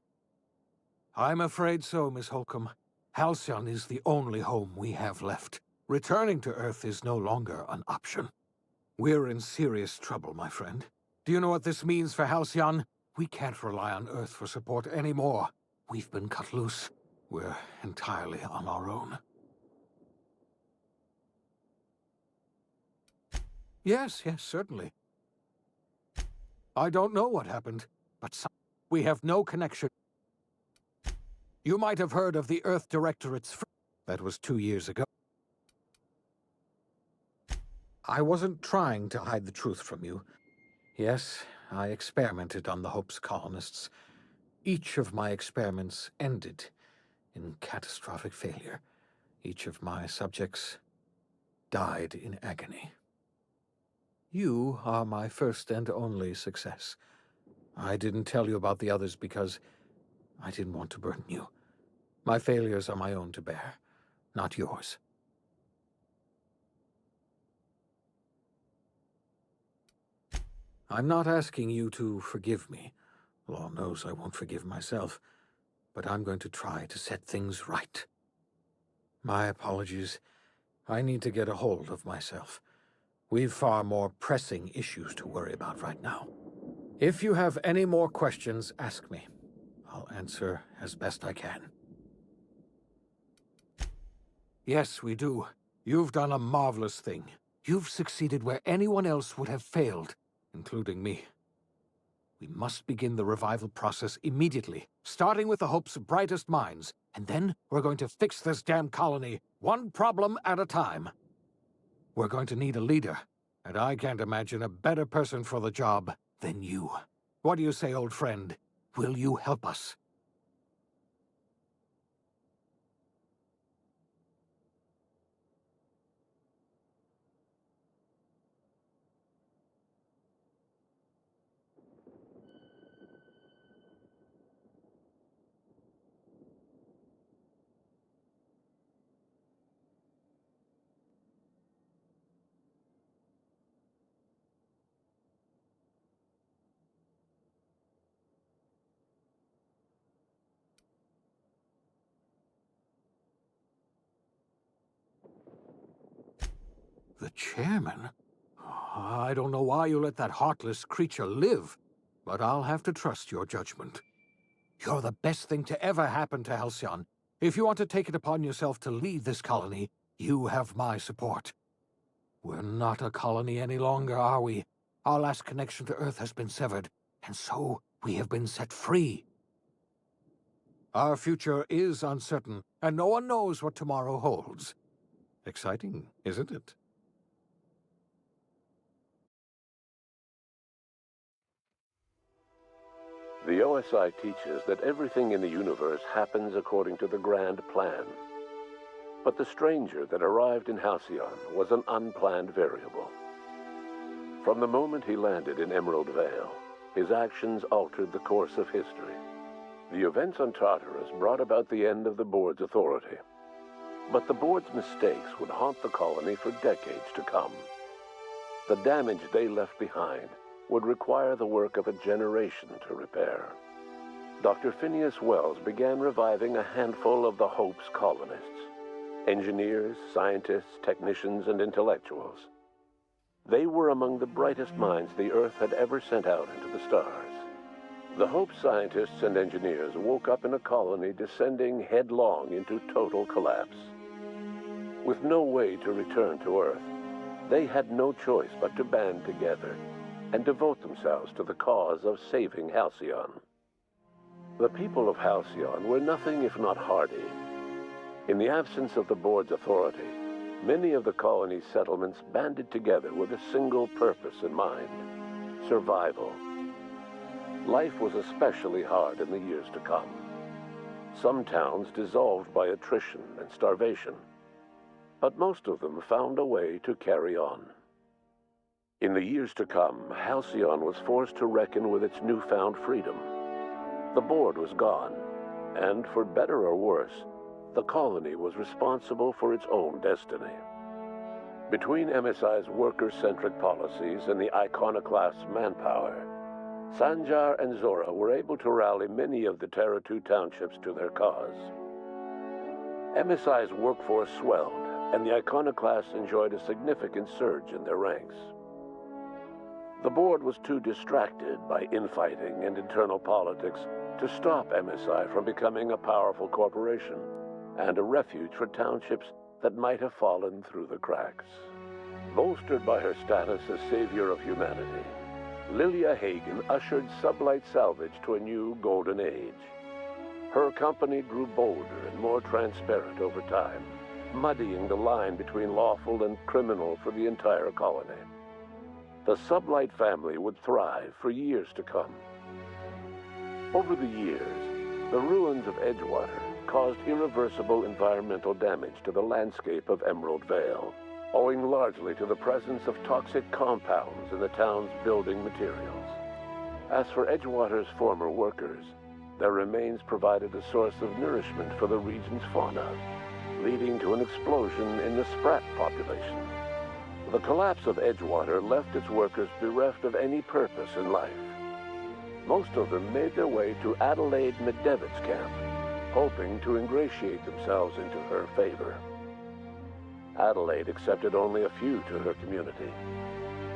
I'm afraid so, Miss Holcomb. Halcyon is the only home we have left. Returning to Earth is no longer an option. We're in serious trouble, my friend. Do you know what this means for Halcyon? We can't rely on Earth for support anymore. We've been cut loose. We're entirely on our own. Yes, certainly. I don't know what happened, but we have no connection. You might have heard of the Earth Directorate's that was 2 years ago. I wasn't trying to hide the truth from you. Yes, I experimented on the Hope's colonists. Each of my experiments ended in catastrophic failure. Each of my subjects died in agony. You are my first and only success. I didn't tell you about the others because I didn't want to burden you. My failures are my own to bear, not yours. I'm not asking you to forgive me. Law knows I won't forgive myself, but I'm going to try to set things right. My apologies. I need to get a hold of myself. We've far more pressing issues to worry about right now. If you have any more questions, ask me. I'll answer as best I can. Yes, we do. You've done a marvelous thing. You've succeeded where anyone else would have failed, including me. We must begin the revival process immediately, starting with the Hope's brightest minds, and then we're going to fix this damn colony, one problem at a time. We're going to need a leader, and I can't imagine a better person for the job than you. What do you say, old friend? Will you help us? The chairman? I don't know why you let that heartless creature live, but I'll have to trust your judgment. You're the best thing to ever happen to Halcyon. If you want to take it upon yourself to lead this colony, you have my support. We're not a colony any longer, are we? Our last connection to Earth has been severed, and so we have been set free. Our future is uncertain, and no one knows what tomorrow holds. Exciting, isn't it? The OSI teaches that everything in the universe happens according to the grand plan. But the stranger that arrived in Halcyon was an unplanned variable. From the moment he landed in Emerald Vale, his actions altered the course of history. The events on Tartarus brought about the end of the board's authority. But the board's mistakes would haunt the colony for decades to come. The damage they left behind would require the work of a generation to repair. Dr. Phineas Wells began reviving a handful of the Hope's colonists: engineers, scientists, technicians, and intellectuals. They were among the brightest minds the Earth had ever sent out into the stars. The Hope scientists and engineers woke up in a colony descending headlong into total collapse. With no way to return to Earth, they had no choice but to band together and devote themselves to the cause of saving Halcyon. The people of Halcyon were nothing if not hardy. In the absence of the board's authority, many of the colony's settlements banded together with a single purpose in mind: survival. Life was especially hard in the years to come. Some towns dissolved by attrition and starvation, but most of them found a way to carry on. In the years to come, Halcyon was forced to reckon with its newfound freedom. The board was gone, and for better or worse, the colony was responsible for its own destiny. Between MSI's worker-centric policies and the iconoclast's manpower, Sanjar and Zora were able to rally many of the Terra 2 townships to their cause. MSI's workforce swelled, and the iconoclasts enjoyed a significant surge in their ranks. The board was too distracted by infighting and internal politics to stop MSI from becoming a powerful corporation and a refuge for townships that might have fallen through the cracks. Bolstered by her status as savior of humanity, Lilia Hagen ushered sublight salvage to a new golden age. Her company grew bolder and more transparent over time, muddying the line between lawful and criminal for the entire colony. The sublight family would thrive for years to come. Over the years, the ruins of Edgewater caused irreversible environmental damage to the landscape of Emerald Vale, owing largely to the presence of toxic compounds in the town's building materials. As for Edgewater's former workers, their remains provided a source of nourishment for the region's fauna, leading to an explosion in the sprat population. The collapse of Edgewater left its workers bereft of any purpose in life. Most of them made their way to Adelaide Medevit's camp, hoping to ingratiate themselves into her favor. Adelaide accepted only a few to her community.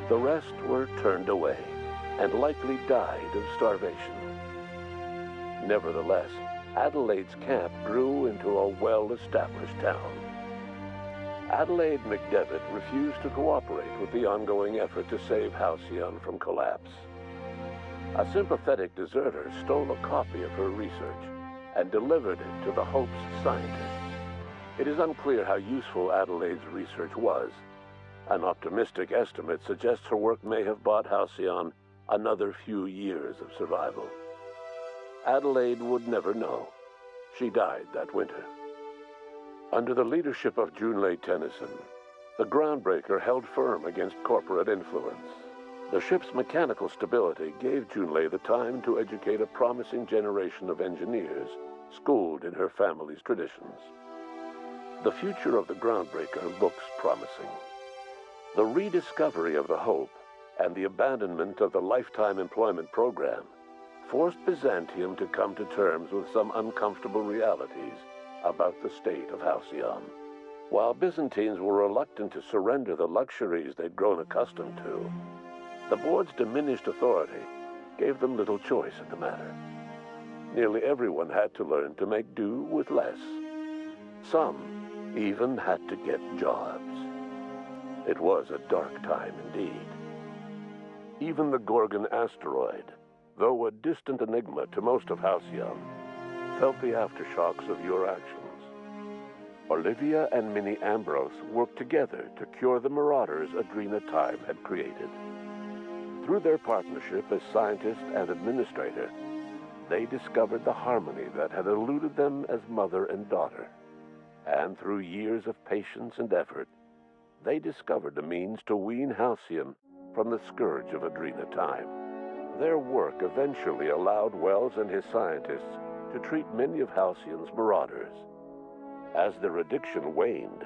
The rest were turned away and likely died of starvation. Nevertheless, Adelaide's camp grew into a well-established town. Adelaide McDevitt refused to cooperate with the ongoing effort to save Halcyon from collapse. A sympathetic deserter stole a copy of her research and delivered it to the Hope's scientists. It is unclear how useful Adelaide's research was. An optimistic estimate suggests her work may have bought Halcyon another few years of survival. Adelaide would never know. She died that winter. Under the leadership of Junlei Tennyson, the Groundbreaker held firm against corporate influence. The ship's mechanical stability gave Junlei the time to educate a promising generation of engineers schooled in her family's traditions. The future of the Groundbreaker looks promising. The rediscovery of the Hope and the abandonment of the lifetime employment program forced Byzantium to come to terms with some uncomfortable realities about the state of Halcyon. While Byzantines were reluctant to surrender the luxuries they'd grown accustomed to, the board's diminished authority gave them little choice in the matter. Nearly everyone had to learn to make do with less. Some even had to get jobs. It was a dark time indeed. Even the Gorgon asteroid, though a distant enigma to most of Halcyon, felt the aftershocks of your actions. Olivia and Minnie Ambrose worked together to cure the marauders Adrena Time had created. Through their partnership as scientist and administrator, they discovered the harmony that had eluded them as mother and daughter. And through years of patience and effort, they discovered a means to wean Halcyon from the scourge of Adrena time. Their work eventually allowed Wells and his scientists to treat many of Halcyon's marauders. As their addiction waned,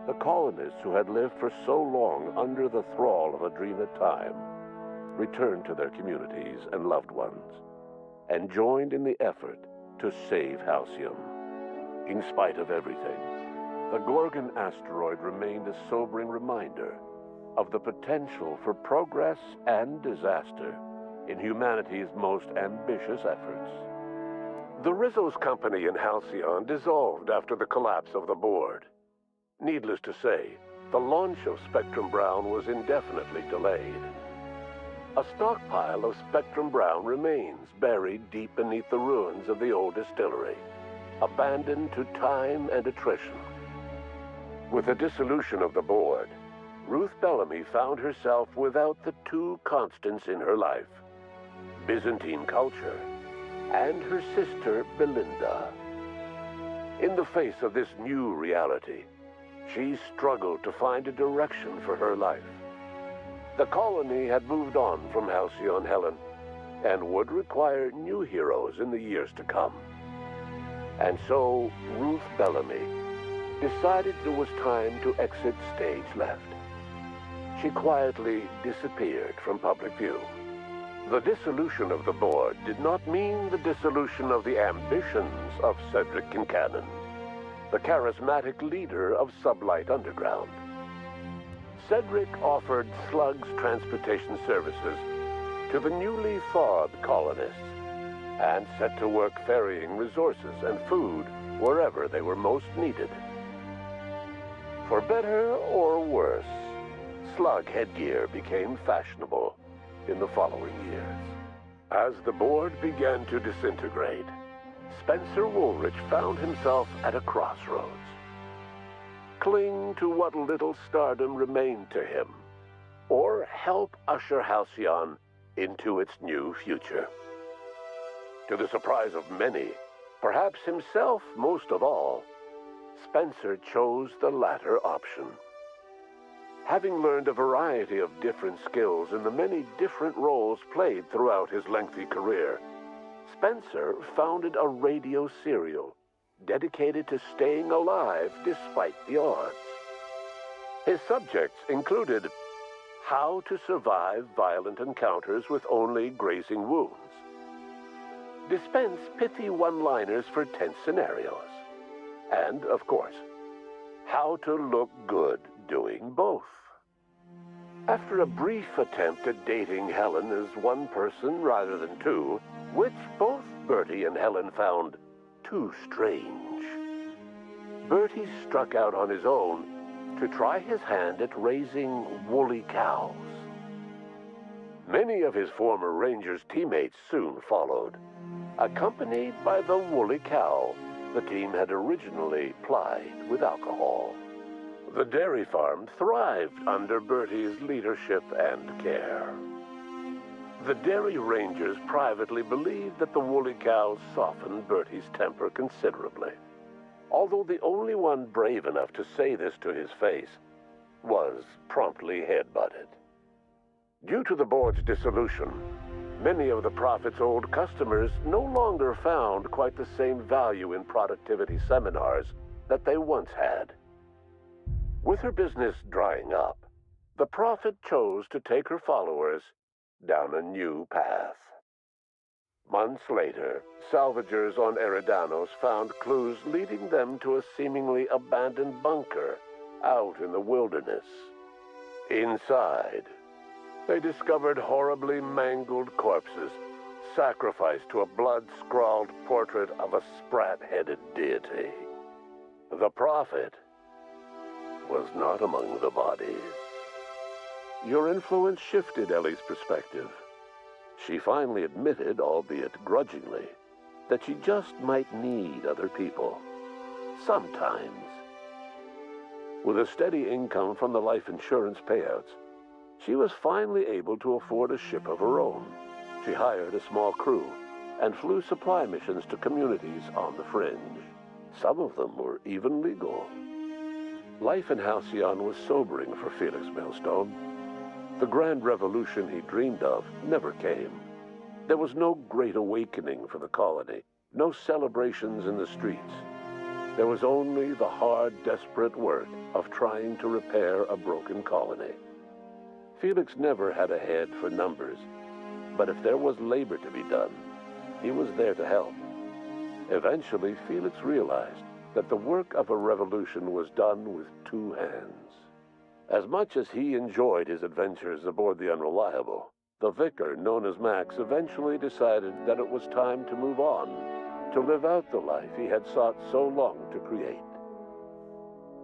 the colonists who had lived for so long under the thrall of Adrena time returned to their communities and loved ones, and joined in the effort to save Halcyon. In spite of everything, the Gorgon asteroid remained a sobering reminder of the potential for progress and disaster in humanity's most ambitious efforts. The Rizzo's company in Halcyon dissolved after the collapse of the board. Needless to say, the launch of Spectrum Brown was indefinitely delayed. A stockpile of Spectrum Brown remains buried deep beneath the ruins of the old distillery, abandoned to time and attrition. With the dissolution of the board, Ruth Bellamy found herself without the two constants in her life: Byzantine culture and her sister Belinda. In the face of this new reality, she struggled to find a direction for her life. The colony had moved on from Halcyon Helen and would require new heroes in the years to come. And so Ruth Bellamy decided it was time to exit stage left. She quietly disappeared from public view. The dissolution of the board did not mean the dissolution of the ambitions of Cedric Kincannon, the charismatic leader of Sublight Underground. Cedric offered slugs transportation services to the newly thawed colonists and set to work ferrying resources and food wherever they were most needed. For better or worse, slug headgear became fashionable in the following years. As the board began to disintegrate, Spencer Woolrich found himself at a crossroads. Cling to what little stardom remained to him, or help usher Halcyon into its new future. To the surprise of many, perhaps himself most of all, Spencer chose the latter option. Having learned a variety of different skills in the many different roles played throughout his lengthy career, Spencer founded a radio serial dedicated to staying alive despite the odds. His subjects included how to survive violent encounters with only grazing wounds, dispense pithy one-liners for tense scenarios, and, of course, how to look good doing both. After a brief attempt at dating Helen as one person rather than two, which both Bertie and Helen found too strange, Bertie struck out on his own to try his hand at raising woolly cows. Many of his former Rangers teammates soon followed, accompanied by the woolly cow the team had originally plied with alcohol. The dairy farm thrived under Bertie's leadership and care. The Dairy Rangers privately believed that the woolly cows softened Bertie's temper considerably, although the only one brave enough to say this to his face was promptly headbutted. Due to the board's dissolution, many of the Prophet's old customers no longer found quite the same value in productivity seminars that they once had. With her business drying up, the Prophet chose to take her followers down a new path. Months later, salvagers on Eridanos found clues leading them to a seemingly abandoned bunker out in the wilderness. Inside, they discovered horribly mangled corpses, sacrificed to a blood-scrawled portrait of a sprat-headed deity. The Prophet was not among the bodies. Your influence shifted Ellie's perspective. She finally admitted, albeit grudgingly, that she just might need other people. Sometimes. With a steady income from the life insurance payouts, she was finally able to afford a ship of her own. She hired a small crew and flew supply missions to communities on the fringe. Some of them were even legal. Life in Halcyon was sobering for Felix Millstone. The grand revolution he dreamed of never came. There was no great awakening for the colony, no celebrations in the streets. There was only the hard, desperate work of trying to repair a broken colony. Felix never had a head for numbers, but if there was labor to be done, he was there to help. Eventually, Felix realized that the work of a revolution was done with two hands. As much as he enjoyed his adventures aboard the Unreliable, the vicar, known as Max, eventually decided that it was time to move on, to live out the life he had sought so long to create.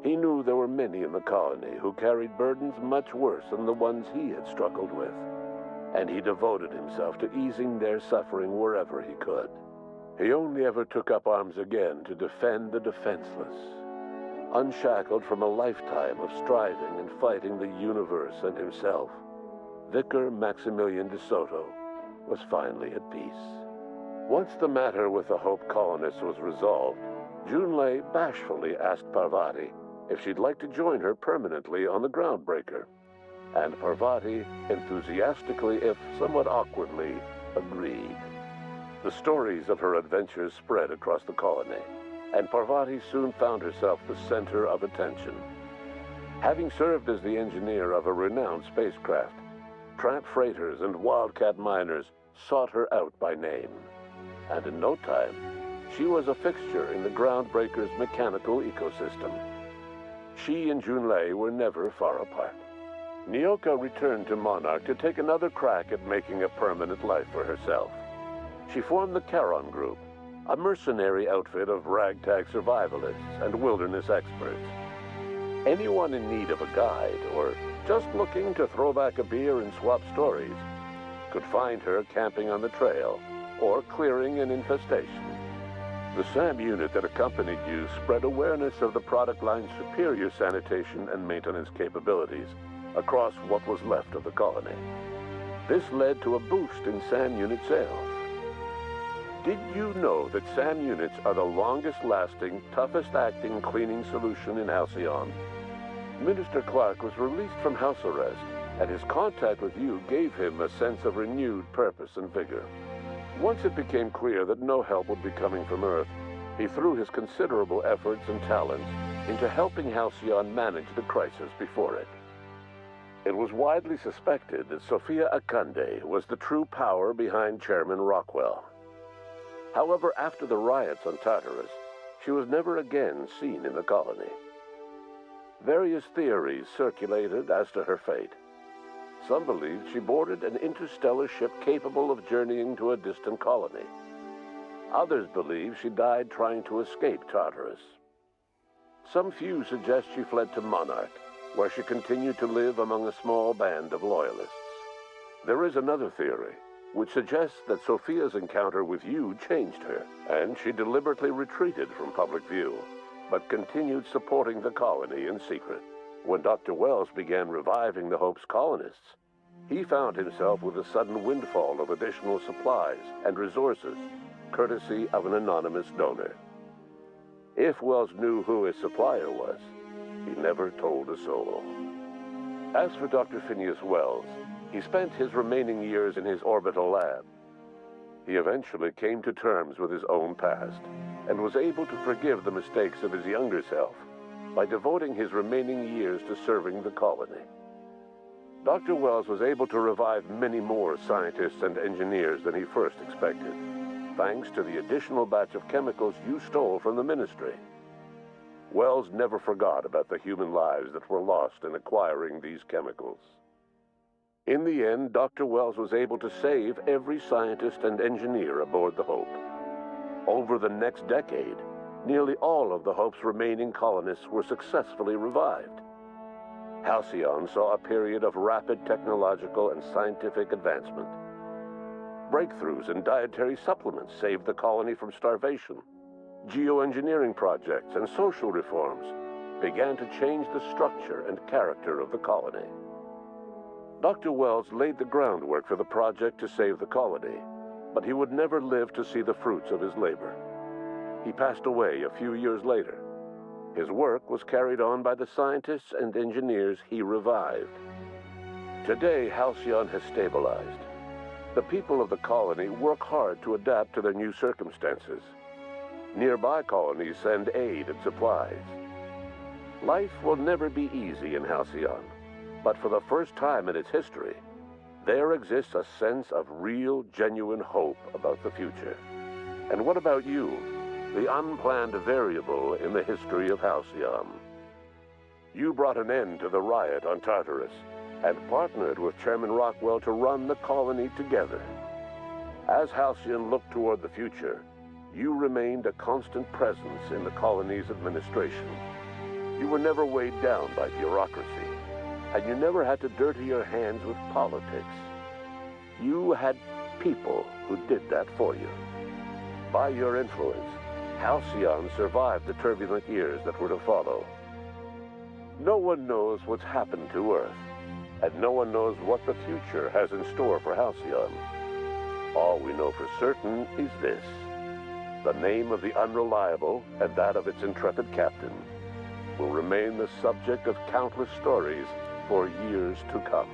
He knew there were many in the colony who carried burdens much worse than the ones he had struggled with, and he devoted himself to easing their suffering wherever he could. He only ever took up arms again to defend the defenseless. Unshackled from a lifetime of striving and fighting the universe and himself, Vicar Maximilian de Soto was finally at peace. Once the matter with the Hope colonists was resolved, Junlei bashfully asked Parvati if she'd like to join her permanently on the Groundbreaker, and Parvati enthusiastically, if somewhat awkwardly, agreed. The stories of her adventures spread across the colony, and Parvati soon found herself the center of attention. Having served as the engineer of a renowned spacecraft, tramp freighters and wildcat miners sought her out by name, and in no time, she was a fixture in the Groundbreaker's mechanical ecosystem. She and Junlei were never far apart. Nyoka returned to Monarch to take another crack at making a permanent life for herself. She formed the Charon Group, a mercenary outfit of ragtag survivalists and wilderness experts. Anyone in need of a guide, or just looking to throw back a beer and swap stories, could find her camping on the trail or clearing an infestation. The SAM unit that accompanied you spread awareness of the product line's superior sanitation and maintenance capabilities across what was left of the colony. This led to a boost in SAM unit sales. Did you know that SAM units are the longest-lasting, toughest-acting cleaning solution in Halcyon? Minister Clark was released from house arrest, and his contact with you gave him a sense of renewed purpose and vigor. Once it became clear that no help would be coming from Earth, he threw his considerable efforts and talents into helping Halcyon manage the crisis before it. It was widely suspected that Sophia Akande was the true power behind Chairman Rockwell. However, after the riots on Tartarus, she was never again seen in the colony. Various theories circulated as to her fate. Some believed she boarded an interstellar ship capable of journeying to a distant colony. Others believe she died trying to escape Tartarus. Some few suggest she fled to Monarch, where she continued to live among a small band of loyalists. There is another theory, which suggests that Sophia's encounter with you changed her, and she deliberately retreated from public view, but continued supporting the colony in secret. When Dr. Wells began reviving the Hope's colonists, he found himself with a sudden windfall of additional supplies and resources, courtesy of an anonymous donor. If Wells knew who his supplier was, he never told a soul. As for Dr. Phineas Wells, he spent his remaining years in his orbital lab. He eventually came to terms with his own past and was able to forgive the mistakes of his younger self by devoting his remaining years to serving the colony. Dr. Wells was able to revive many more scientists and engineers than he first expected, thanks to the additional batch of chemicals you stole from the Ministry. Wells never forgot about the human lives that were lost in acquiring these chemicals. In the end, Dr. Wells was able to save every scientist and engineer aboard the Hope. Over the next decade, nearly all of the Hope's remaining colonists were successfully revived. Halcyon saw a period of rapid technological and scientific advancement. Breakthroughs in dietary supplements saved the colony from starvation. Geoengineering projects and social reforms began to change the structure and character of the colony. Dr. Wells laid the groundwork for the project to save the colony, but he would never live to see the fruits of his labor. He passed away a few years later. His work was carried on by the scientists and engineers he revived. Today, Halcyon has stabilized. The people of the colony work hard to adapt to their new circumstances. Nearby colonies send aid and supplies. Life will never be easy in Halcyon, but for the first time in its history, there exists a sense of real, genuine hope about the future. And what about you, the unplanned variable in the history of Halcyon? You brought an end to the riot on Tartarus and partnered with Chairman Rockwell to run the colony together. As Halcyon looked toward the future, you remained a constant presence in the colony's administration. You were never weighed down by bureaucracy, and you never had to dirty your hands with politics. You had people who did that for you. By your influence, Halcyon survived the turbulent years that were to follow. No one knows what's happened to Earth, and no one knows what the future has in store for Halcyon. All we know for certain is this: the name of the Unreliable and that of its intrepid captain will remain the subject of countless stories for years to come.